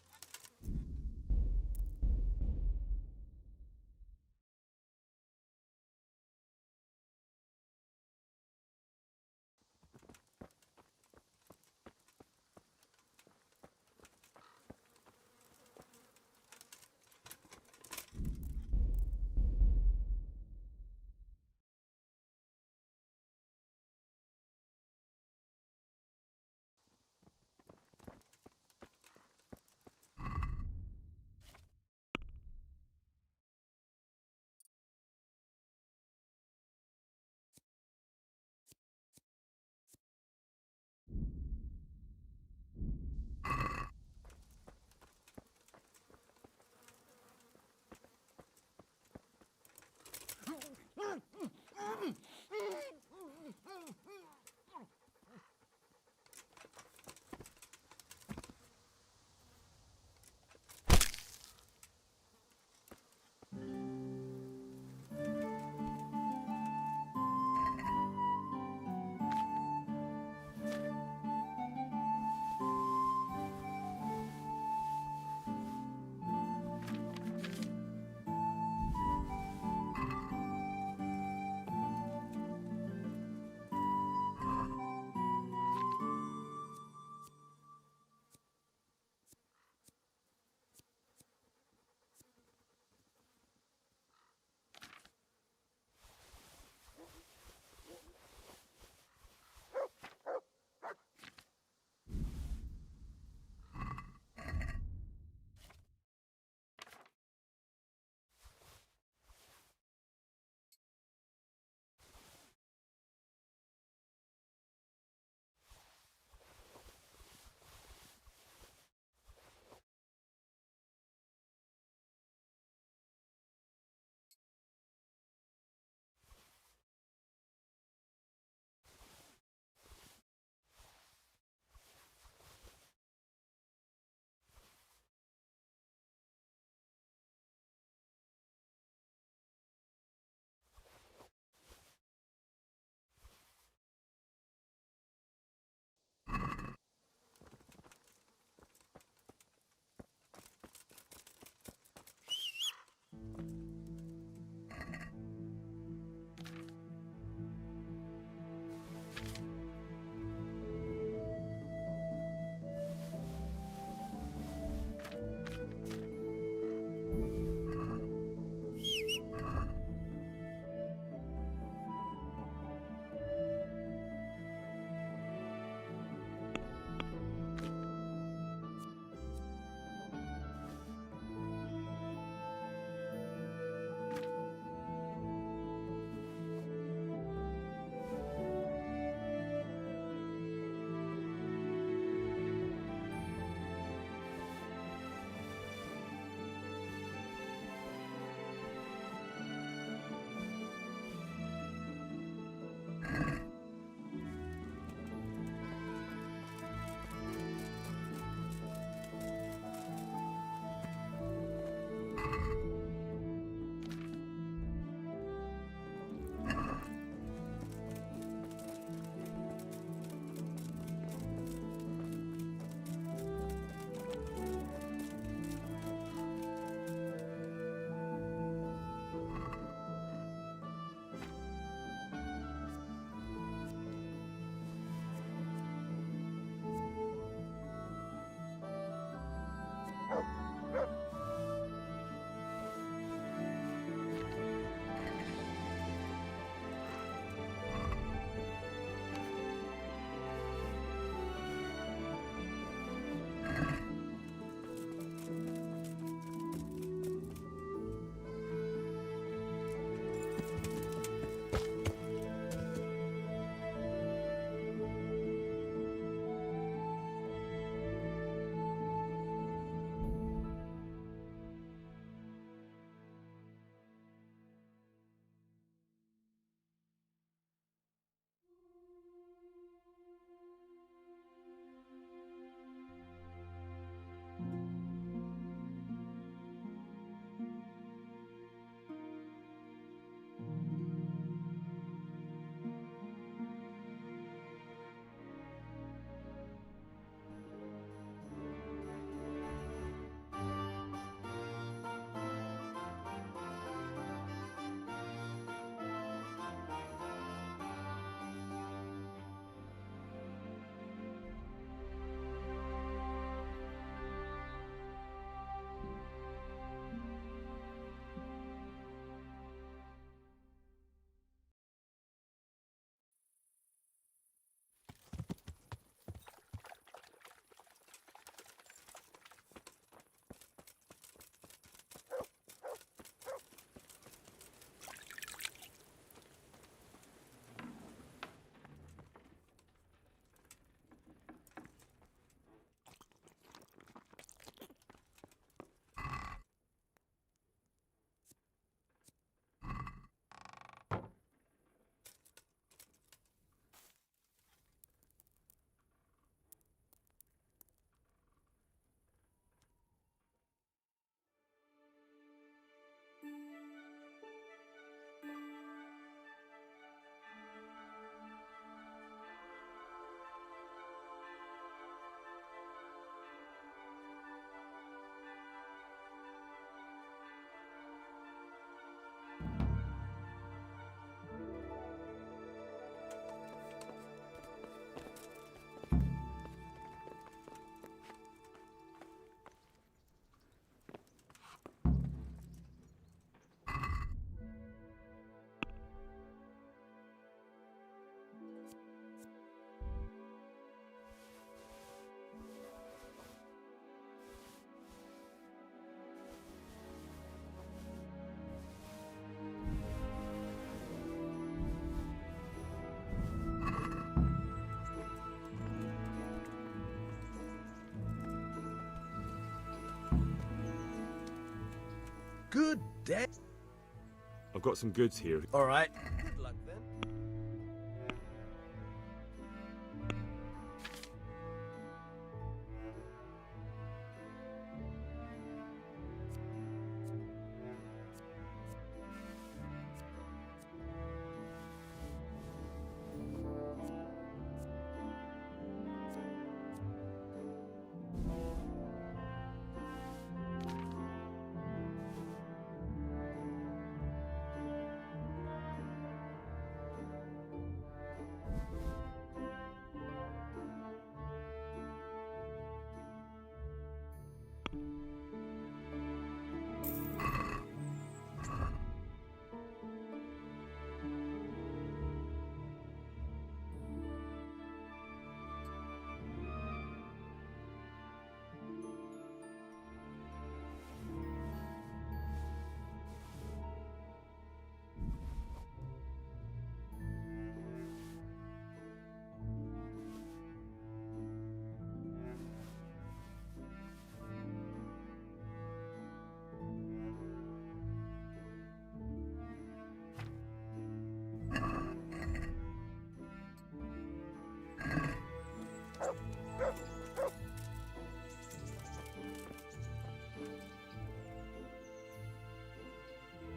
Good day. I've got some goods here. All right. Good luck then.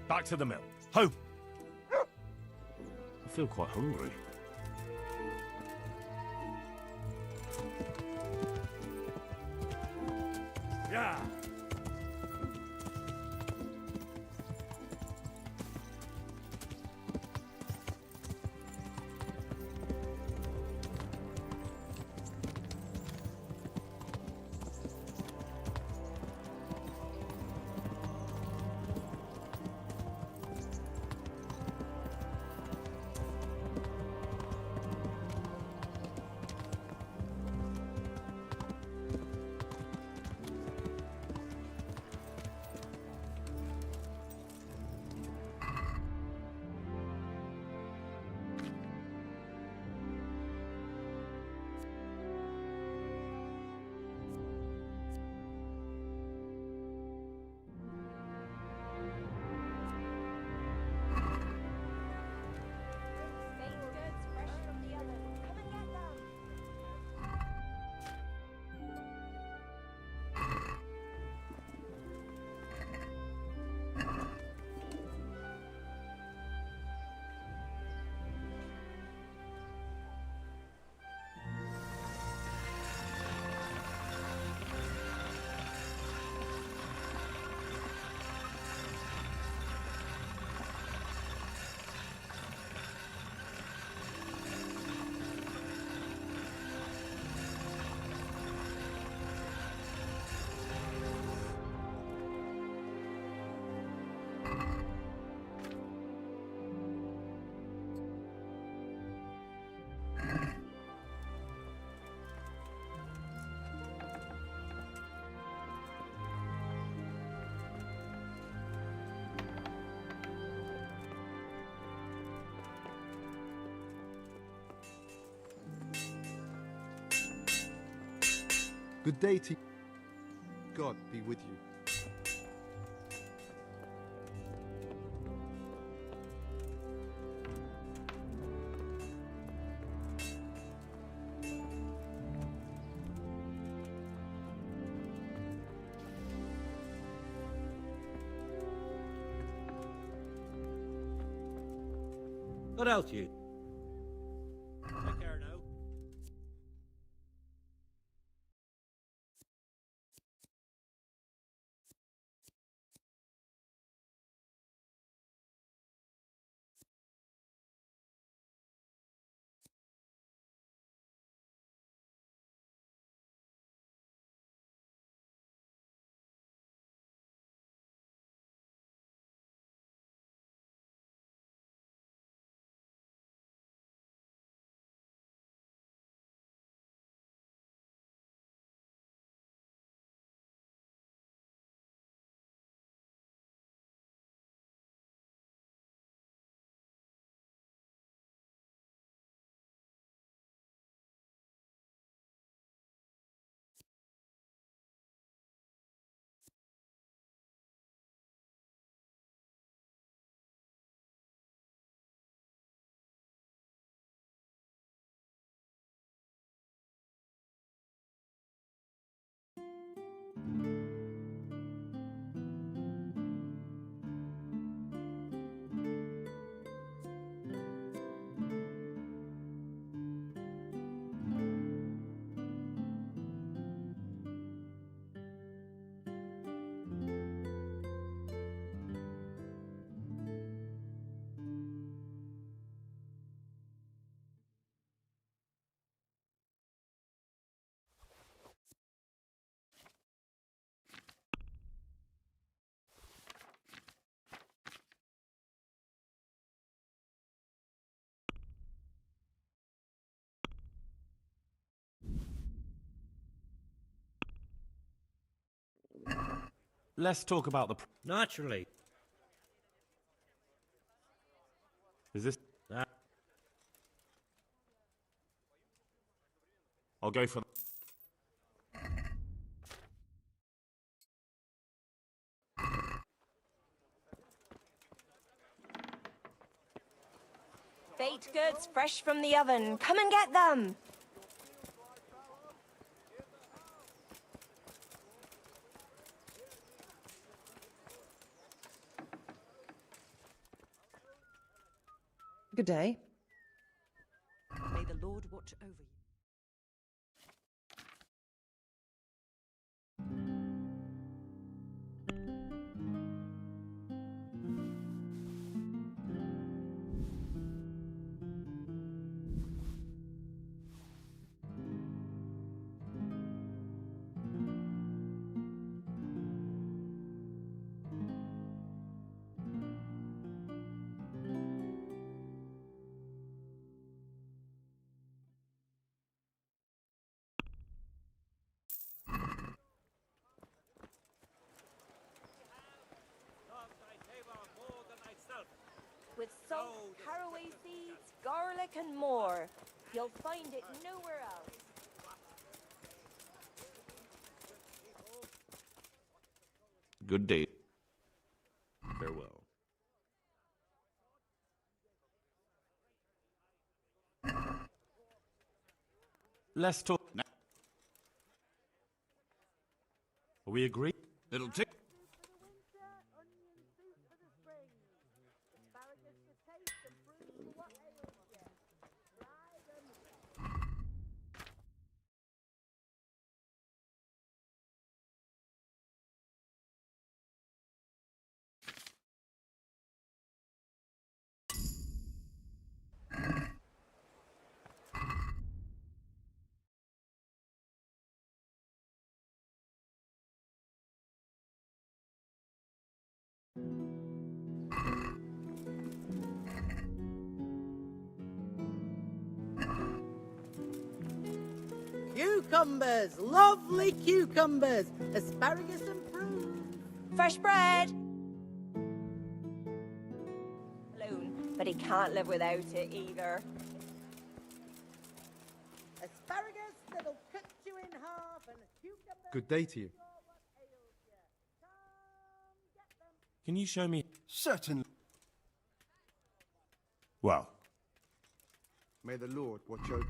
Back to the mill. Ho! I feel quite hungry. Yeah. Good day to you. God be with you. What else you? Let's talk about the... Naturally. Is this... I'll go for... Baked goods fresh from the oven. Come and get them. Good day. May the Lord watch over you. With salt, caraway seeds, garlic, and more. You'll find it nowhere else. Good day. Farewell. Let's talk... Are we agreed? It'll take... Cucumbers! Lovely cucumbers! Asparagus and prunes! Fresh bread! Alone, but he can't live without it either. Asparagus that'll cut you in half and cucumbers... Good day to you. Can you show me... Certainly. Well. May the Lord watch over...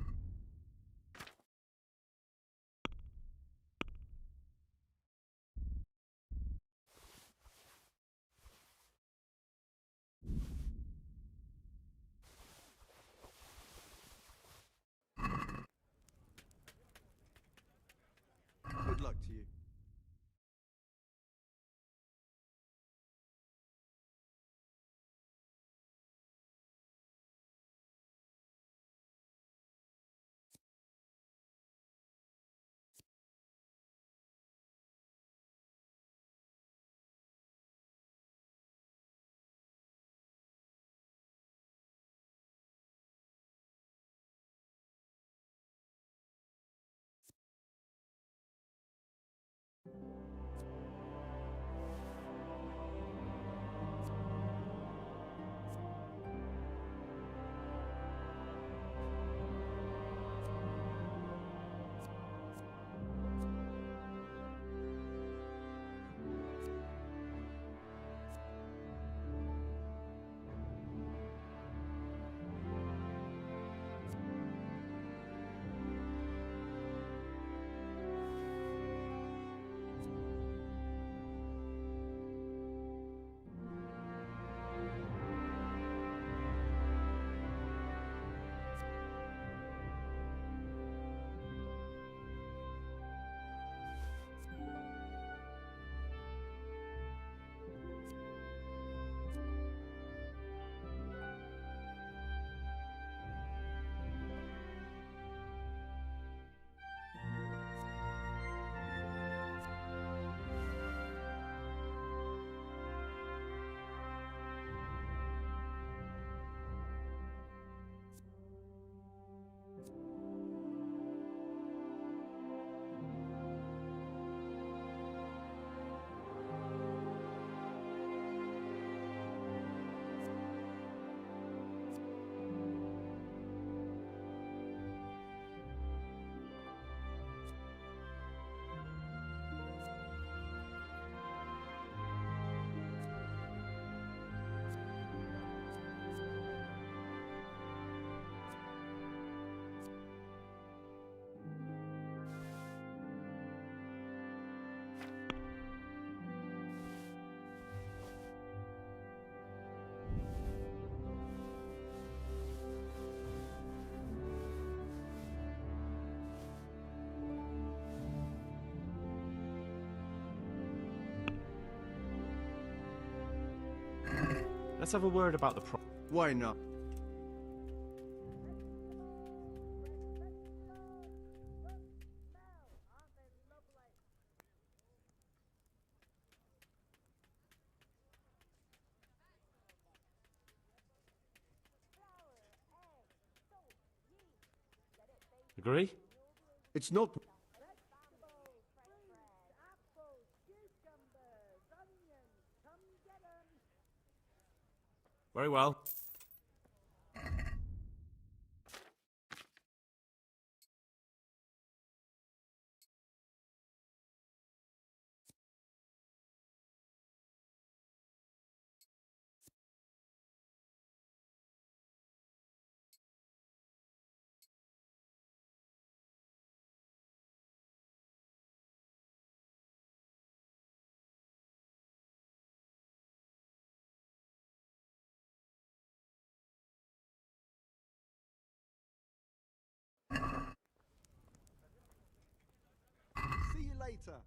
Good luck to you. Let's have a word about the Why not? Agree? It's not. Very well. See you later.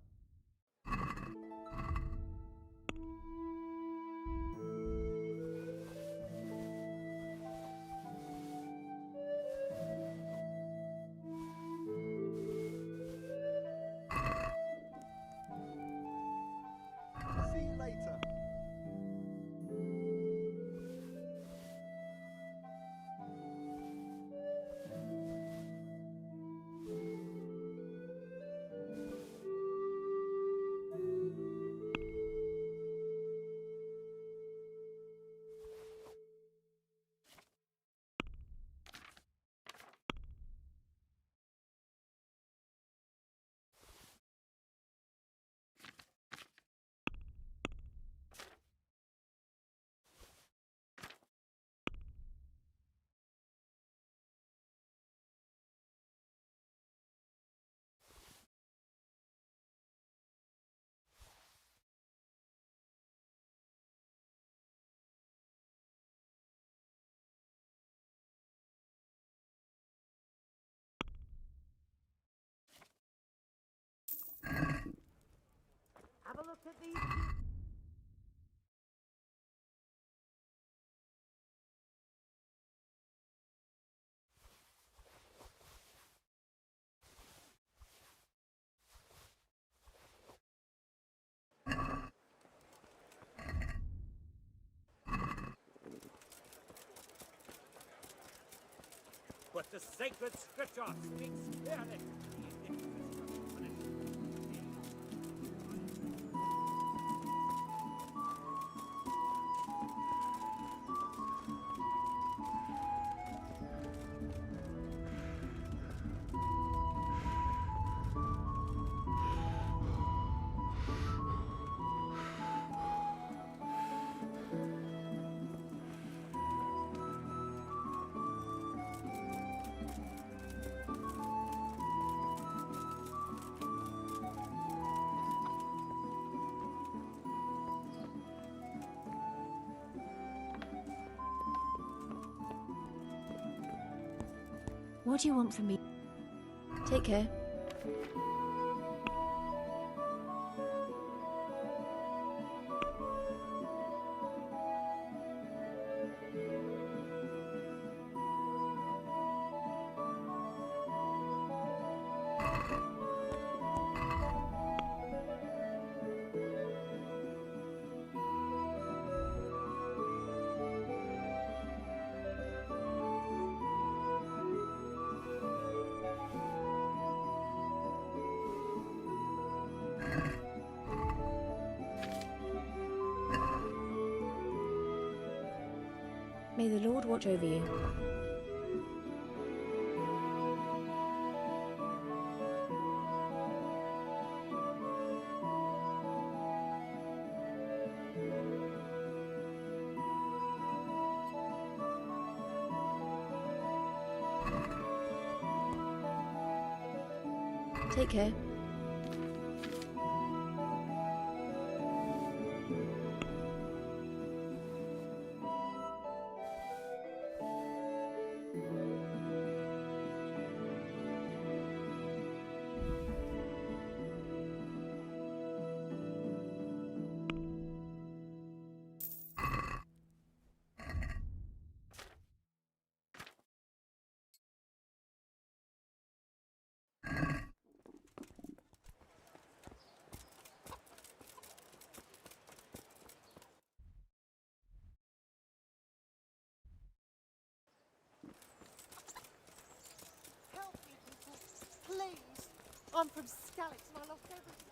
See you later. Have a look at these. But the sacred scripture speaks clearly. What do you want from me? Take care. May the Lord watch over you. Take care. I'm from Skellig, and I lost everything.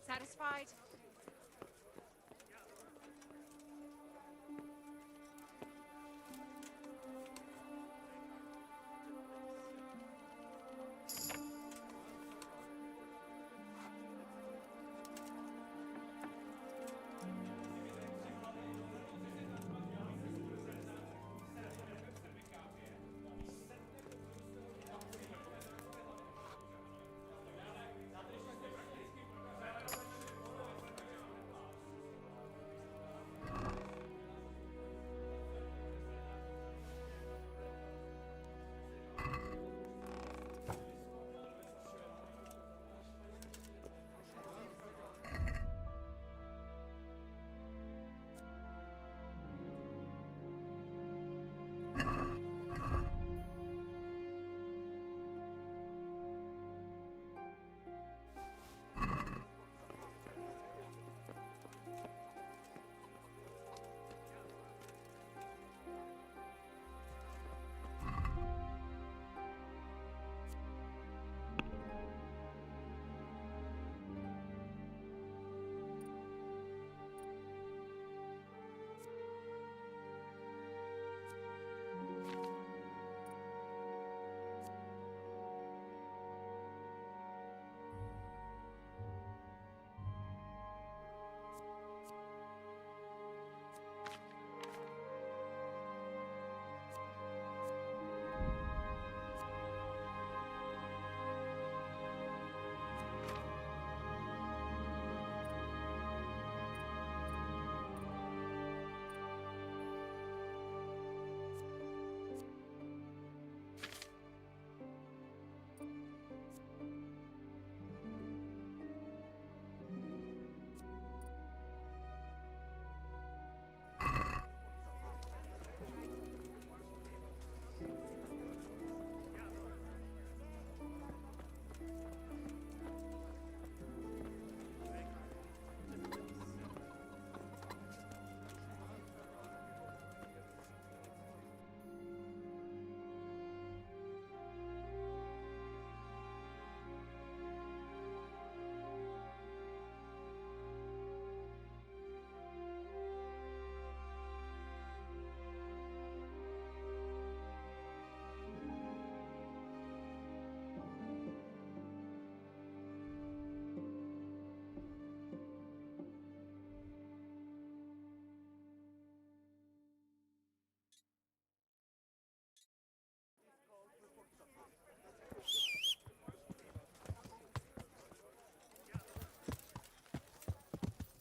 Satisfied?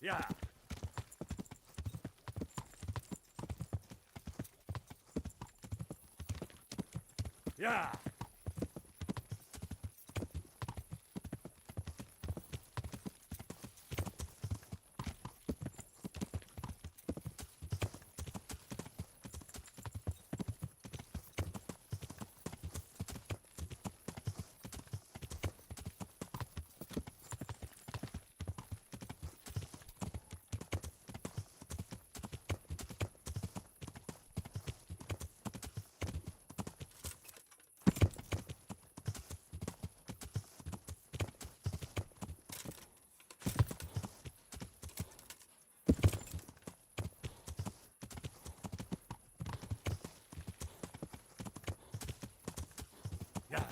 Yeah. Yeah. Yeah.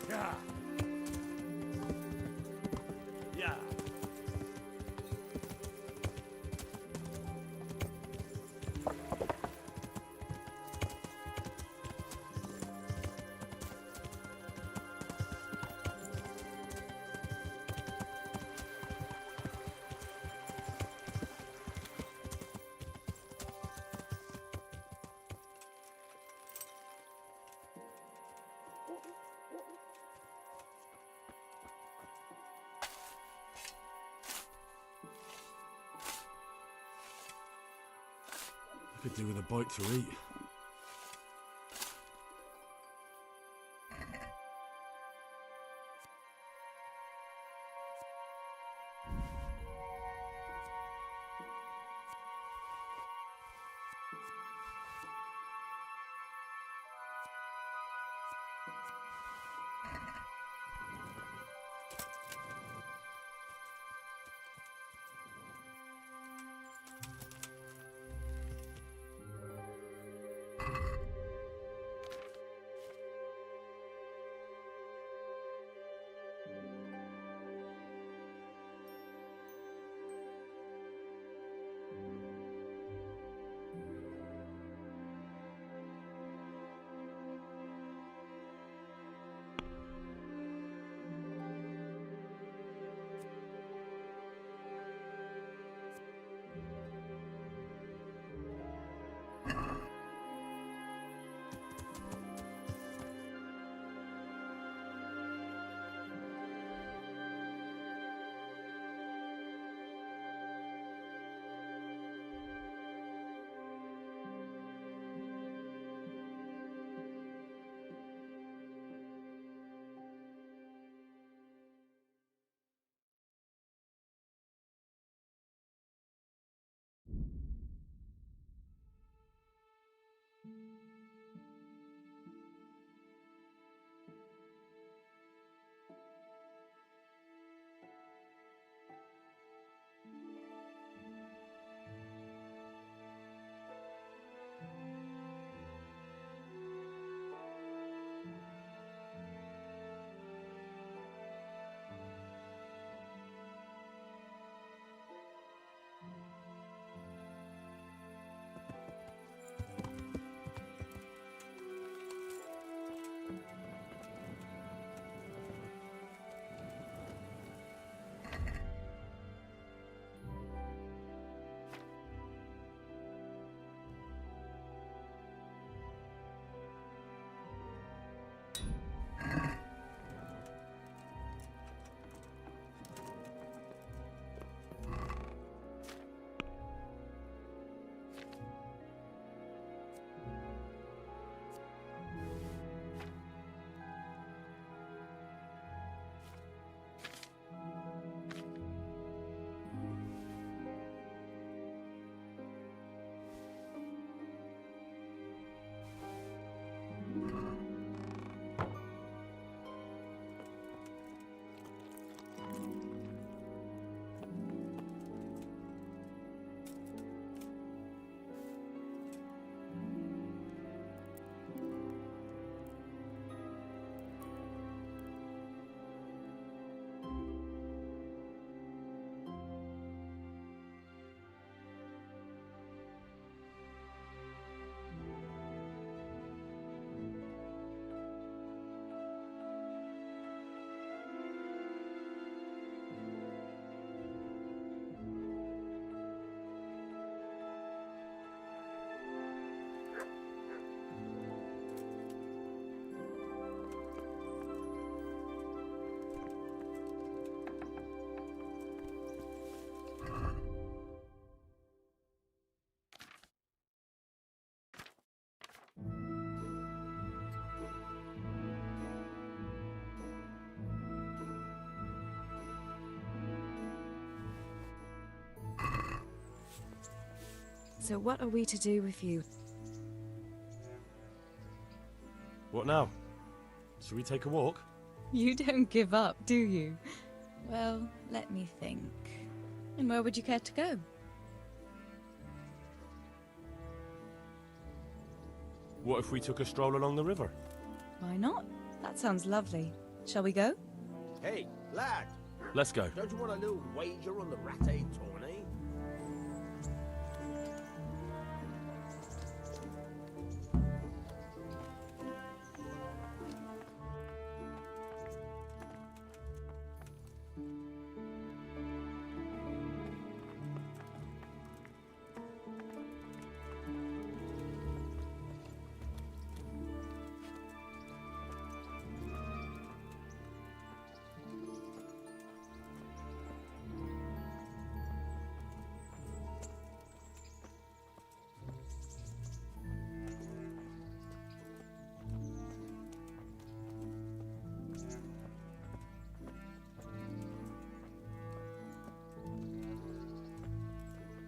Yeah. Yeah. I could do with a bite to eat. So what are we to do with you? What now? Should we take a walk? You don't give up, do you? Well, let me think. And where would you care to go? What if we took a stroll along the river? Why not? That sounds lovely. Shall we go? Hey, lad! Let's go. Don't you want a little wager on the rat-aid tourney?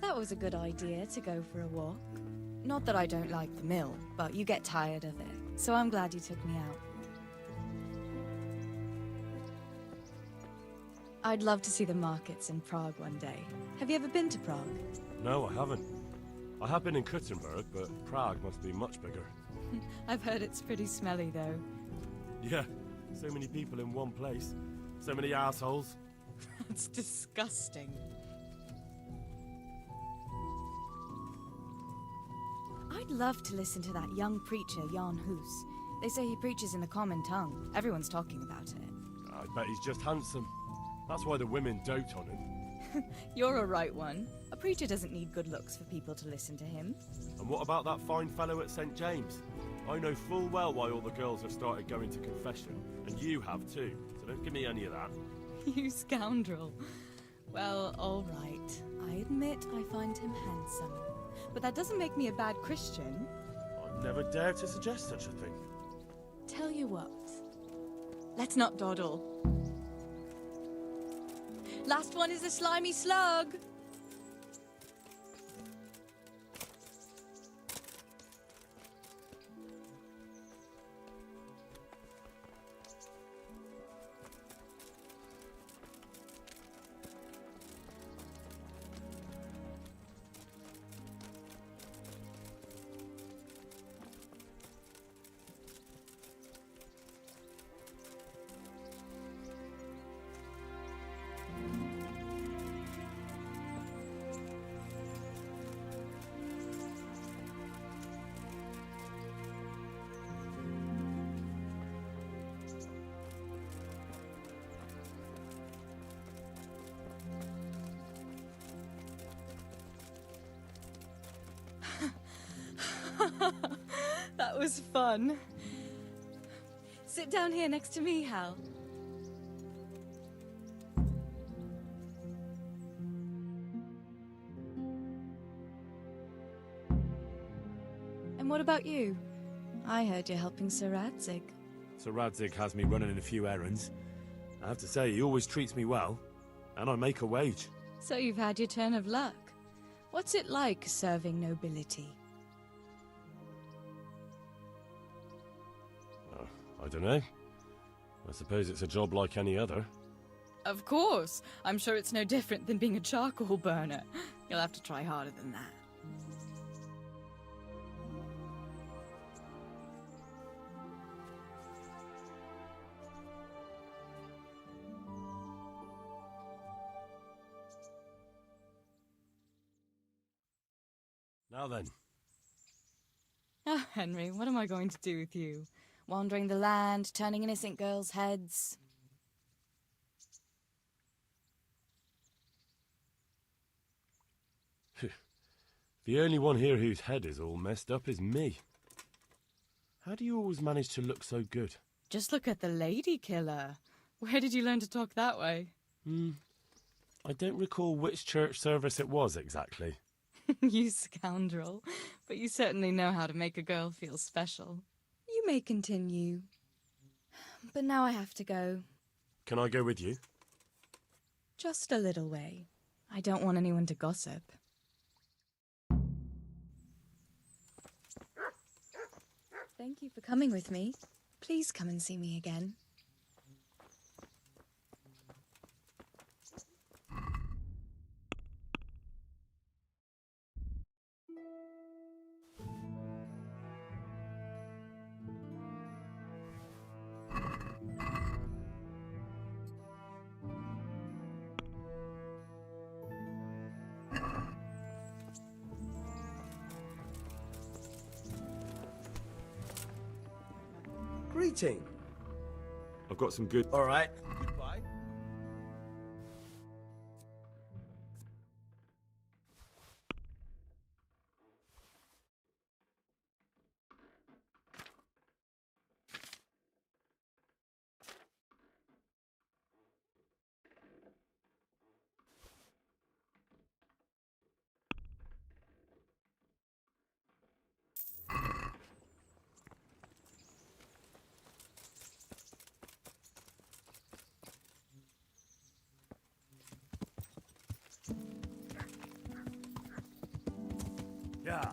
That was a good idea to go for a walk. Not that I don't like the mill, but you get tired of it, so I'm glad you took me out. I'd love to see the markets in Prague one day. Have you ever been to Prague? No, I haven't. I have been in Kuttenberg, but Prague must be much bigger. I've heard it's pretty smelly, though. Yeah, so many people in one place. So many assholes. That's disgusting. I'd love to listen to that young preacher, Jan Hus. They say he preaches in the common tongue. Everyone's talking about it. I bet he's just handsome. That's why the women dote on him. You're a right one. A preacher doesn't need good looks for people to listen to him. And what about that fine fellow at St. James? I know full well why all the girls have started going to confession, and you have too, so don't give me any of that. You scoundrel. Well, all right. I admit I find him handsome. But that doesn't make me a bad Christian. I'd never dare to suggest such a thing. Tell you what. Let's not dawdle. Last one is a slimy slug. That was fun. Sit down here next to me, Hal. And what about you? I heard you're helping Sir Radzig. Sir Radzig has me running in a few errands. I have to say, he always treats me well, and I make a wage. So you've had your turn of luck. What's it like serving nobility? I don't know. I suppose it's a job like any other. Of course. I'm sure it's no different than being a charcoal burner. You'll have to try harder than that. Now then. Oh, Henry, what am I going to do with you? Wandering the land, turning innocent girls' heads. The only one here whose head is all messed up is me. How do you always manage to look so good? Just look at the lady killer. Where did you learn to talk that way? I don't recall which church service it was exactly. You scoundrel. But you certainly know how to make a girl feel special. You may continue. But now I have to go. Can I go with you? Just a little way. I don't want anyone to gossip. Thank you for coming with me. Please come and see me again. Greeting. I've got some good... All right. Goodbye. Yeah.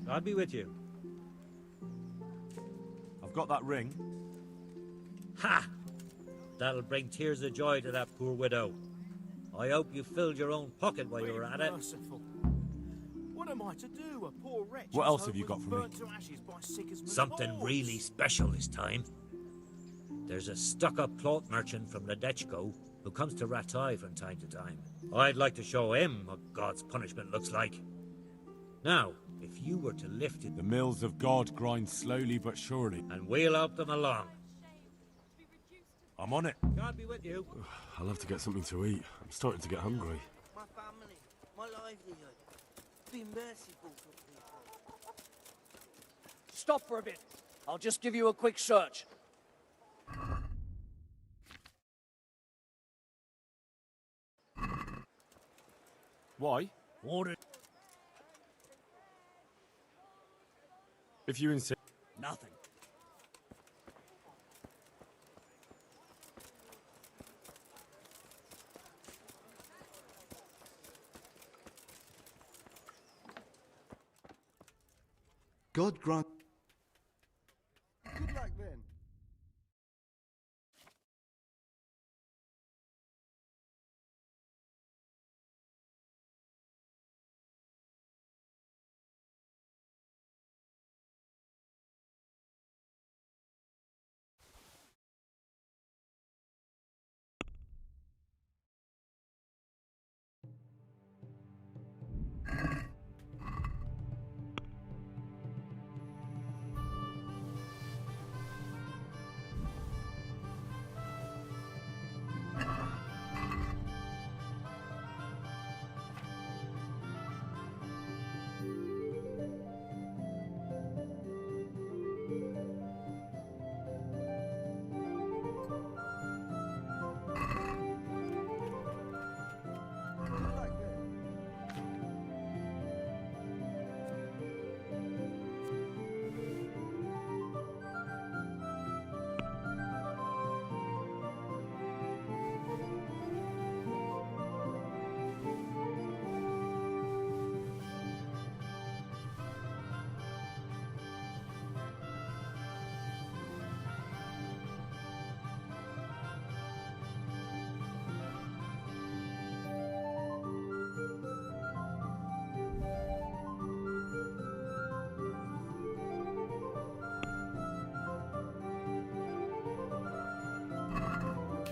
God be with you. I've got that ring. Ha! That'll bring tears of joy to that poor widow. I hope you filled your own pocket while you were at it. Merciful. What am I to do? A poor wretch. What whose else hope have you was got for me? burnt to ashes by Sicker's Something horse. really special this time. There's a stuck-up cloth merchant from Ledechko who comes to Ratai from time to time. I'd like to show him what God's punishment looks like. Now, if you were to lift it... The mills of God grind slowly but surely. And we'll help them along. I'm on it. God be with you. I'll have to get something to eat. I'm starting to get hungry. My family, my livelihood. Be merciful to people. Stop for a bit. I'll just give you a quick search. Why? Order. If you insist. Nothing. God grant. Good luck then.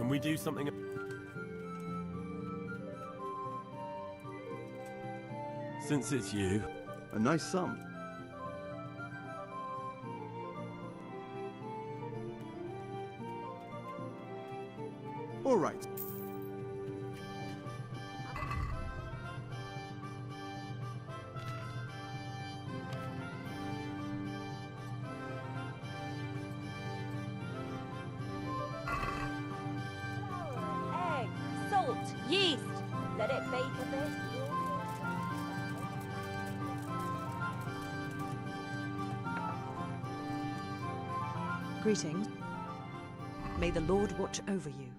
Can we do something? Since it's you. A nice sum. All right. Egg, salt, yeast. Let it bake a bit. Greetings. May the Lord watch over you.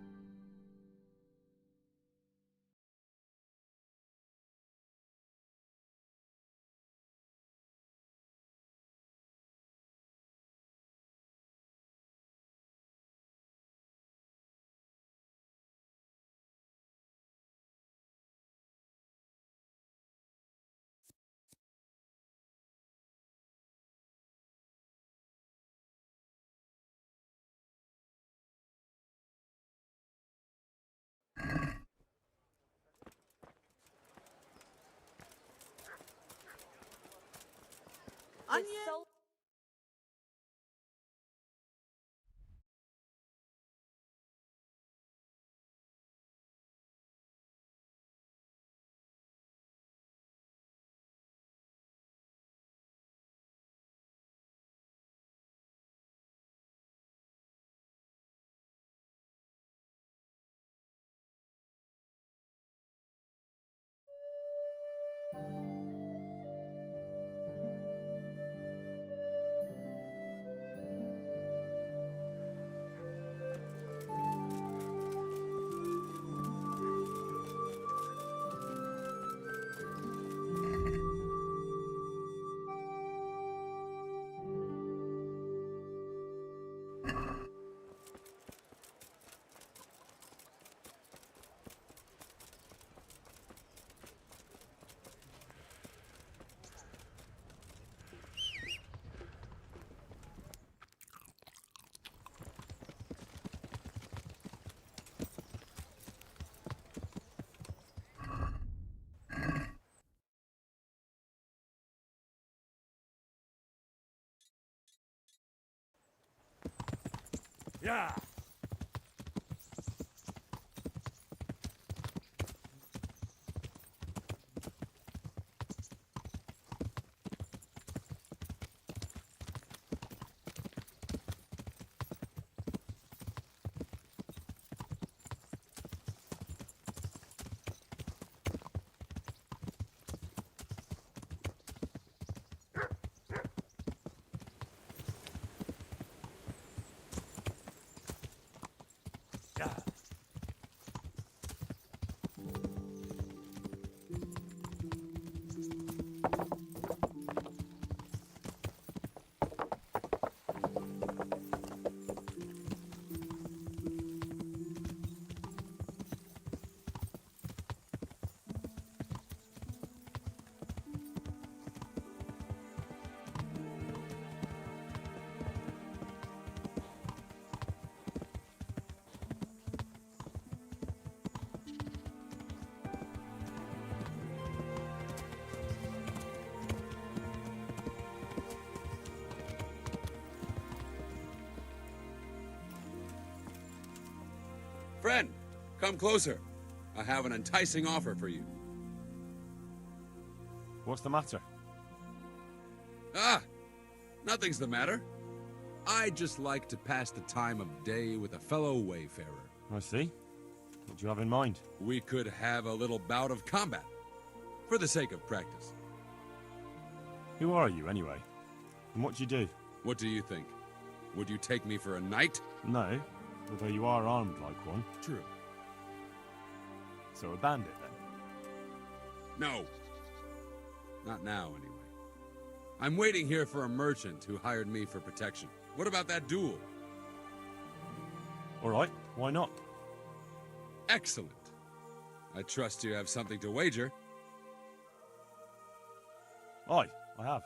Onion? Yeah. Friend, come closer. I have an enticing offer for you. What's the matter? Ah, nothing's the matter. I'd just like to pass the time of day with a fellow wayfarer. I see. What do you have in mind? We could have a little bout of combat, for the sake of practice. Who are you, anyway? And what do you do? What do you think? Would you take me for a knight? No, although you are armed like one. True. So a bandit, then? No. Not now, anyway. I'm waiting here for a merchant who hired me for protection. What about that duel? All right, why not? Excellent. I trust you have something to wager. Aye, I have.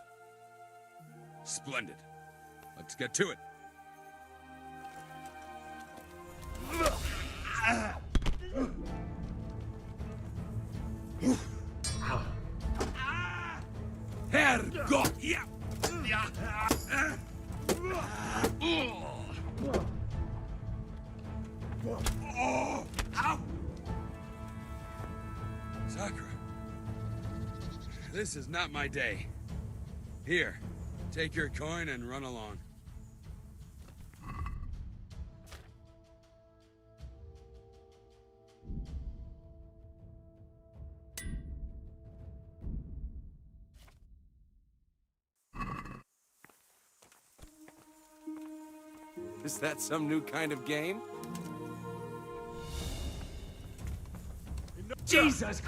Splendid. Let's get to it. Sakura. This is not my day. Here, take your coin and run along. Is that some new kind of game? Jesus!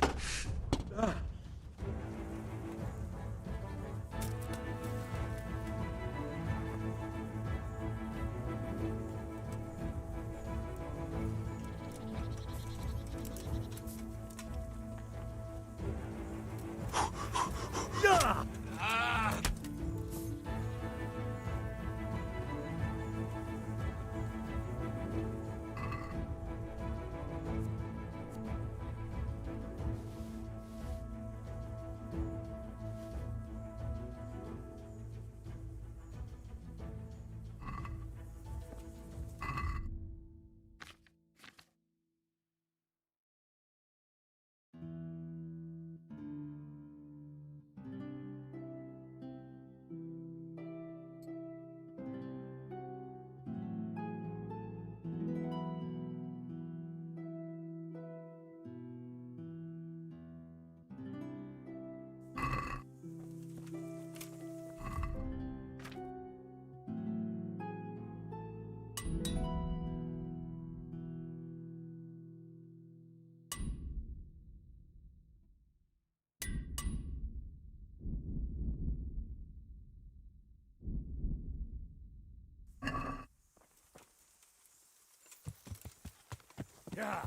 Yeah.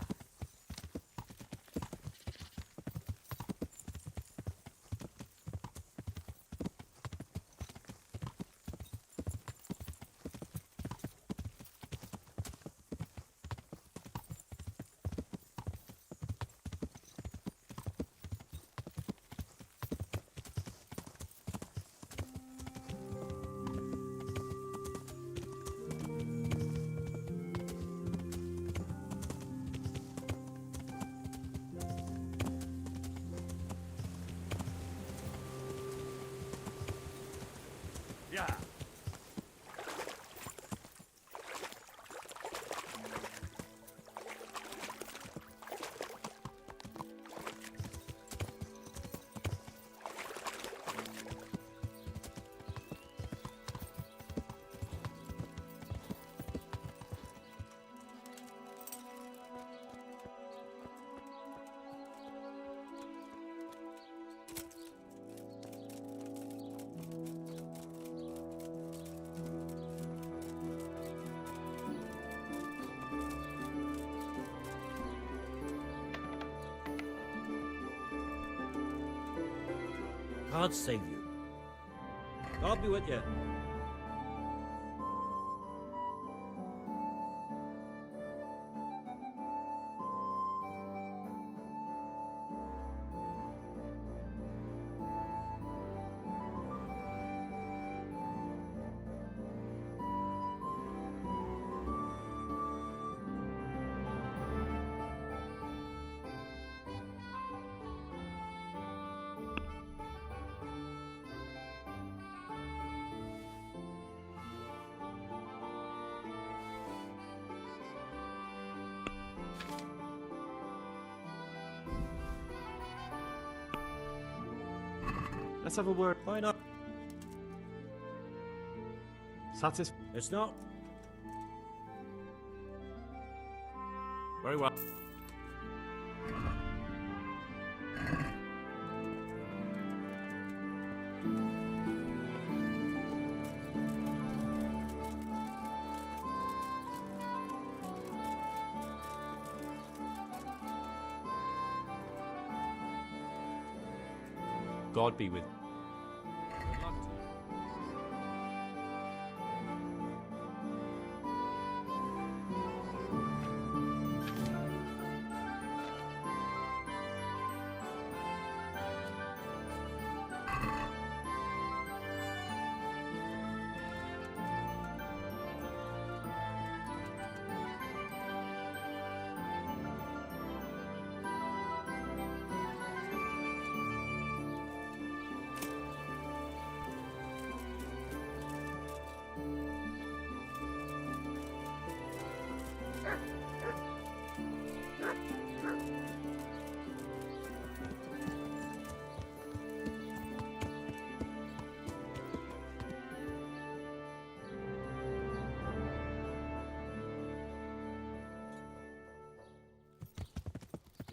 Yeah. God save you. God be with you. Let's have a word. Why not? It's not. Very well. God be with you.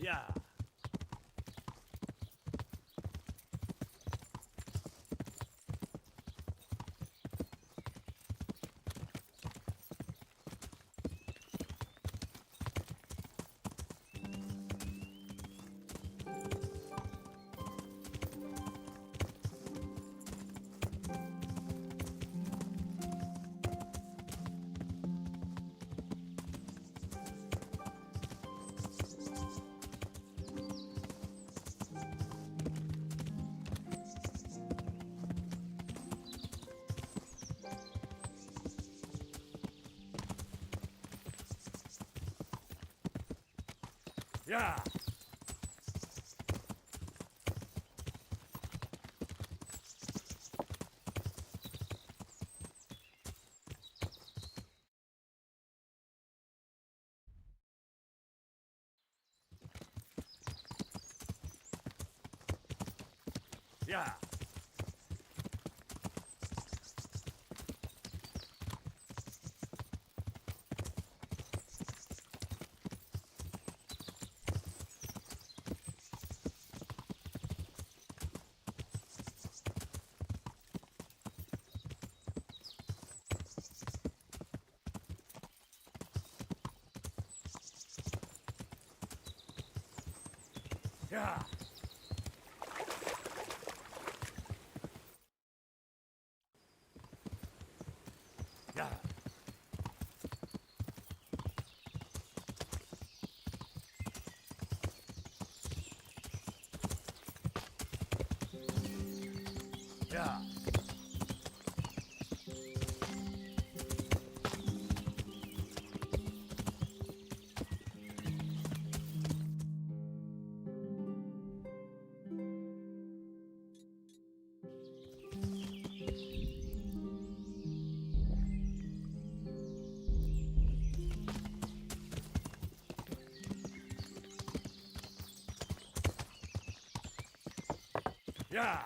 Yeah. Yeah. Yeah. Yeah. Yeah. Yeah. Yeah.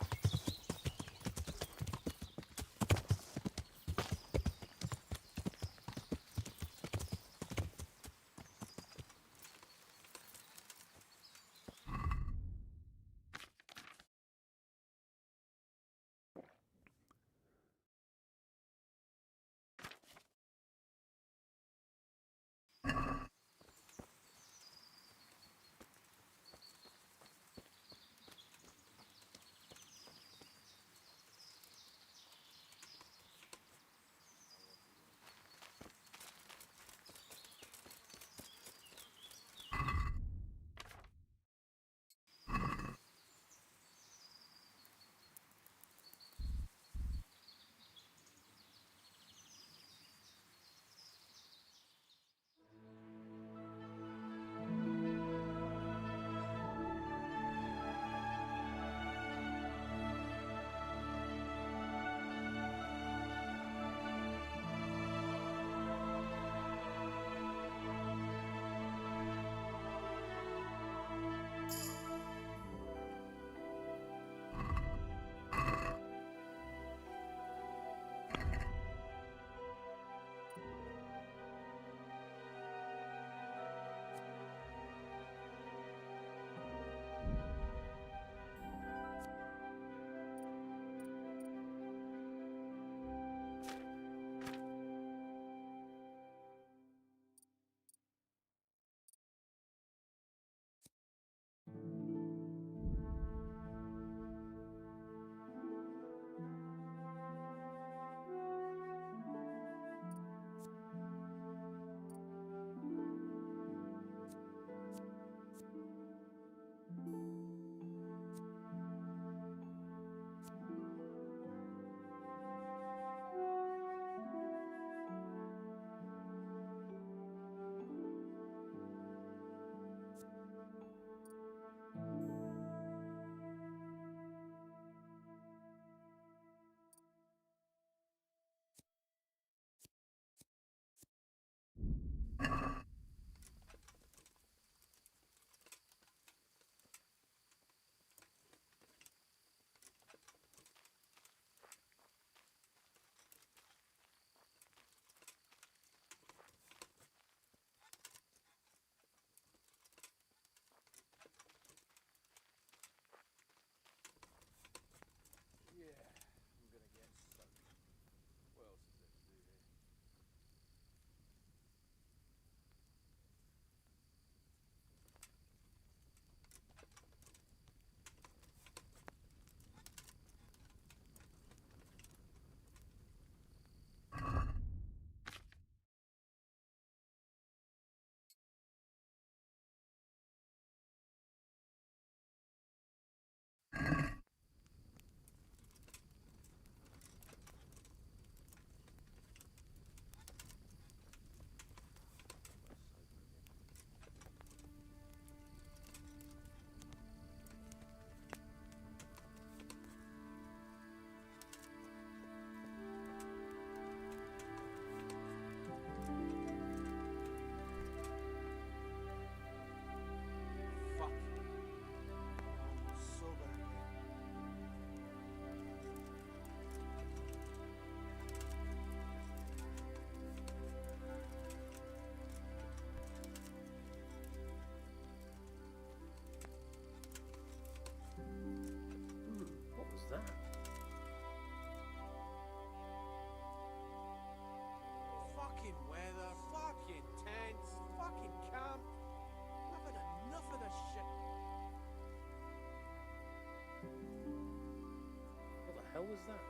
was that?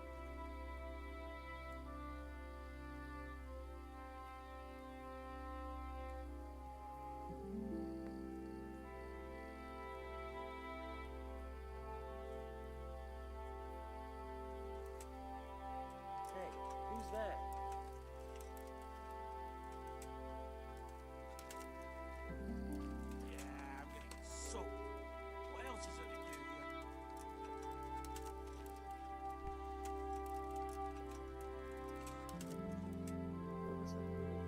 Hey, who's there? Yeah, I'm getting soaked. What else is there to do here? What was that noise?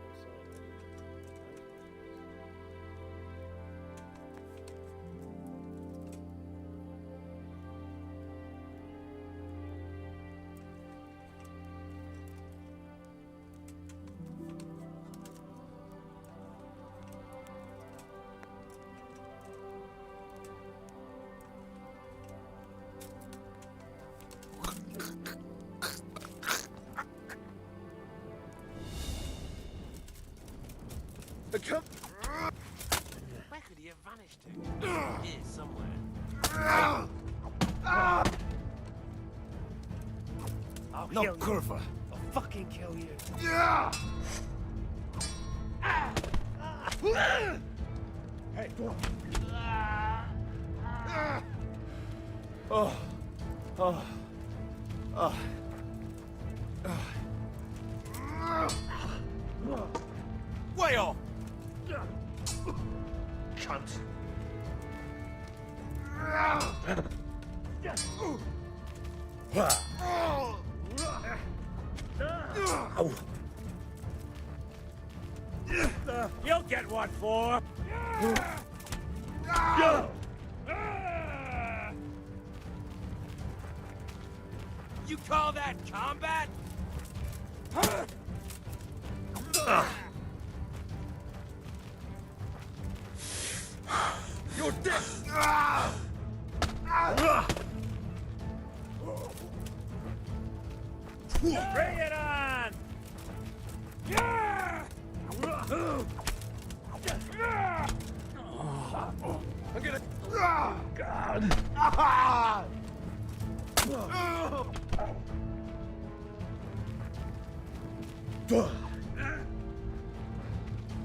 Oh, sorry. Come. Where could he have vanished to? Here, somewhere. I'll No, kill you. Curva. I'll fucking kill you. Hey, go on. Oh. Oh. Oh. Way off! Cunt. You'll get what for? You call that combat? You're dead! Bring it on! I'm gonna... God!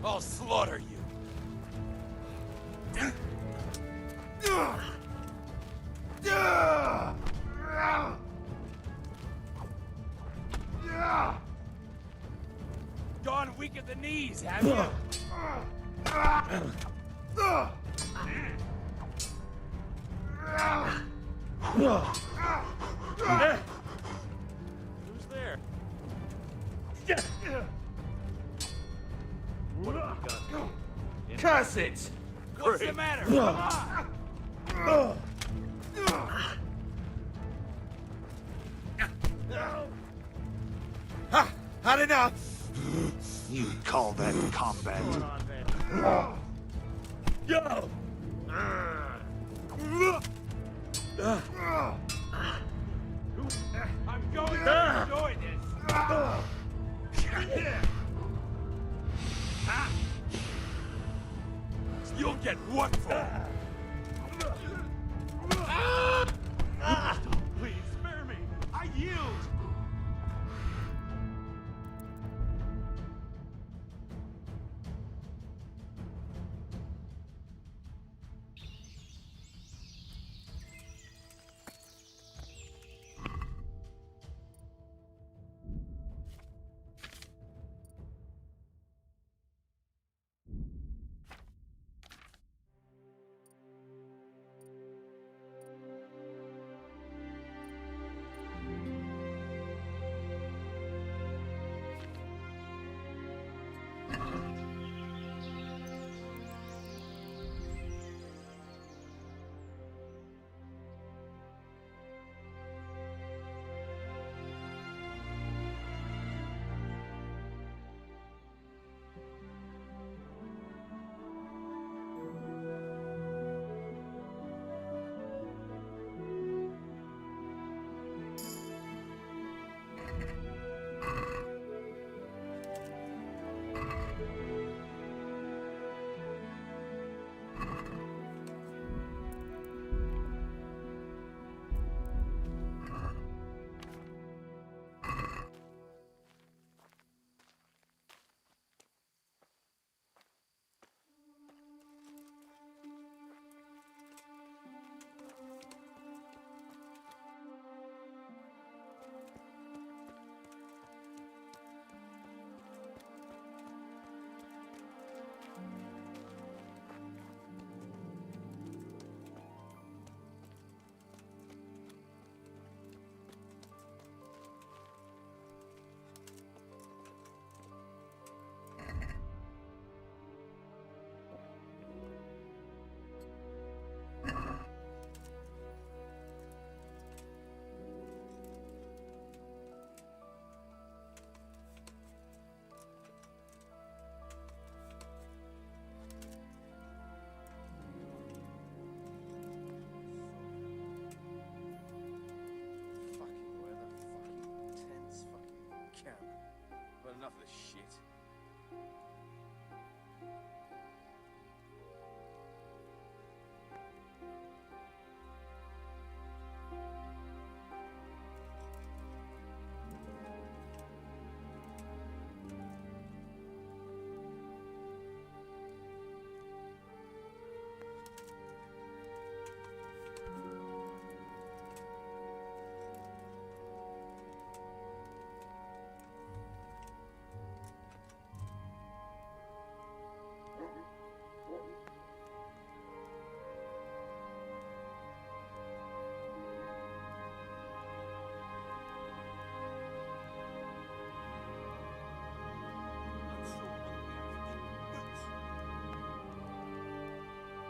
I'll slaughter you. Gone weak at the knees, have you? Who's there? What have we got? Curse it! What's the matter? Come on! Ha! Had enough! You call that combat? Go! I'm going to enjoy this. You'll get what for? Please, spare me. I yield. enough of this shit.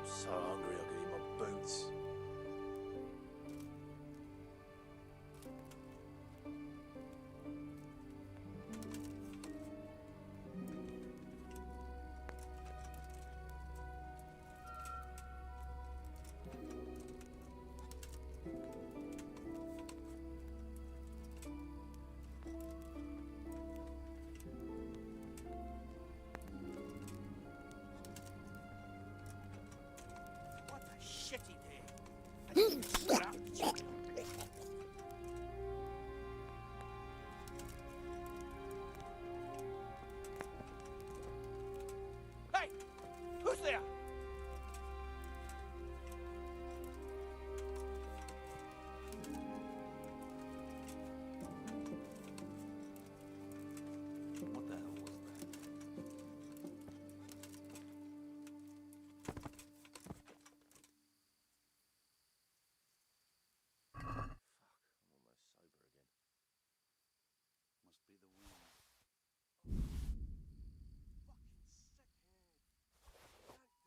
So hungry I could eat my boots. What the shit he did? I didn't swear out the chicken. Hey! Who's there? What the hell was that? Fuck, I'm almost sober again. Must be the wind. Fucking sick head.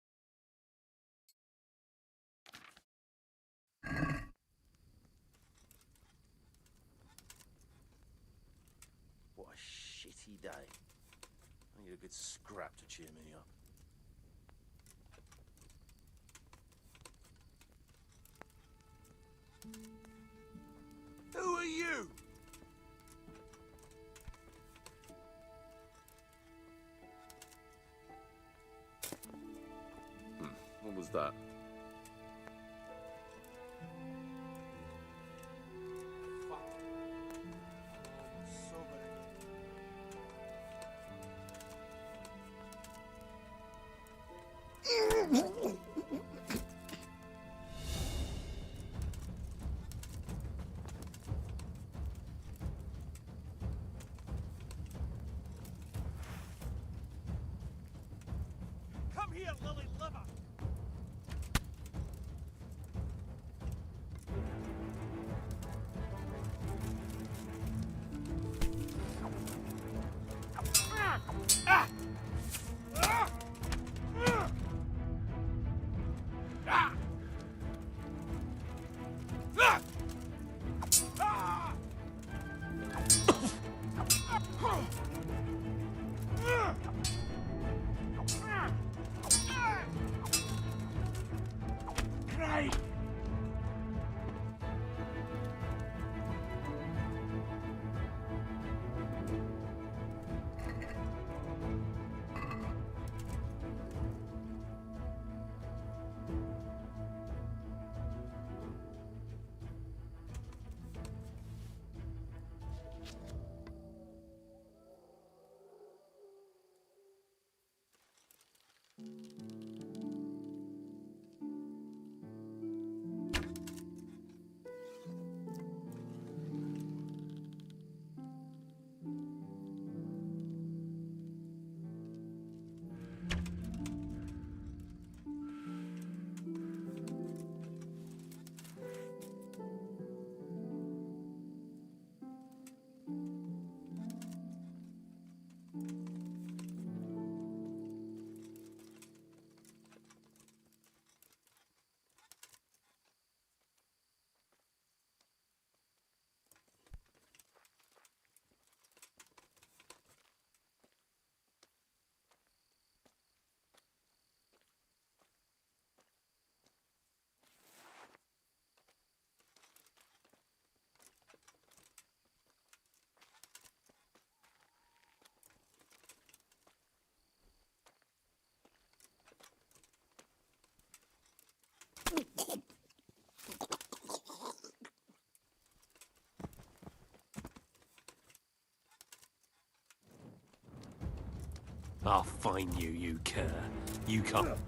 Can't drink no more today. What a shitty day. I need a good scrap to cheer me up. Who are you? What was that? Fuck. I'm sober again. Come here, lily liver! I'll find you, you cur. You can't.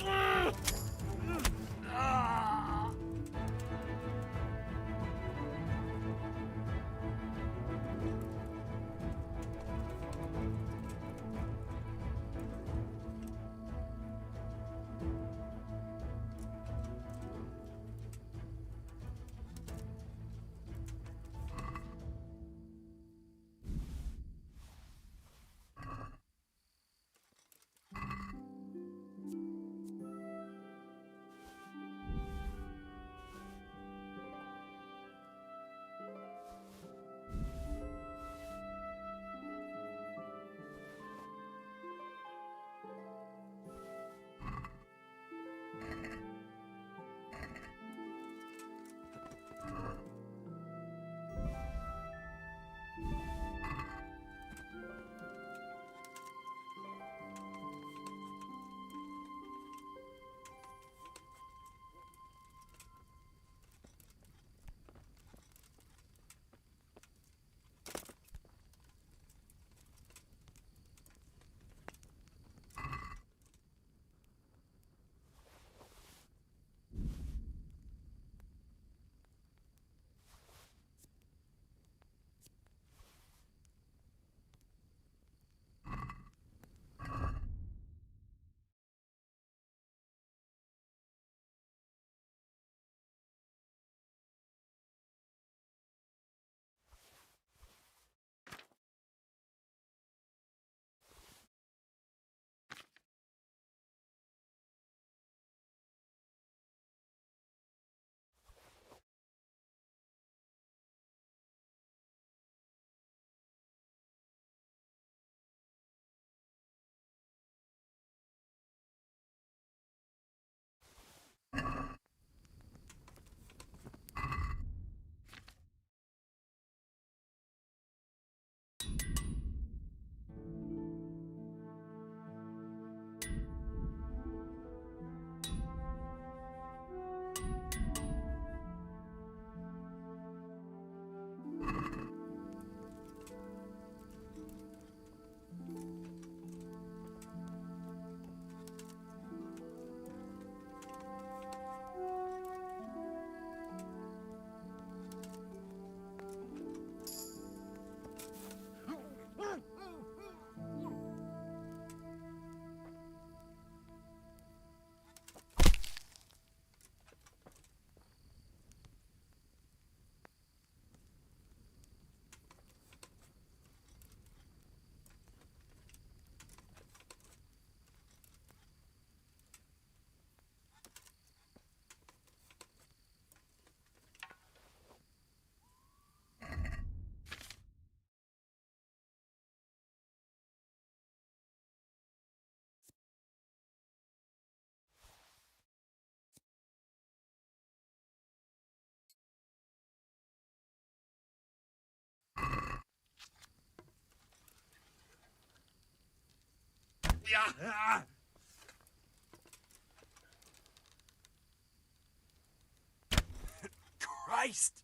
Christ!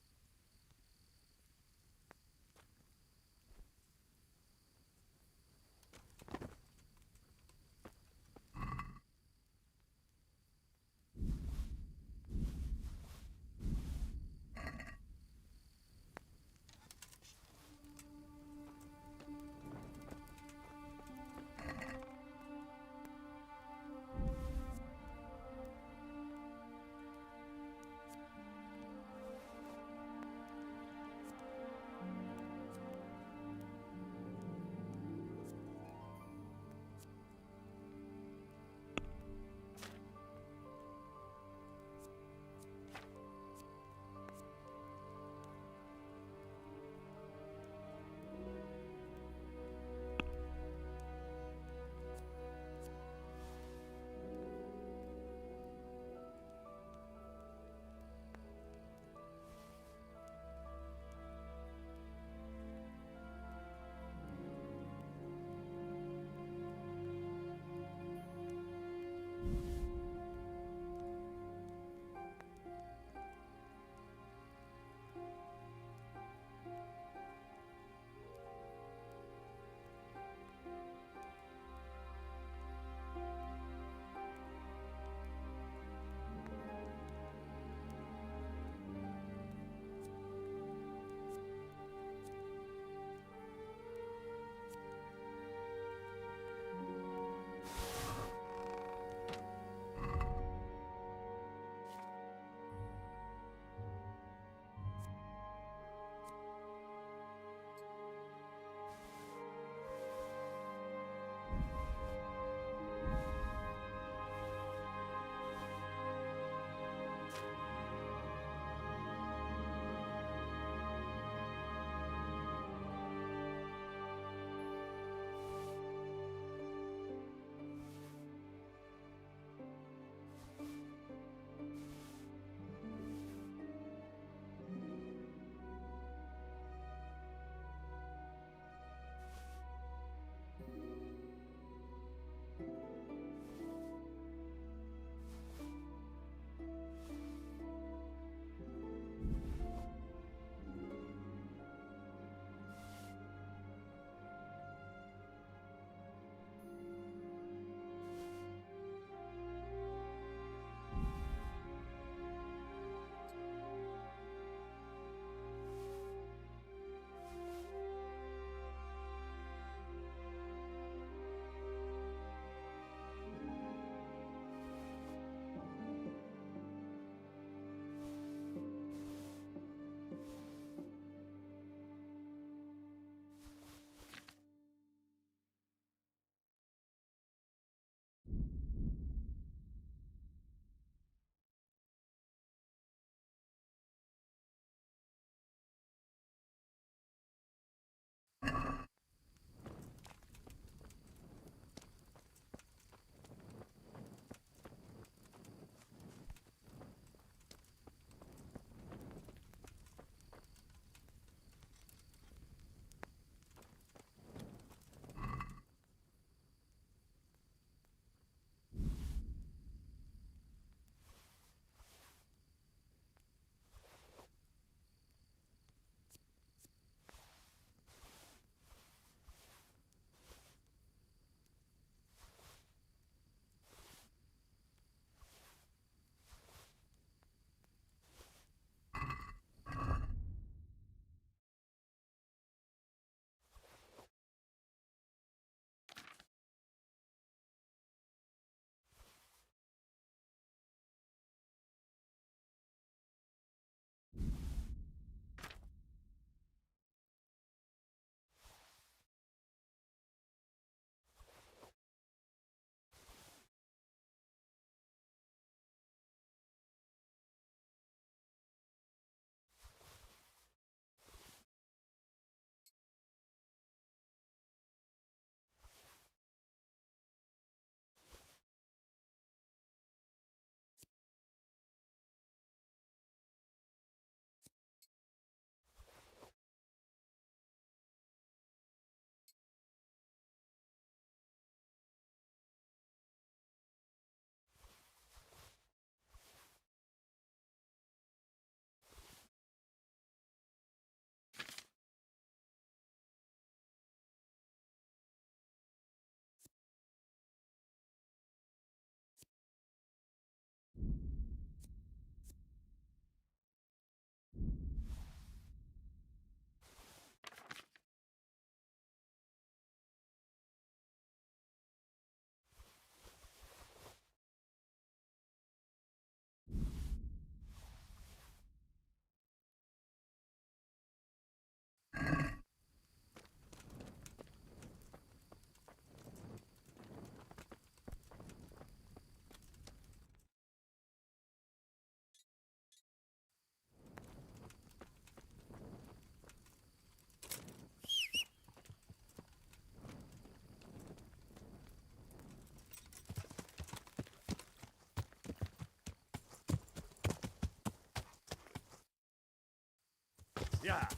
Yeah.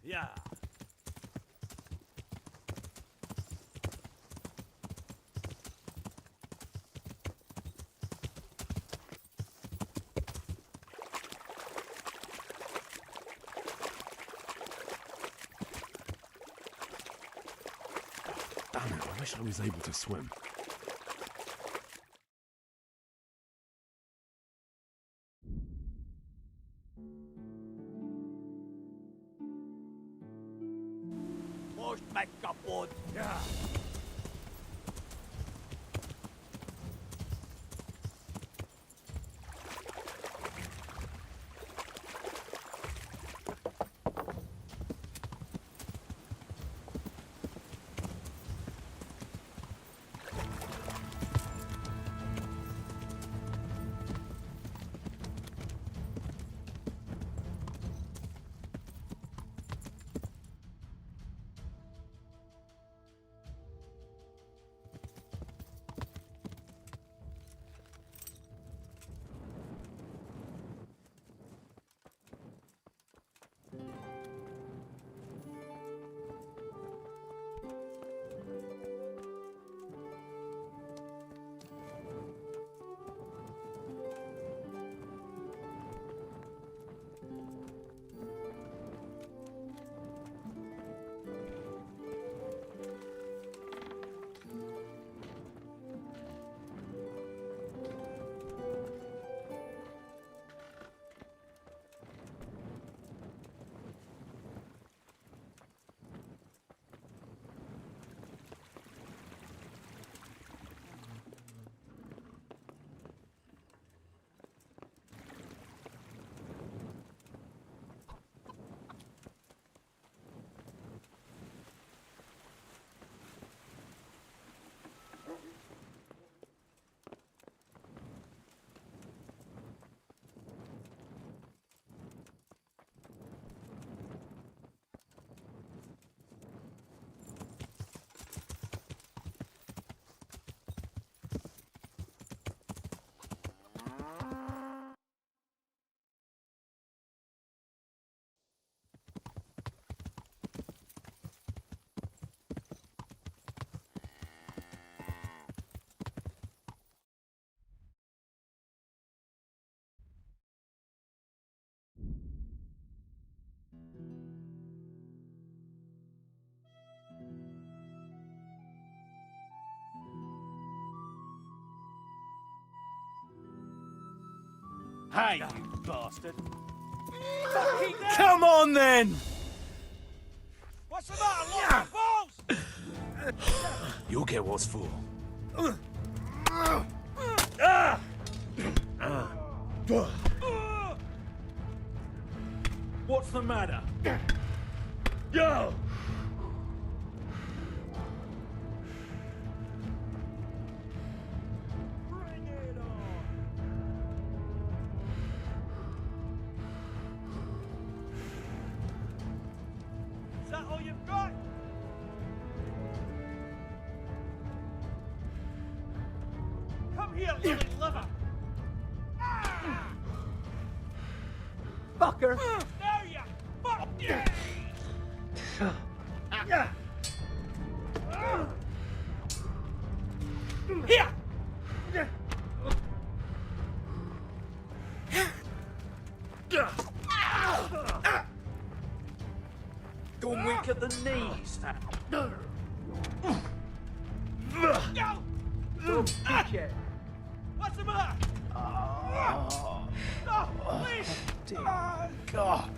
Yeah. Damn it, I wish I was able to swim. Most make up wood. Yeah. Hey, you bastard! Come on then! What's the matter? Lock my balls! You'll get what's for. What's the matter? Yo! Is that all you've got? Come here, lily liver! Fucker! There you fuck! Yeah. Here! Gone weak at the knees. Dickhead. What's the matter? No, please! Dear God.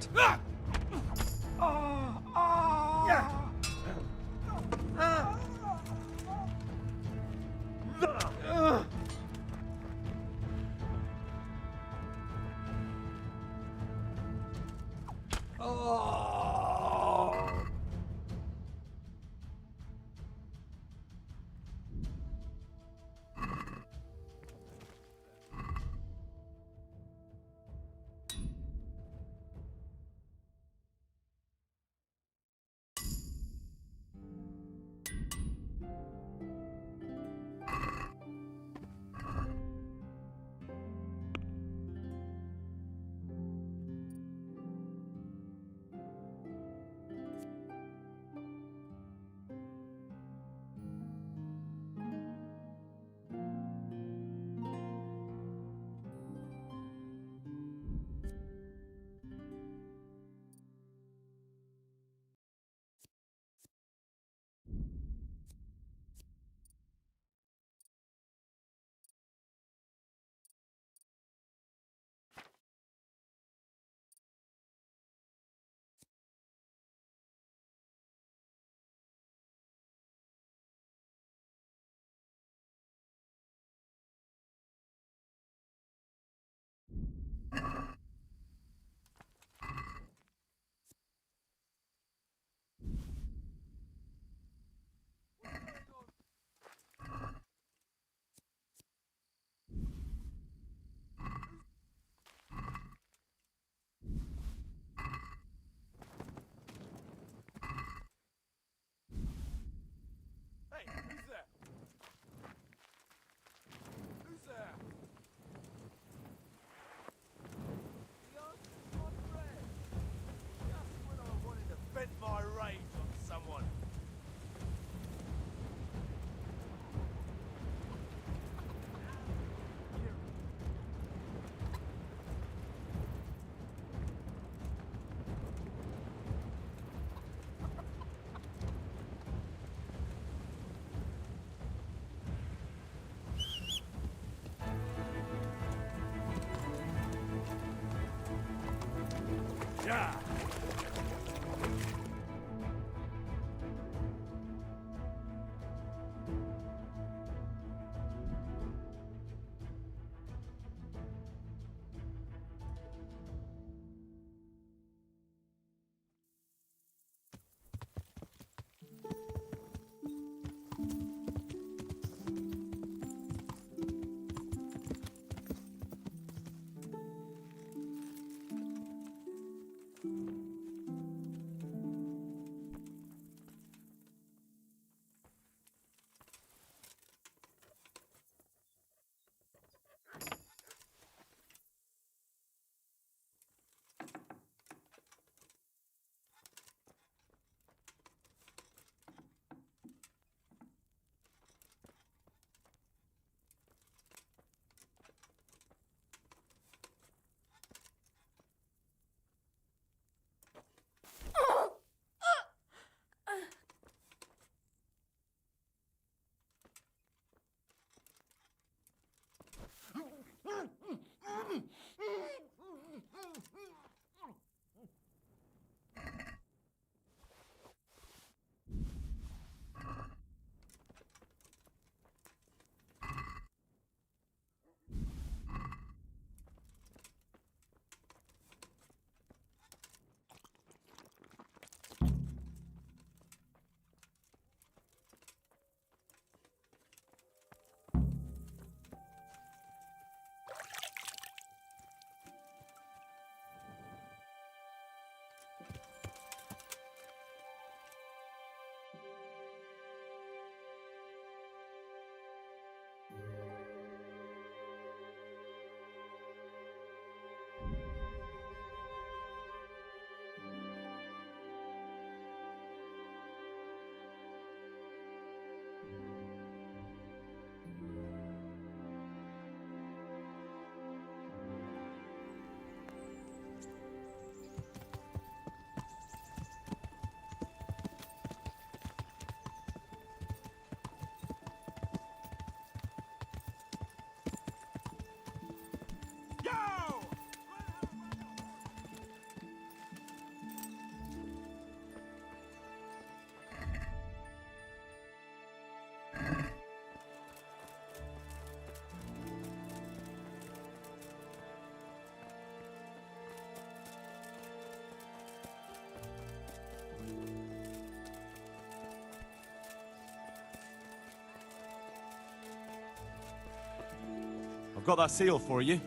I've got that seal for you.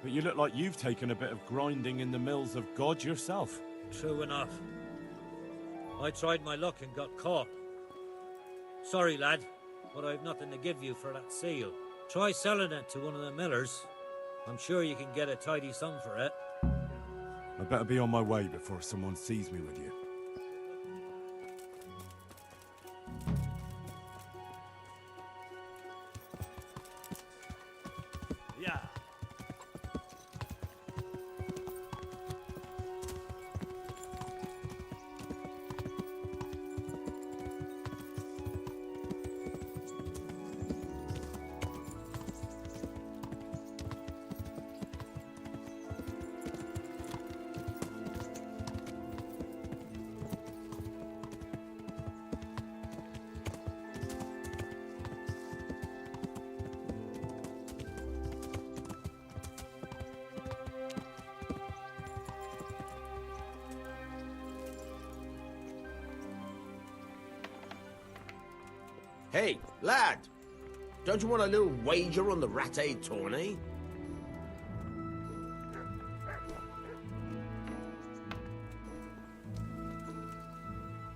But you look like you've taken a bit of grinding in the mills of God yourself. True enough. I tried my luck and got caught. Sorry, lad, but I've nothing to give you for that seal. Try selling it to one of the millers. I'm sure you can get a tidy sum for it. I better be on my way before someone sees me with you. Yeah. Hey, lad! Don't you want a little wager on the Rattay tourney?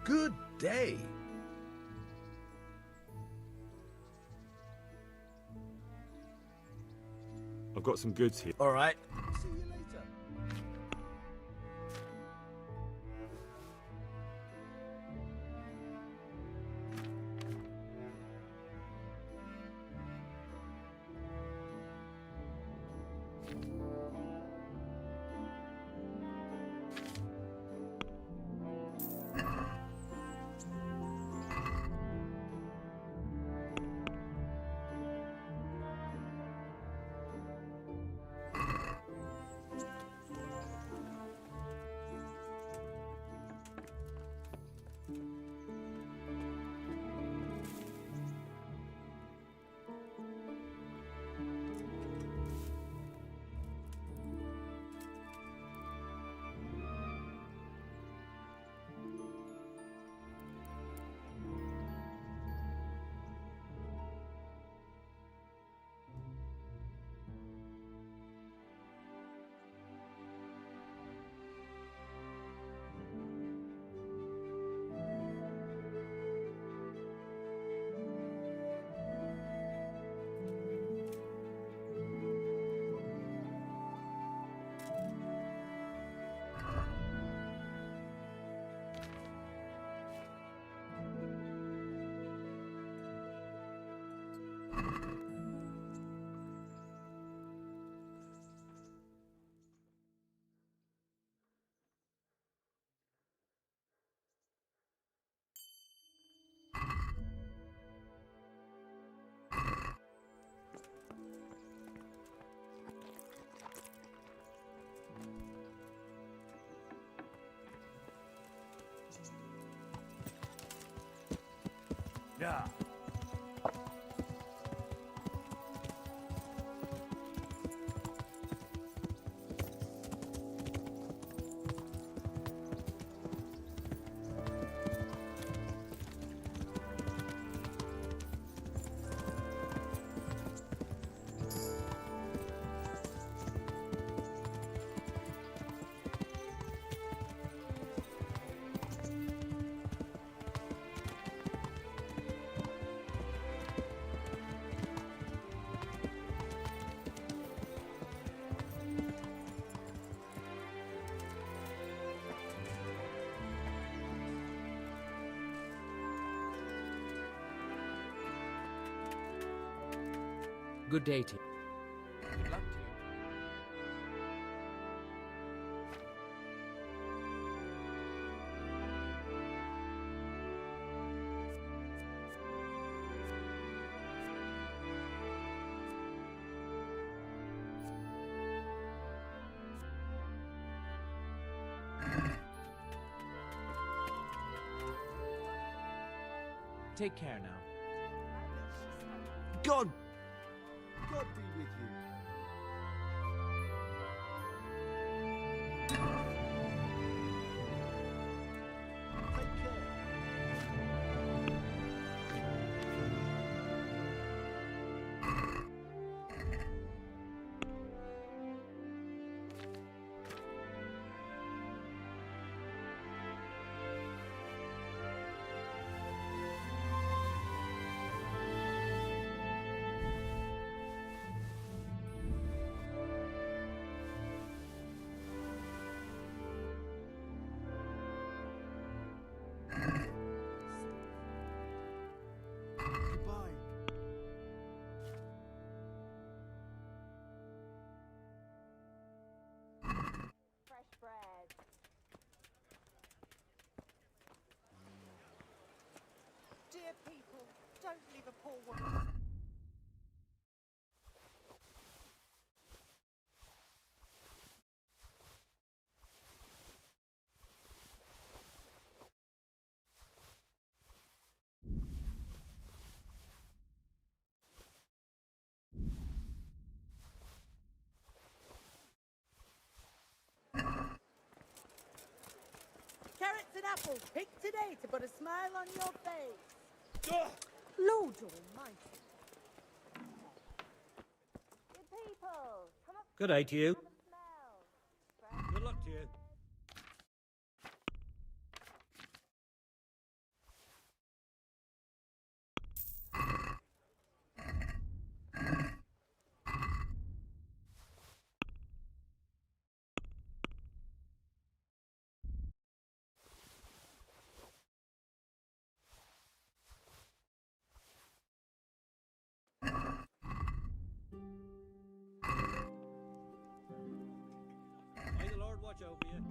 Good day. I've got some goods here. All right. See you later. Yeah. Good day to you. Good luck to you. Take care now. God! God be with you. Take care. people. Don't leave a poor woman. Carrots and apples picked today to put a smile on your face. Lord Almighty. Good people, come up. Good day to you. Have a smell. Good luck to you. May the Lord watch over you.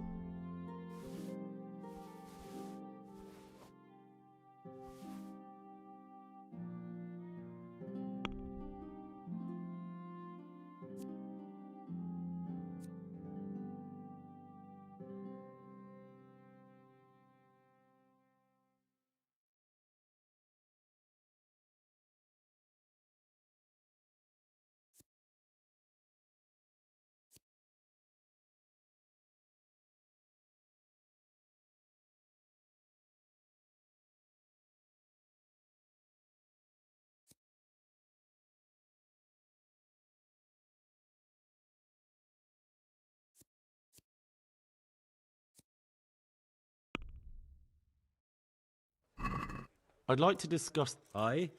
I'd like to discuss. Aye?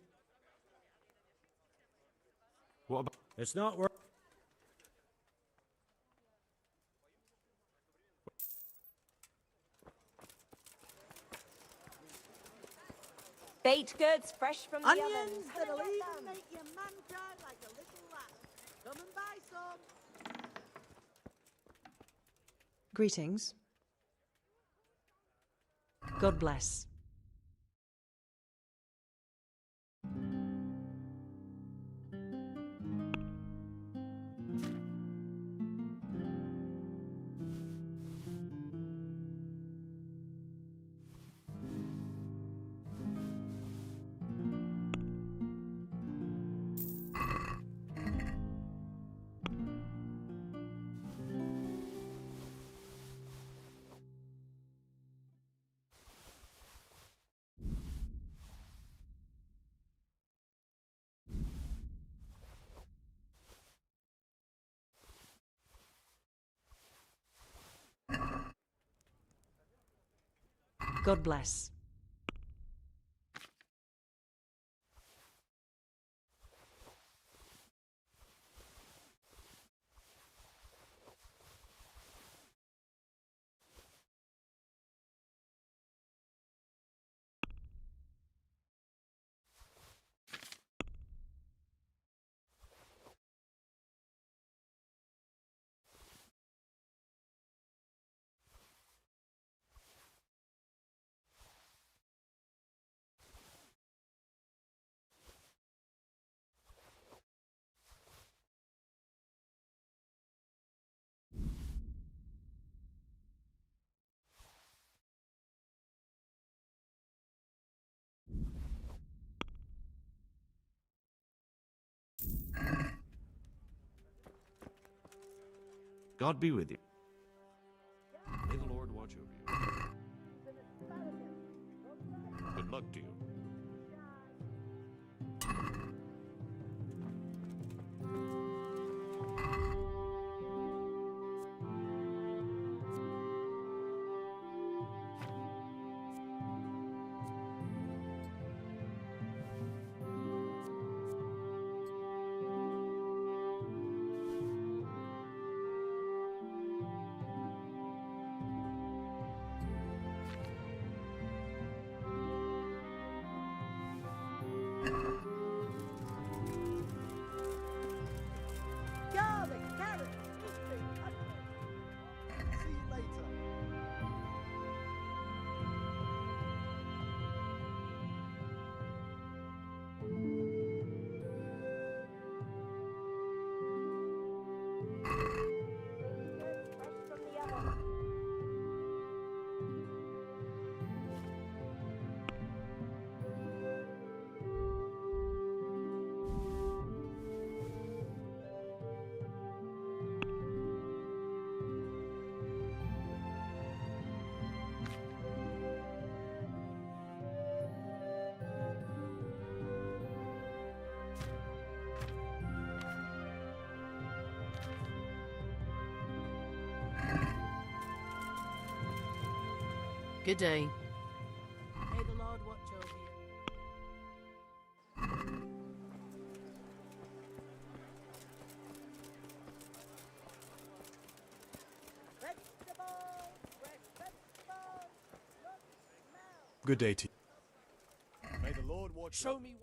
What about? It's not worth. Baked goods fresh from the Onions ovens. Come that'll and get even them. make your man cry like a little rat. Come and buy some. Greetings. God bless. God bless. God be with you. May the Lord watch over you. Good luck to you. Good day. May the Lord watch over you. Vegetables! Fresh vegetables! Look, smell! Good day to you. May the Lord watch. Show me.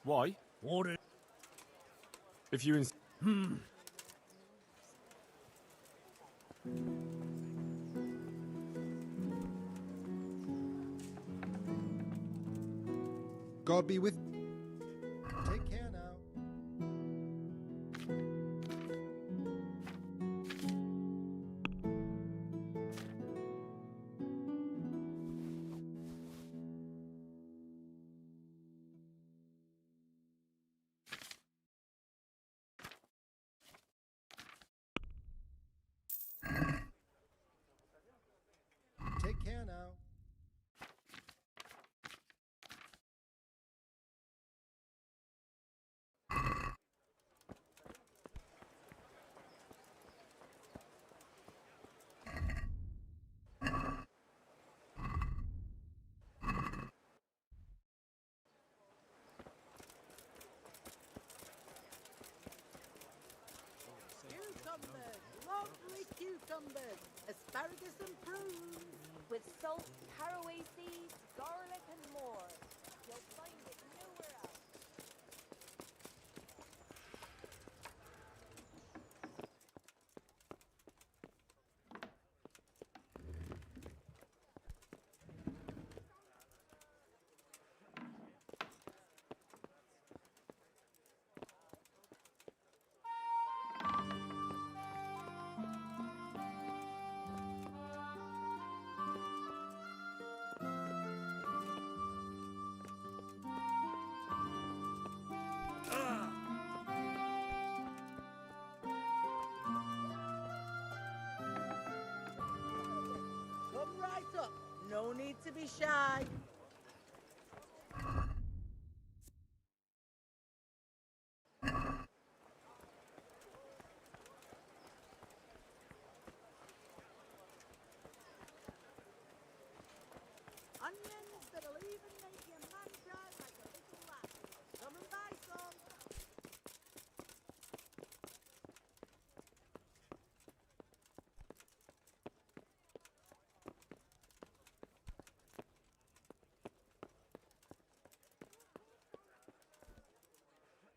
Why? Water. If you God be with. Take care now. Take care now. Cucumbers! Lovely cucumbers! Asparagus and prunes! With salt, caraway seeds, garlic, and more. You'll find it nowhere else. Come right up. No need to be shy. Onions that'll even make your man cry like a little lassie. Come and buy some.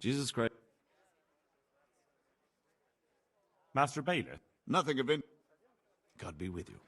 Jesus Christ. Master Bailiff. Nothing of it. God be with you.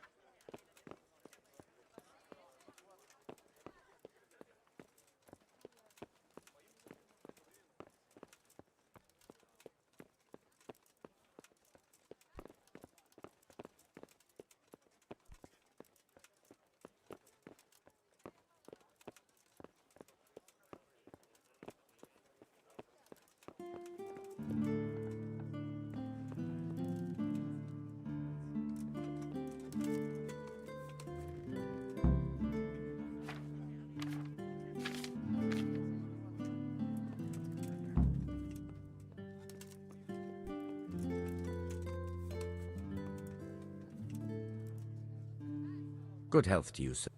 Good health to you, sir.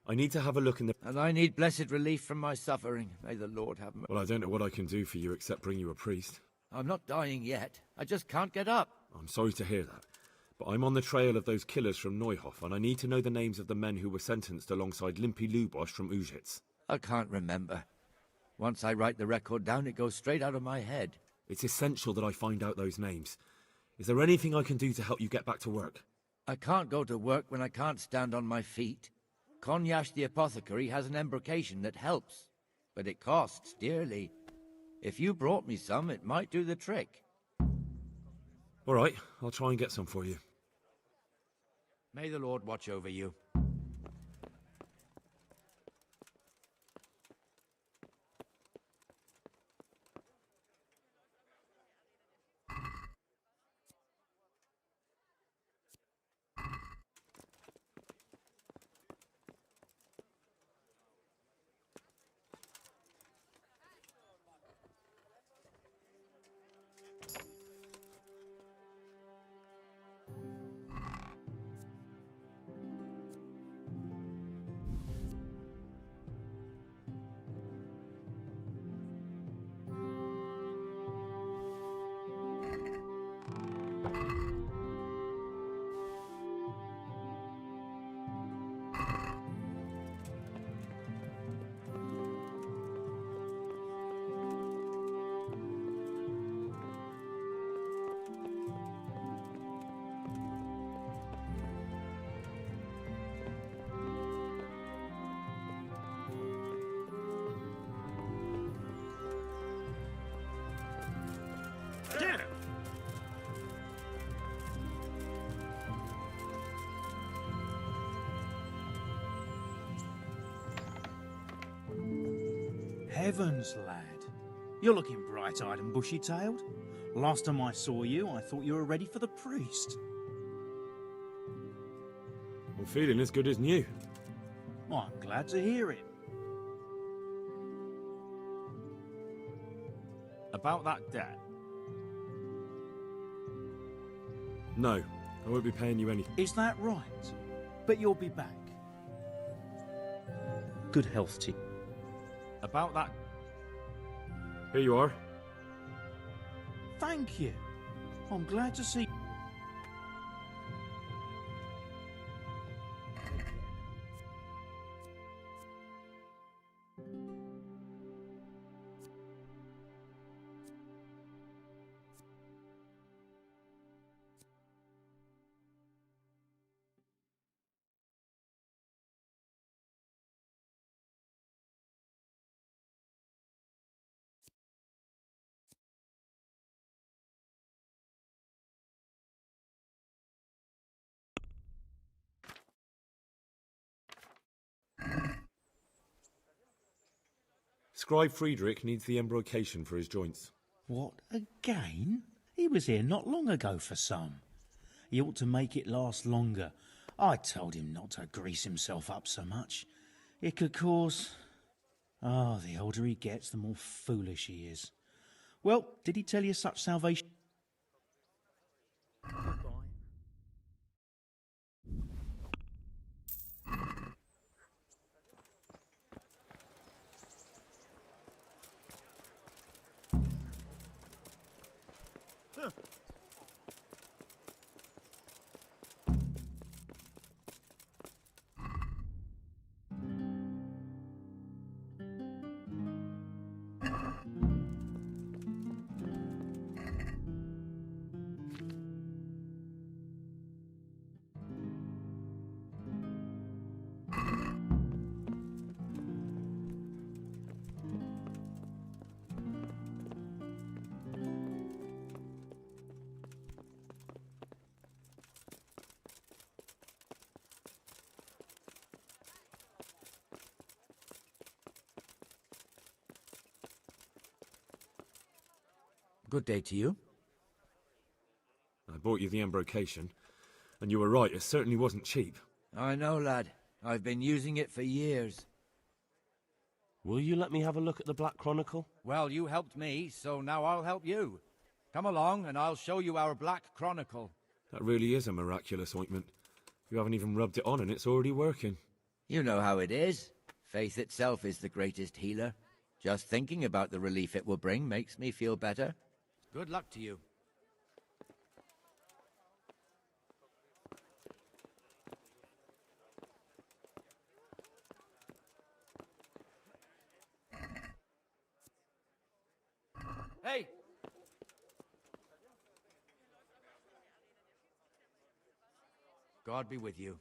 I need to have a look in the... And I need blessed relief from my suffering. May the Lord have mercy. Well, I don't know what I can do for you except bring you a priest. I'm not dying yet. I just can't get up. I'm sorry to hear that. But I'm on the trail of those killers from Neuhof, and I need to know the names of the men who were sentenced alongside Limpy Lubosch from Ujitz. I can't remember. Once I write the record down, it goes straight out of my head. It's essential that I find out those names. Is there anything I can do to help you get back to work? I can't go to work when I can't stand on my feet. Konyash the apothecary has an embrocation that helps, but it costs dearly. If you brought me some, it might do the trick. All right, I'll try and get some for you. May the Lord watch over you. Heavens, lad. You're looking bright-eyed and bushy-tailed. Last time I saw you, I thought you were ready for the priest. I'm feeling as good as new. Well, I'm glad to hear it. About that debt? No, I won't be paying you anything. Is that right? But you'll be back. Good health to you. About that... Here you are. Thank you. I'm glad to see... Scribe Friedrich needs the embrocation for his joints. What, again? He was here not long ago for some. He ought to make it last longer. I told him not to grease himself up so much. It could cause... Ah, the older he gets, the more foolish he is. Well, did he tell you such salvation... Good day to you. I bought you the embrocation, and you were right, it certainly wasn't cheap. I know, lad. I've been using it for years. Will you let me have a look at the Black Chronicle? Well, you helped me, so now I'll help you. Come along, and I'll show you our Black Chronicle. That really is a miraculous ointment. You haven't even rubbed it on and it's already working. You know how it is. Faith itself is the greatest healer. Just thinking about the relief it will bring makes me feel better. Good luck to you. Hey, God be with you.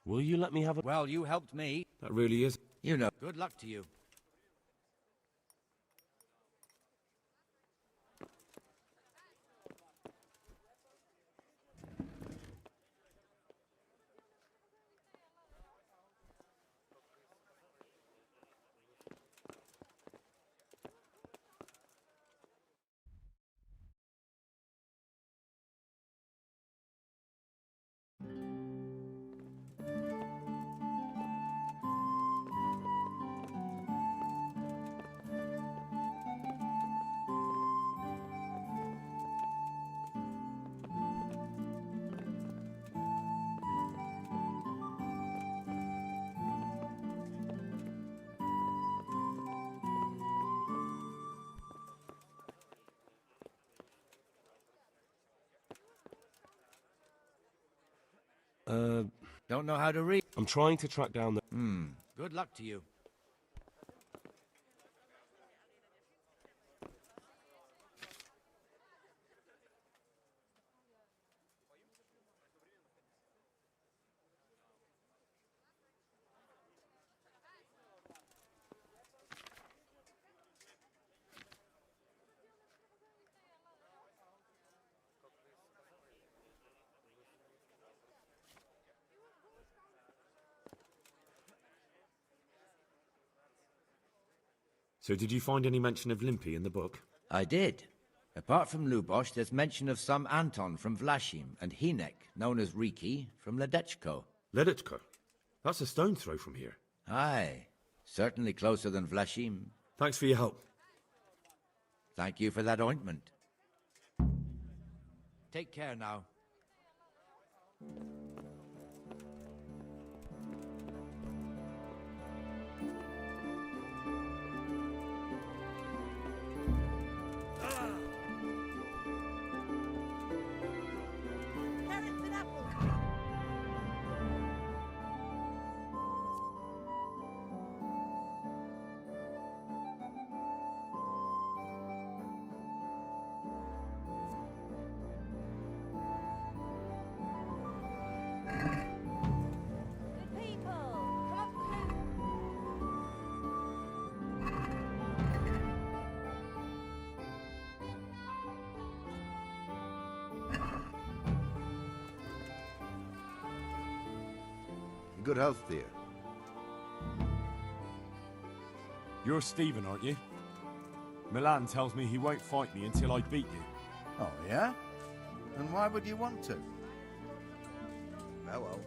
Will you let me have a... Well, you helped me. That really is... You know. Good luck to you. Don't know how to read. I'm trying to track down the... Good luck to you. So did you find any mention of Limpy in the book? I did. Apart from Lubosh, there's mention of some Anton from Vlashim and Hinek, known as Riki, from Ledechko. Ledechko? That's a stone's throw from here. Aye. Certainly closer than Vlashim. Thanks for your help. Thank you for that ointment. Take care now. Carrots and apples. Good people, come up close. Good health, dear. You're Stephen, aren't you? Milan tells me he won't fight me until I beat you. Oh, yeah? And why would you want to? Well.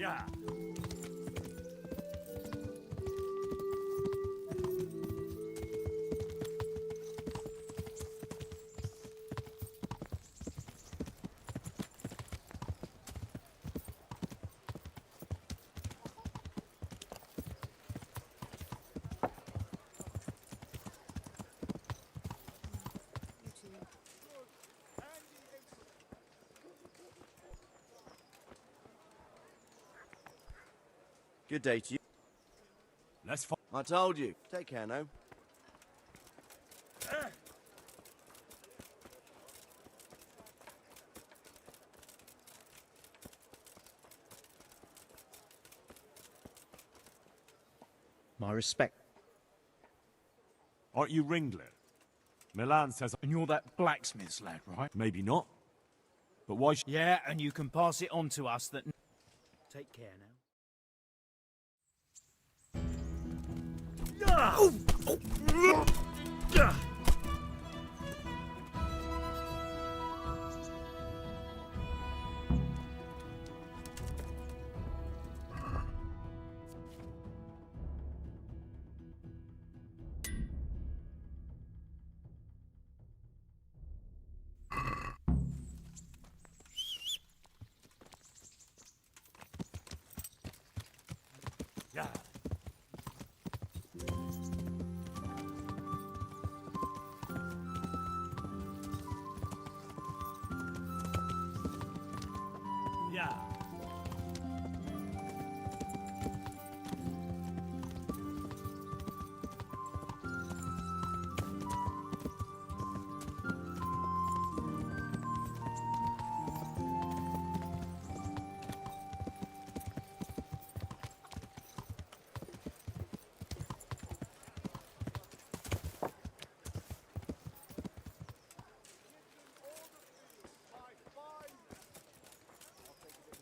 Yeah. Good day to you. Let's I told you. Take care now. My respect. Aren't you Ringlet? Milan says... And you're that blacksmith's lad, right? Maybe not. But why Yeah, and you can pass it on to us that... Take care now. Yeah. Yeah.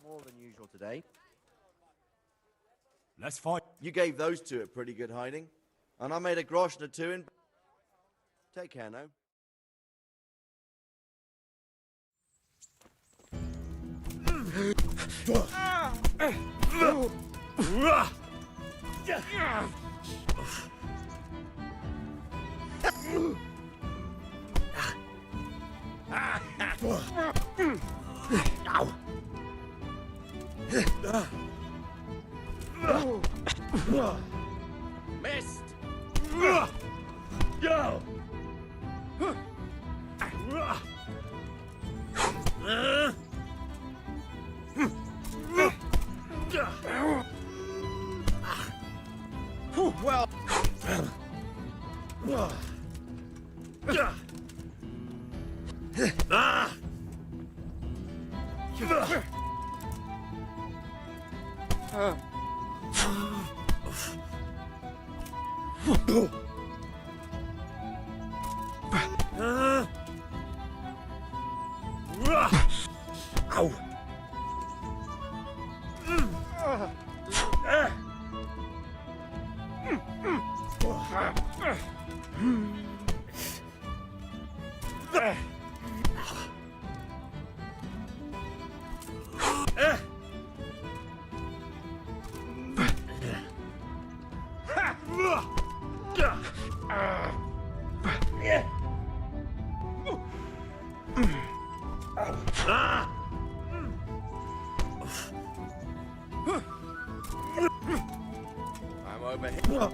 More than usual today. Let's fight. You gave those two a pretty good hiding. And I made a grosh and a two in... Take care now. Missed! Go! Well... Ow! I'm over here.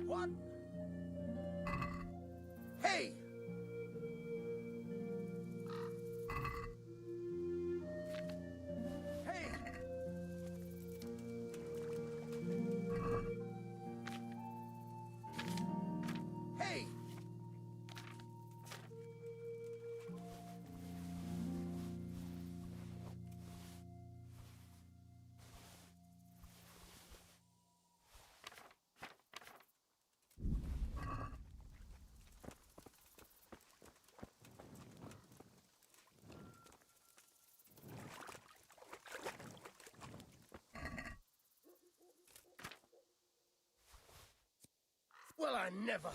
What? Hey! Hey! Hey! Well, I never.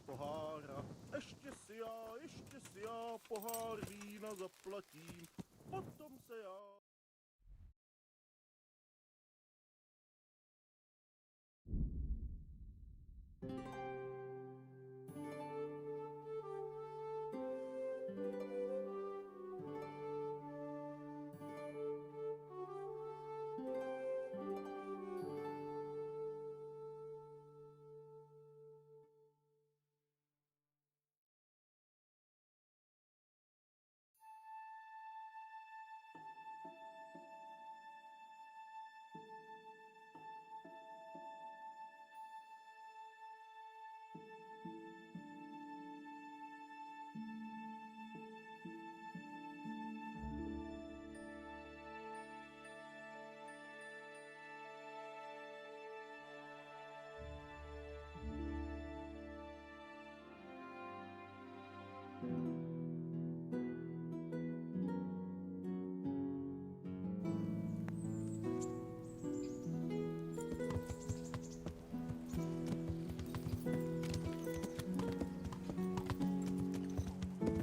pohára. Ještě si já pohár vína zaplatím, potom se já...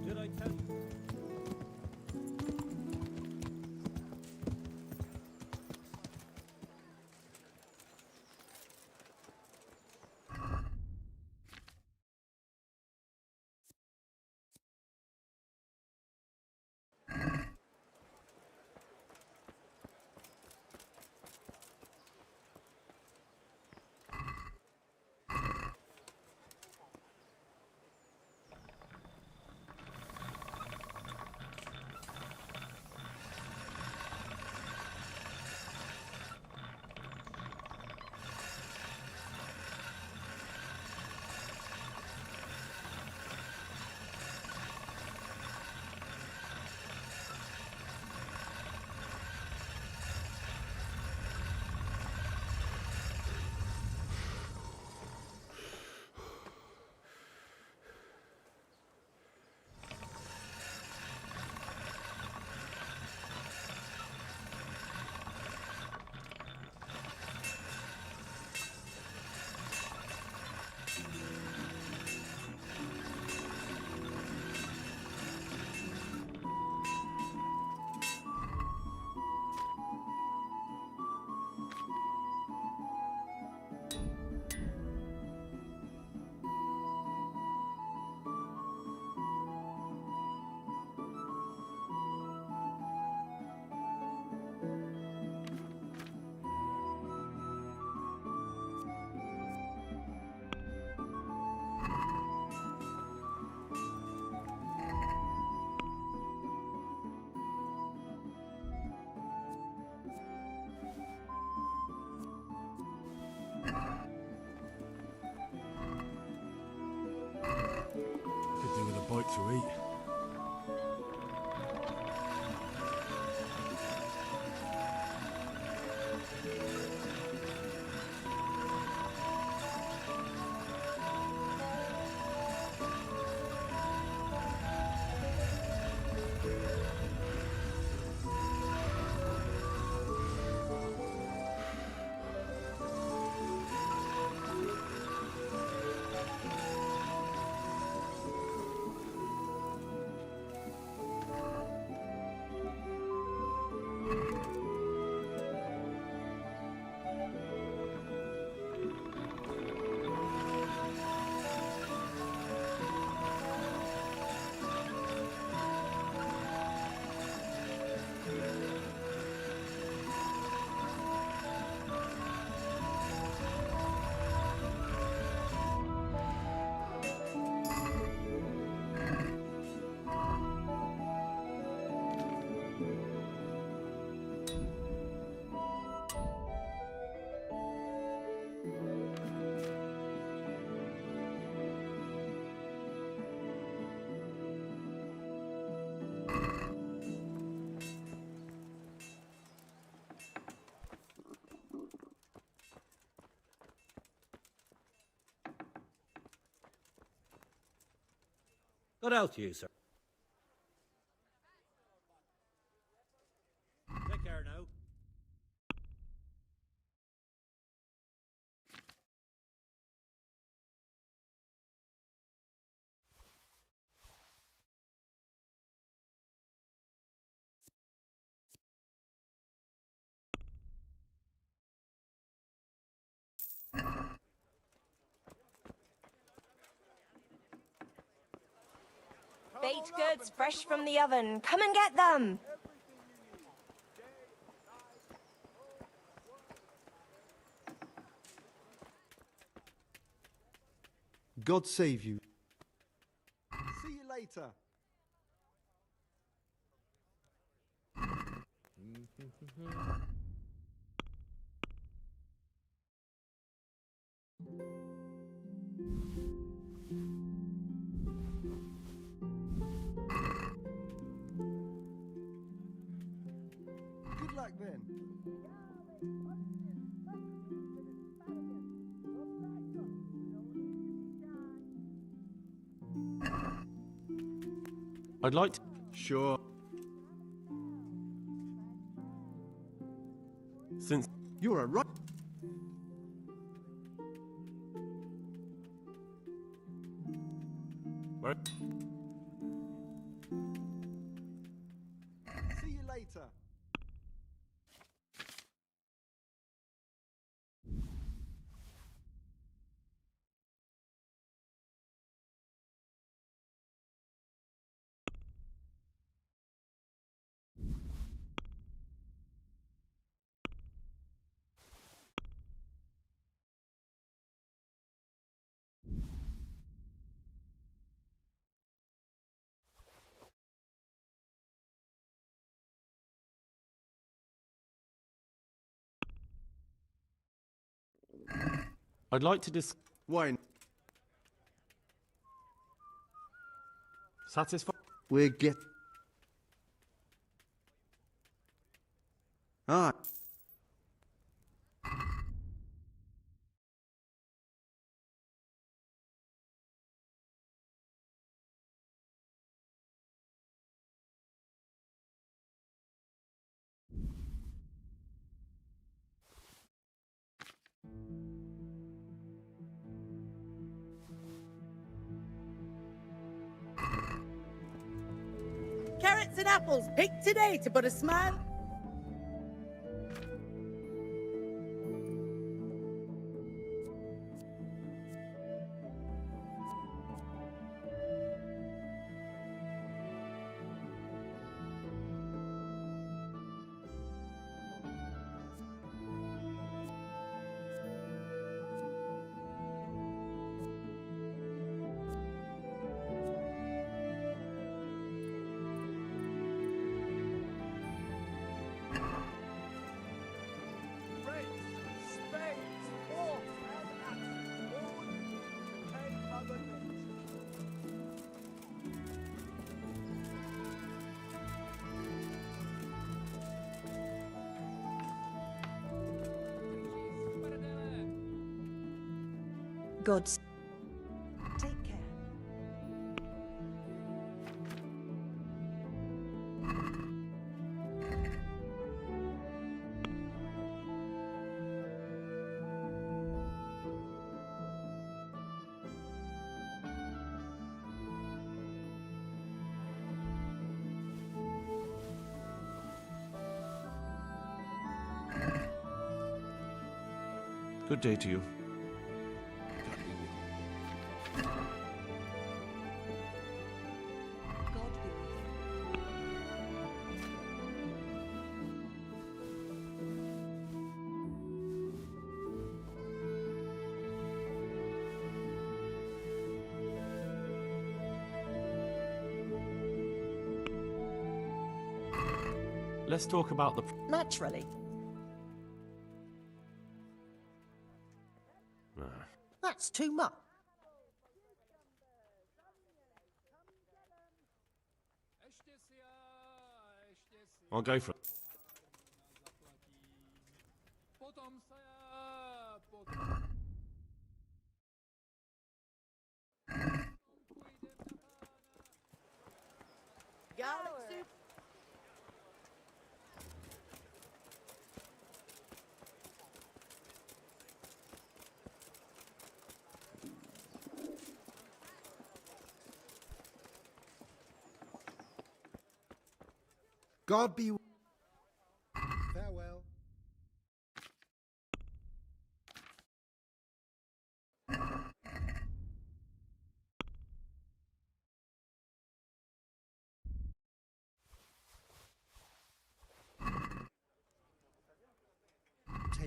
Did I tell you? Could do with a bite to eat. Good health to you, sir. Take care now. Baked goods fresh from the oven. Come and get them. God save you. See you later. Good luck then. I'd like to... Sure. Since... You're a right. Where... See you later. I'd like to Wine. satisfy... We're get. Ah. Carrots and apples picked today to put a smile. God's. Take care. Good day to you. God be with you. Let's talk about the... Naturally. That's too much. I'll go for it. Garlic soup. God be.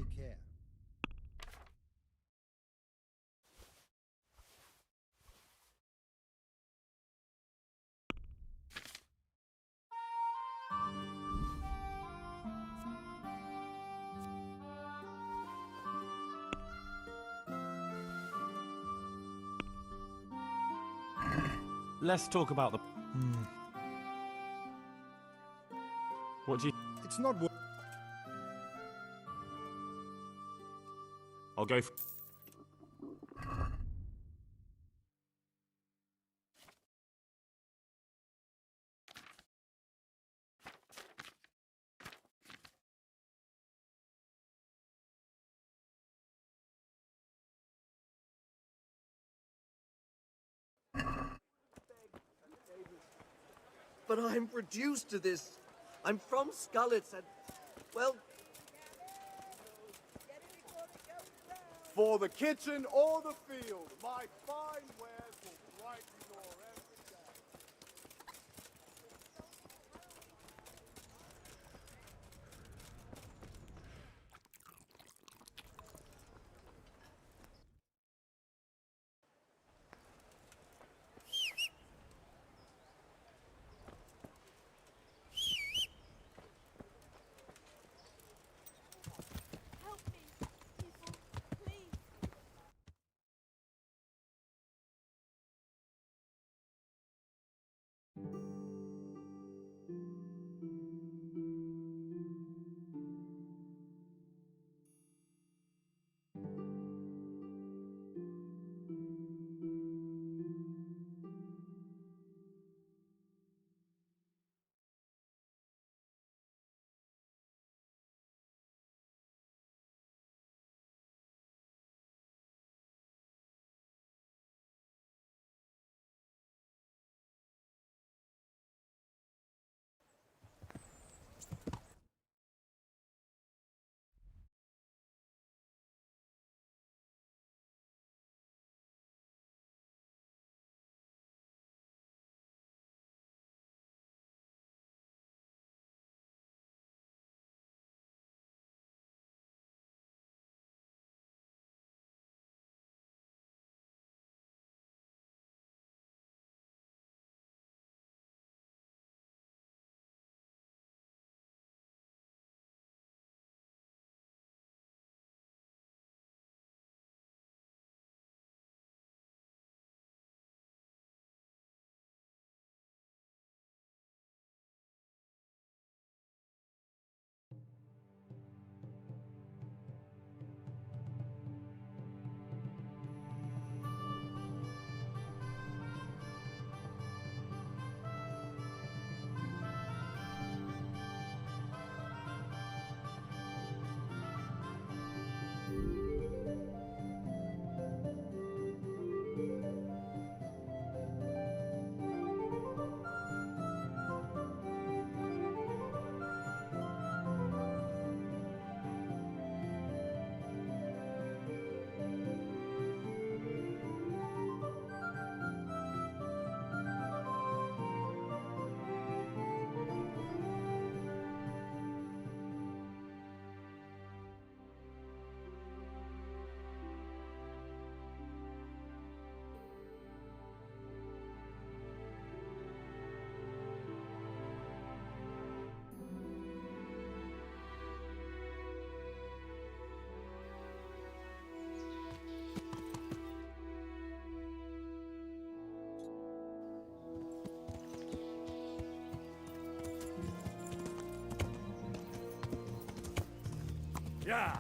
Take care. Let's talk about the... What do you... It's not worth... I'll go for... But I'm reduced to this. I'm from Scullets and, well... For the kitchen or the field, my fine wares will brighten your every day. Help me, people, please. Yeah.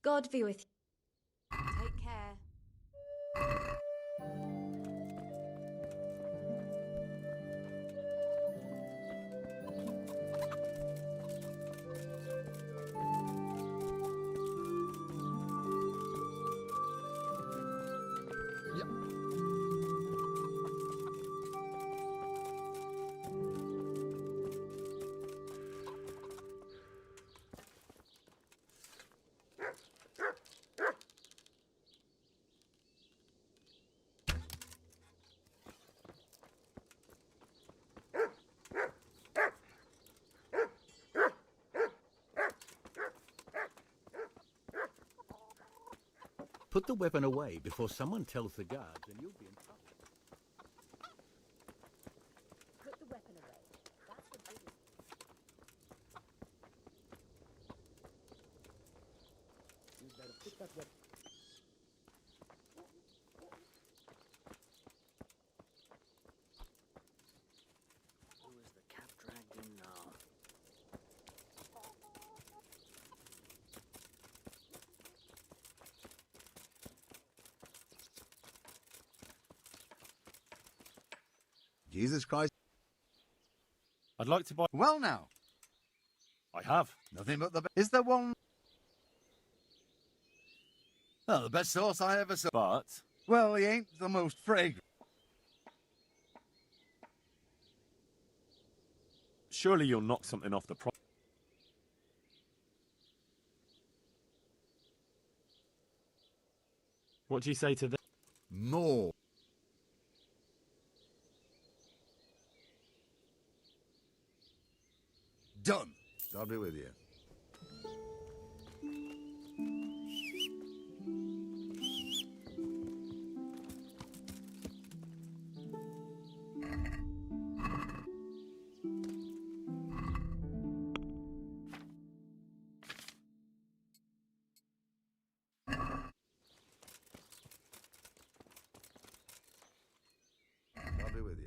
God be with you. Take care. Put the weapon away before someone tells the guards and you'll be in trouble. Put the weapon away. That's the biggest. You better put that weapon. Who is the cat dragged in now? Jesus Christ. I'd like to buy... Well now. I have. Nothing but the... Is there one... Oh, the best sauce I ever saw. But... Well, he ain't the most fragrant. Surely you'll knock something off the price. What do you say to this? More. Done. God be with you. God be with you.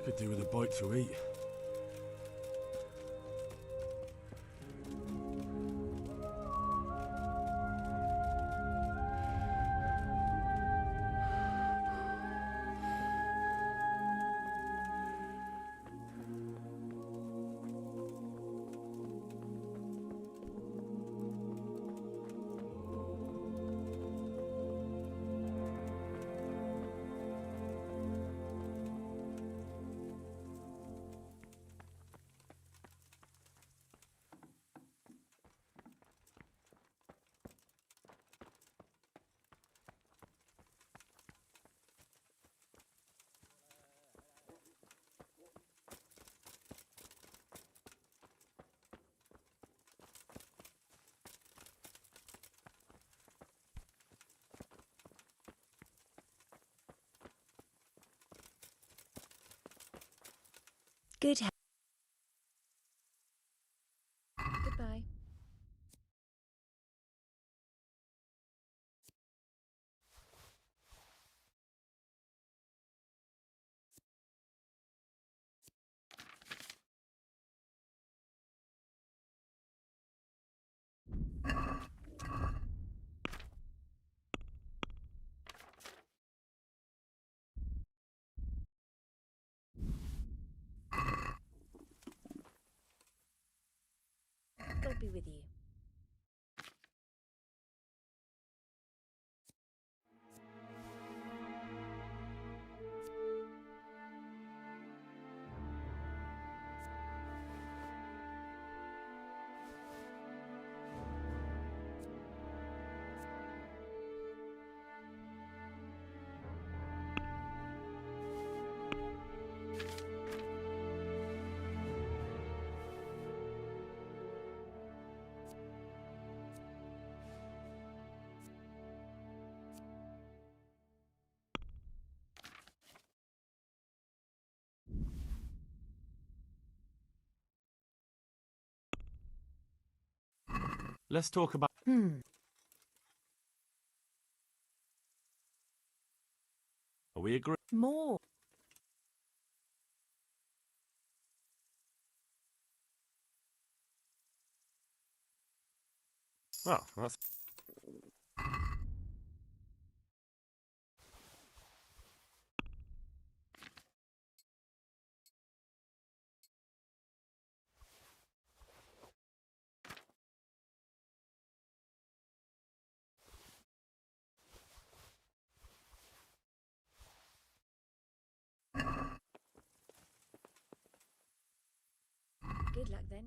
Could do with a bite to eat. Good. Goodbye. God be with you. Let's talk about... Are we agreed? More. Well, that's... Good luck then.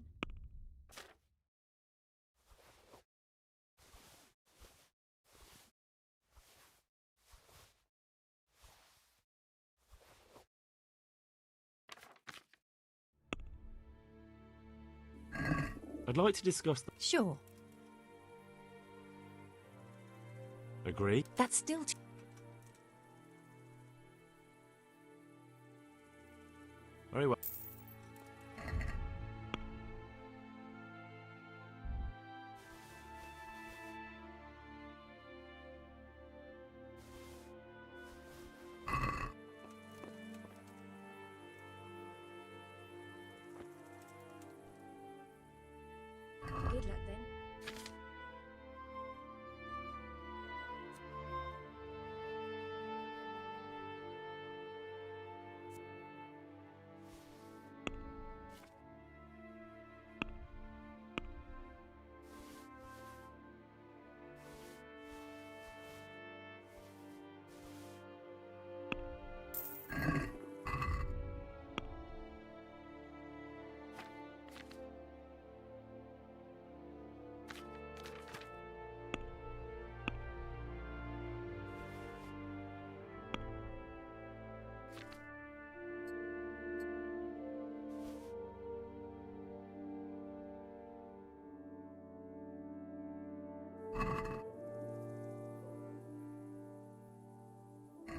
I'd like to discuss... Sure. Agree? That's still Very well. Good luck then.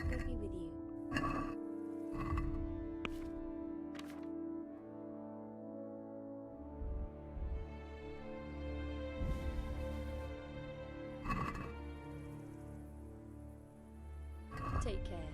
God be with you. Take care.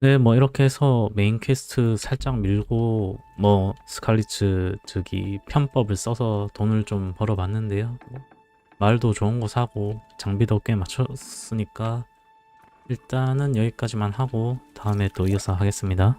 네, 뭐 이렇게 해서 메인 퀘스트 살짝 밀고 뭐 스칼리츠 즉이 편법을 써서 돈을 좀 벌어봤는데요. 뭐 말도 좋은 거 사고 장비도 꽤 맞췄으니까 일단은 여기까지만 하고 다음에 또 이어서 하겠습니다.